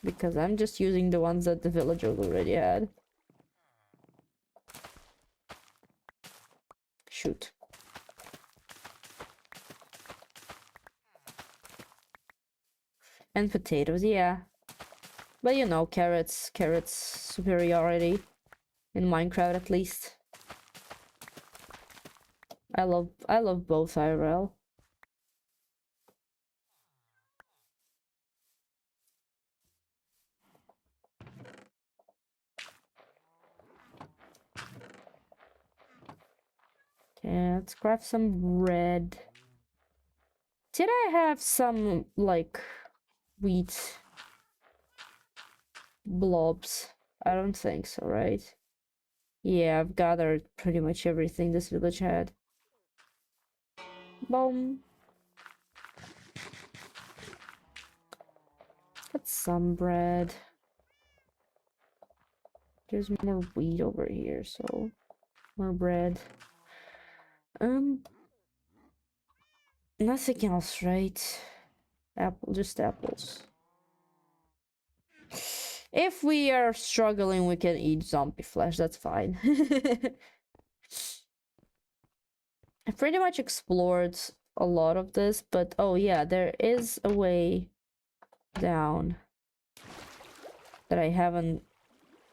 Because I'm just using the ones that the villagers already had. Shoot. And potatoes, yeah. But you know, carrots superiority. In Minecraft, at least. I love both IRL. Okay, let's craft some bread. Did I have some, like, wheat blobs? I don't think so, right? Yeah, I've gathered pretty much everything this village had. Boom. That's some bread. There's more wheat over here, so more bread. Nothing else, right? Just apples. If we are struggling, we can eat zombie flesh, that's fine. I pretty much explored a lot of this, but oh yeah, there is a way down that I haven't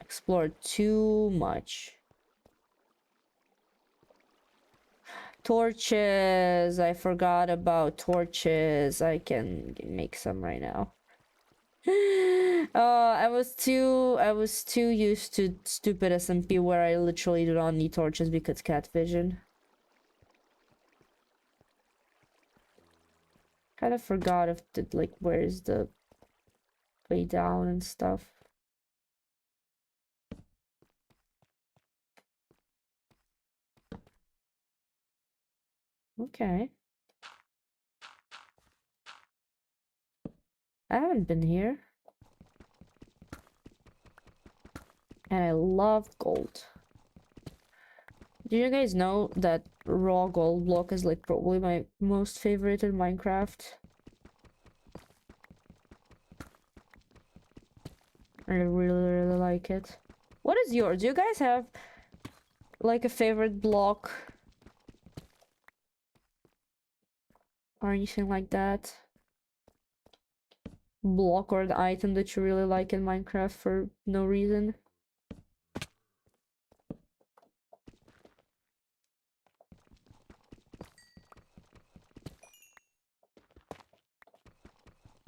explored too much. Torches, I forgot about torches. I can make some right now. I was too used to stupid SMP where I literally do not need torches because cat vision. Kind of forgot if the like where's the way down and stuff. Okay. I haven't been here. And I love gold. Do you guys know that raw gold block is like probably my most favorite in Minecraft? I really like it. What is yours? Do you guys have like a favorite block? Or anything like that? Block or the item that you really like in Minecraft for no reason?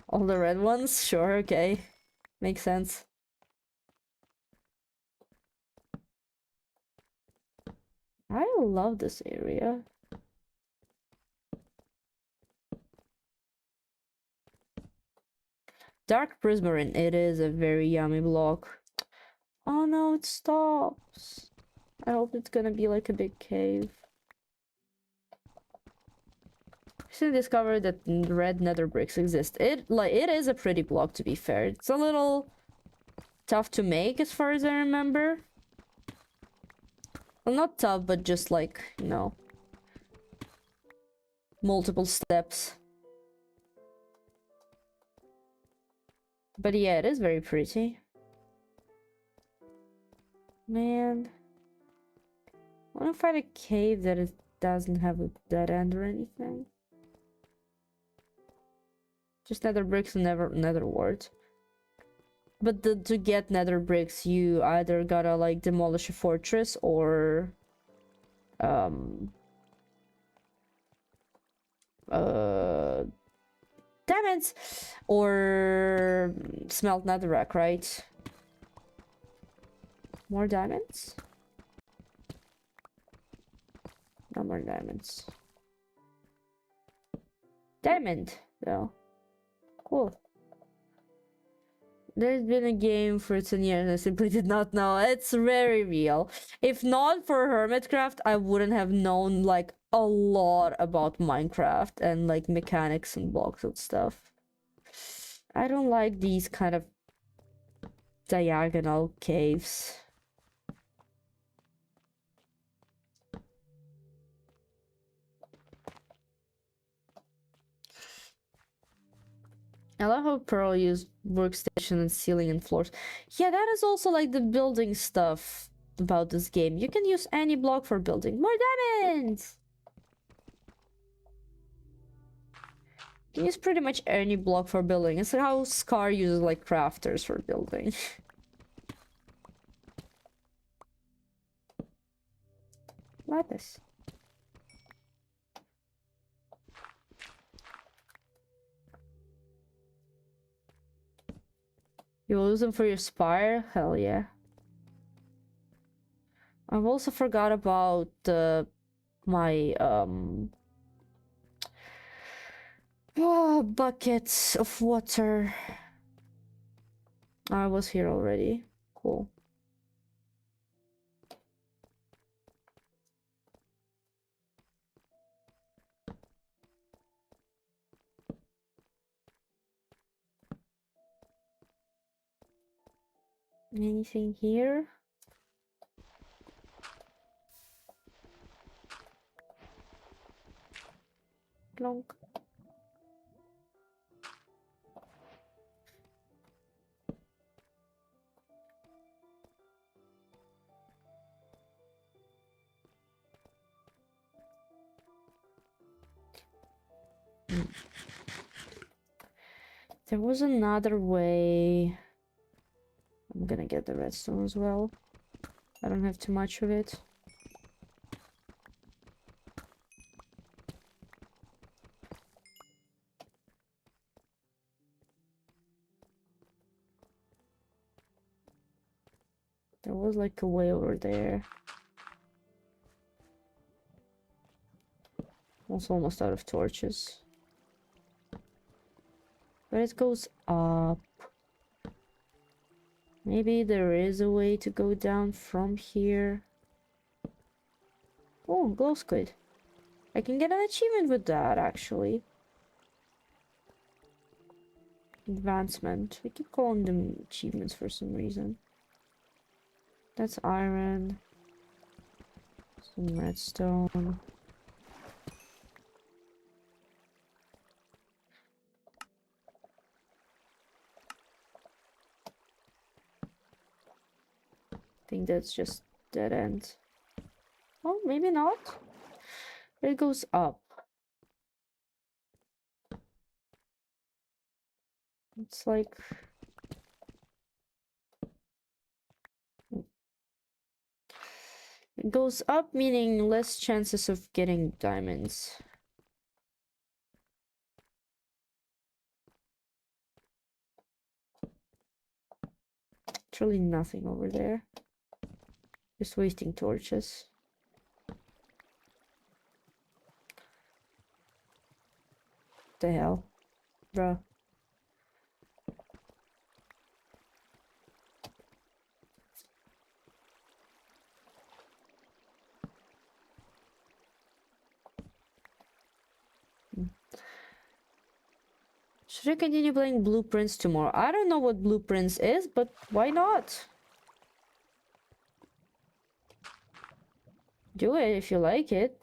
All the red ones? Sure, okay. Makes sense. I love this area. Dark Prismarine, it is a very yummy block. Oh no, it stops. I hope it's gonna be like a big cave. Recently discovered that red nether bricks exist. It is a pretty block, to be fair. It's a little tough to make as far as I remember. Well, not tough, but just like, you know, multiple steps. But yeah, it is very pretty. Man. I wanna find a cave that doesn't have a dead end or anything. Just nether bricks and nether wart. But to get nether bricks, you either gotta like demolish a fortress or diamonds or smelt netherrack, right? More diamonds? No more diamonds. Diamond, though. Cool. There's been a game for 10 years and I simply did not know. It's very real. If not for Hermitcraft, I wouldn't have known like a lot about Minecraft and like mechanics and blocks and stuff. I don't like these kind of diagonal caves. I love how Pearl used workstation and ceiling and floors. Yeah, that is also like the building stuff about this game. You can use any block for building. More diamonds! You can use pretty much any block for building. It's how Scar uses like crafters for building. Lapis. You will use them for your spire? Hell yeah. I've also forgot about my buckets of water. I was here already. Cool. Anything here? long. There was another way. I'm gonna get the redstone as well. I don't have too much of it. There was like a way over there. Also almost out of torches. But it goes up. Maybe there is a way to go down from here. Oh, glow squid. I can get an achievement with that, actually. Advancement. We keep calling them achievements for some reason. That's iron. Some redstone. I think that's just dead end. Oh, maybe not. It goes up. It's like... It goes up, meaning less chances of getting diamonds. Literally nothing over there. Just wasting torches. What the hell? Bruh. Should I continue playing Blueprints tomorrow? I don't know what Blueprints is, but why not? Do it if you like it.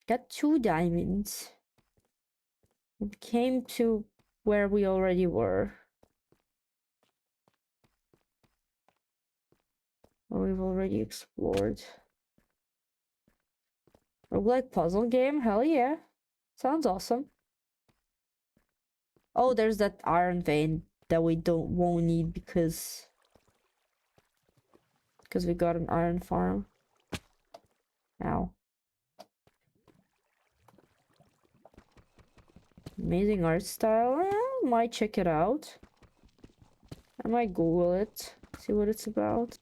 Got 2 diamonds. We came to where we already were. Oh, we've already explored. Roguelike puzzle game? Hell yeah. Sounds awesome. Oh, there's that iron vein that we won't need because we got an iron farm. Ow. Amazing art style. Might check it out. I might Google it. See what it's about.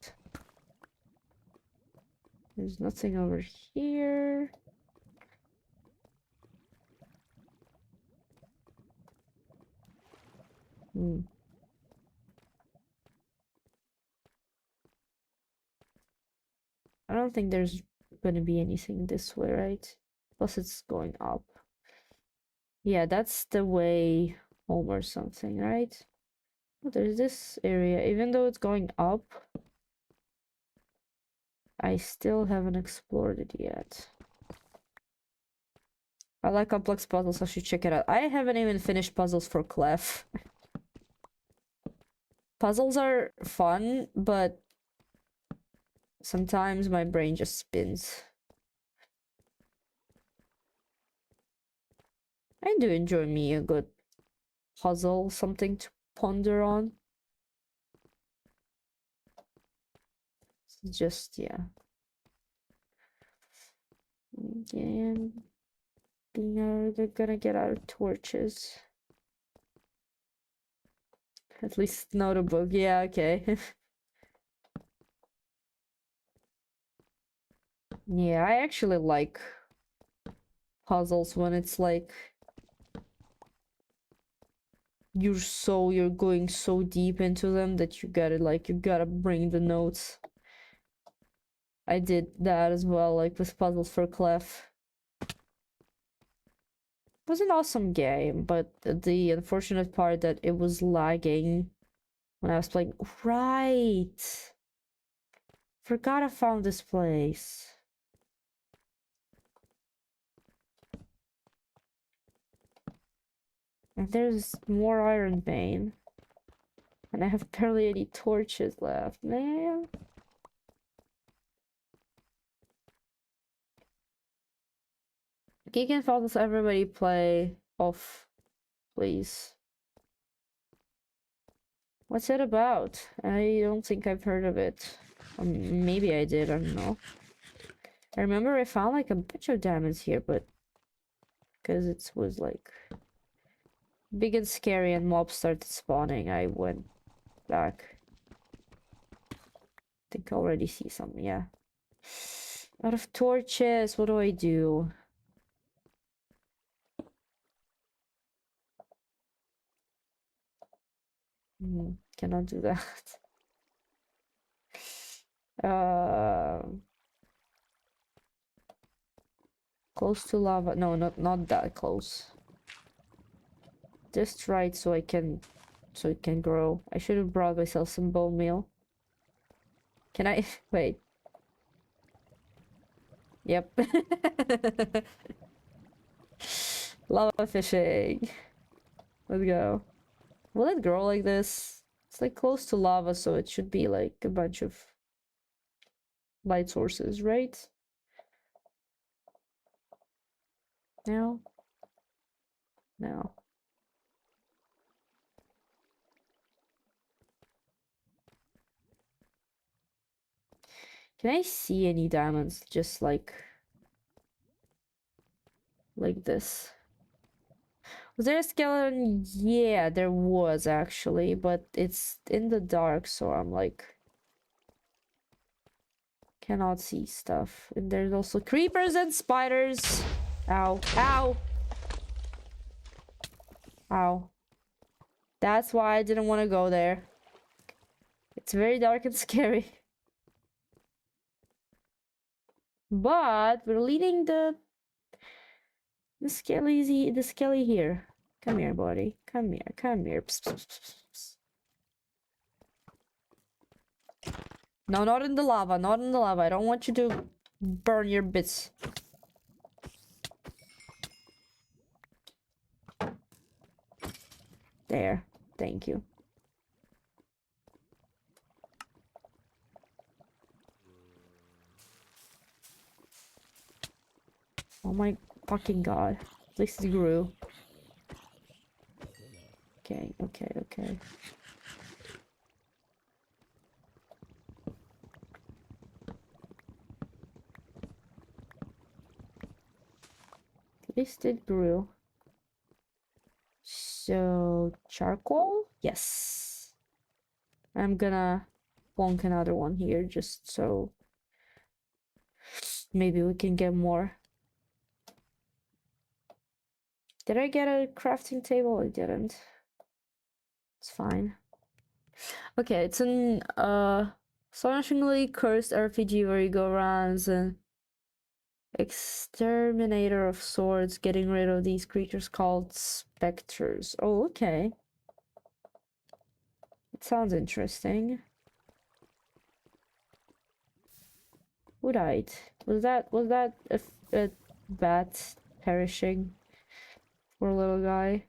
There's nothing over here. I don't think there's gonna be anything this way, right? Plus it's going up. Yeah, that's the way home or something, right? Oh, there's this area. Even though it's going up, I still haven't explored it yet. I like complex puzzles, I should check it out. I haven't even finished puzzles for Clef. Puzzles are fun, but sometimes my brain just spins. I do enjoy me a good puzzle, something to ponder on. It's just, yeah. And they're gonna get our torches. At least not a bug. Yeah, okay. Yeah, I actually like puzzles when it's like you're going so deep into them that you gotta bring the notes. I did that as well, like with puzzles for Clef. It was an awesome game, but the unfortunate part that it was lagging when I was playing. Right. Forgot I found this place. And there's more iron vein. And I have barely any torches left, man. Geek and Falls, everybody play off, please. What's it about? I don't think I've heard of it. Maybe I did, I don't know. I remember I found like a bunch of diamonds here, but because it was like big and scary and mobs started spawning, I went back. I think I already see some, yeah. Out of torches, what do I do? Cannot do that. Close to lava. No, not that close. Just right so it can grow. I should have brought myself some bone meal. Can I wait? Yep. Lava fishing. Let's go. Will it grow like this? It's like close to lava, so it should be like a bunch of light sources, right? No? No. Can I see any diamonds just like this? Was there a skeleton? Yeah, there was actually, but it's in the dark, so I'm like cannot see stuff. And there's also creepers and spiders. Ow. Ow. Ow. That's why I didn't want to go there. It's very dark and scary. But we're leading the skelly here. Come here, buddy. Come here. Come here. Psst, psst, psst, psst. No, not in the lava. Not in the lava. I don't want you to burn your bits. There. Thank you. Oh my fucking god. At least it grew. Okay, okay, okay. At least it grew. So, charcoal? Yes. I'm gonna plonk another one here just so maybe we can get more. Did I get a crafting table? I didn't. It's fine. Okay, it's an astonishingly cursed RPG where you go around as an exterminator of swords, getting rid of these creatures called specters. Oh, okay. It sounds interesting. Who died? Was that a bat perishing? Poor little guy.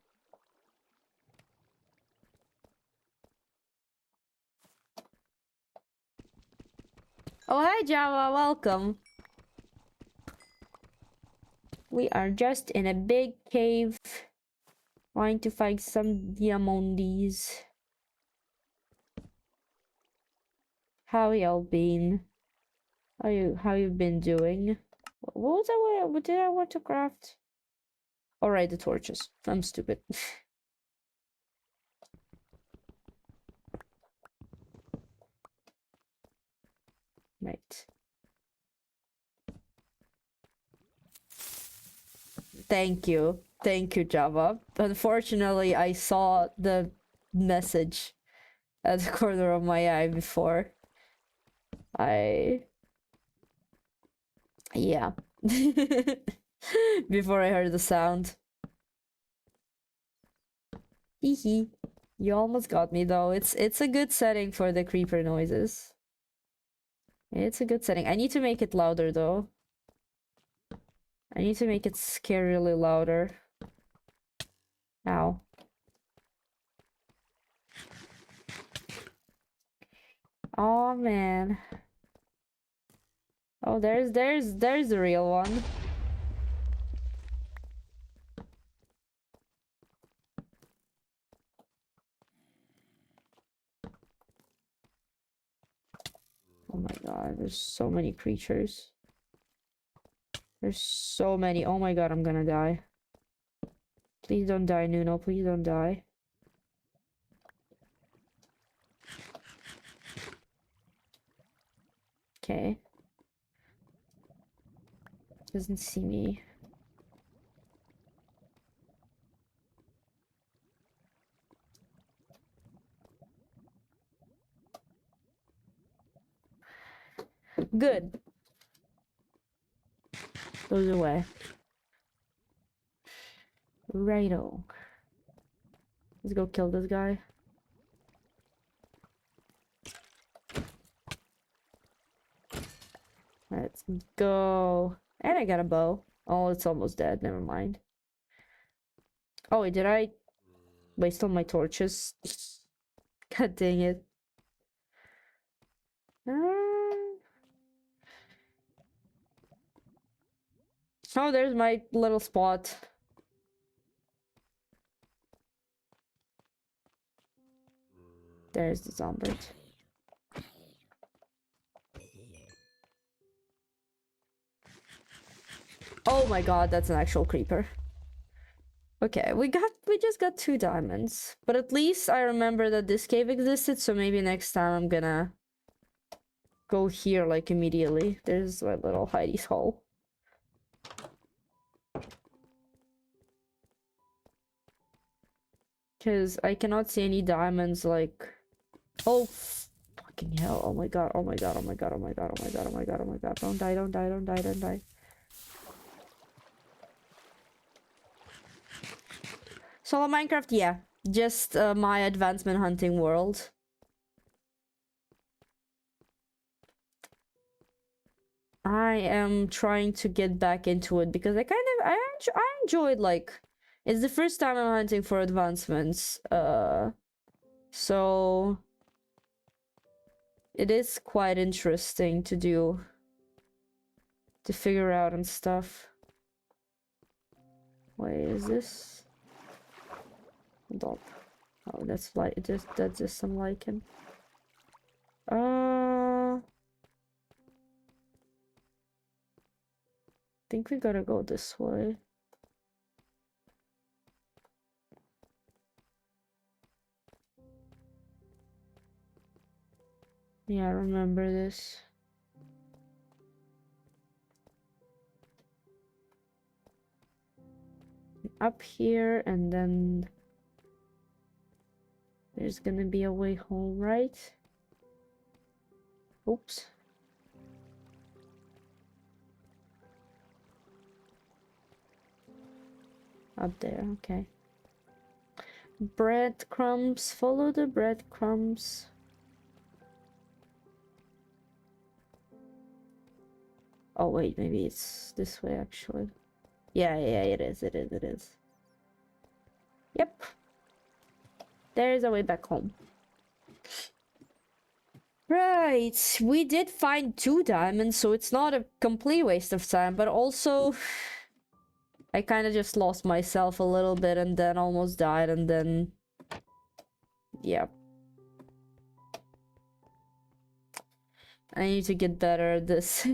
Oh, hi Java, welcome. We are just in a big cave trying to find some diamonds. How y'all been? How you been doing? What was that? What did I want to craft? Alright, the torches. I'm stupid. Right. Thank you. Thank you, Java. Unfortunately, I saw the message at the corner of my eye before. Yeah. Before I heard the sound. Hee. You almost got me though. It's a good setting for the creeper noises. It's a good setting. I need to make it louder though. I need to make it scarily louder. Ow. Oh man. Oh, there's the real one. Oh my god, there's so many creatures. There's so many. Oh my god, I'm gonna die. Please don't die, Nuno. Please don't die. Okay. Doesn't see me. Good. Goes away. Righto. Let's go kill this guy. Let's go. And I got a bow. Oh, it's almost dead. Never mind. Oh, wait, did I waste all my torches? God dang it. Oh, there's my little spot. There's the zombie. Oh my god, that's an actual creeper. Okay, we just got 2 diamonds. But at least I remember that this cave existed, so maybe next time I'm gonna go here like immediately. There's my little Heidi's hole. Because I cannot see any diamonds like... Oh, fucking hell. Oh my god, oh my god, oh my god, oh my god, oh my god, oh my god, oh my god. Don't die, don't die, don't die, don't die. Solo Minecraft, yeah. Just my advancement hunting world. I am trying to get back into it because I enjoyed, like, it's the first time I'm hunting for advancements. So it is quite interesting to do, to figure out and stuff. Wait, is this? Hold up. Oh, that's just some lichen. I think we gotta go this way. Yeah, I remember this. Up here, and then there's gonna be a way home, right? Oops. Up there, okay. Breadcrumbs, follow the breadcrumbs. Oh wait, maybe it's this way actually. Yeah, it is. Yep. There's a way back home. Right, we did find 2 diamonds, so it's not a complete waste of time, but also I kind of just lost myself a little bit and then almost died, and then yeah. I need to get better at this.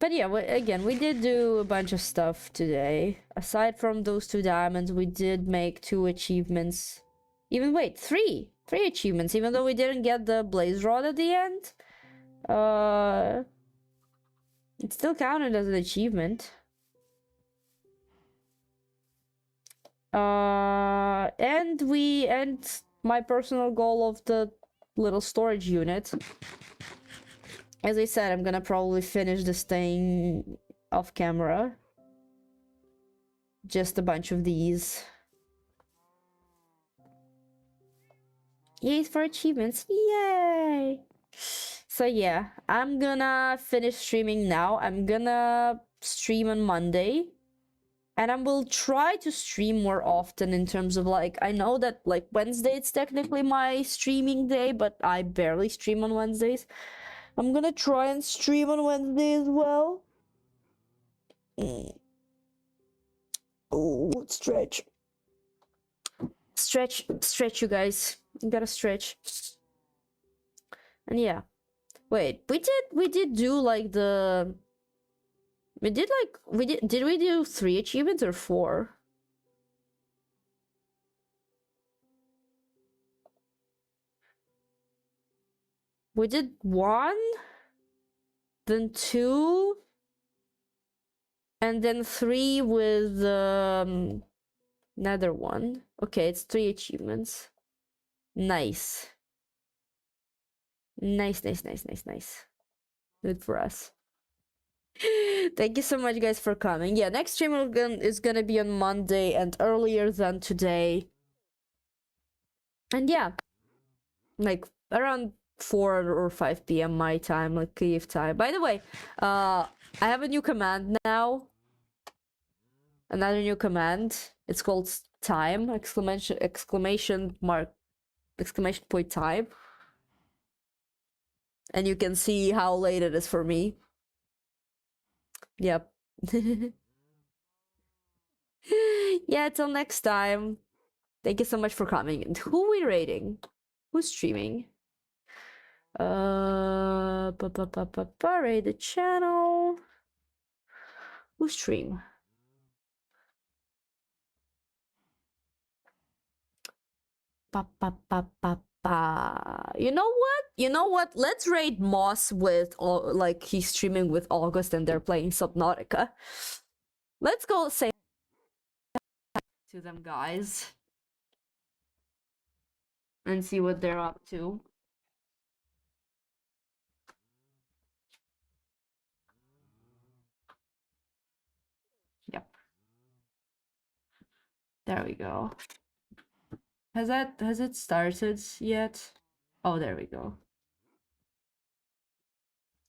But yeah, again, we did do a bunch of stuff today. Aside from those 2 diamonds, we did make 2 achievements. Even, wait, 3! 3 achievements, even though we didn't get the blaze rod at the end. It still counted as an achievement. And my personal goal of the little storage unit. As I said, I'm gonna probably finish this thing off camera. Just a bunch of these. Yay for achievements. Yay! So yeah, I'm gonna finish streaming now. I'm gonna stream on Monday. And I will try to stream more often in terms of like, I know that like Wednesday it's technically my streaming day, but I barely stream on Wednesdays. I'm gonna try and stream on Wednesday as well. Oh, stretch. Stretch, you guys. You gotta stretch. And yeah. Wait, we did do like the... did we do 3 achievements or 4? We did 1, then 2, and then 3 with another one. Okay, it's 3 achievements. Nice. Nice. Good for us. Thank you so much, guys, for coming. Yeah, next stream is gonna be on Monday and earlier than today. And yeah, like around 4 or 5 p.m. my time, like Kyiv time. By the way, I have a new command now. Another new command. It's called time, exclamation point time. And you can see how late it is for me. Yep. Yeah, till next time. Thank you so much for coming. And who are we rating? Who's streaming? Rate the channel. Who stream? You know what? You know what? Let's rate Moss with like he's streaming with August and they're playing Subnautica. Let's go say to them, guys, and see what they're up to. Yep. There we go. Has it started yet? Oh, there we go.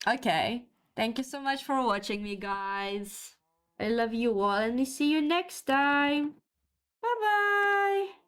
Okay. Thank you so much for watching me, guys. I love you all and we see you next time. Bye-bye.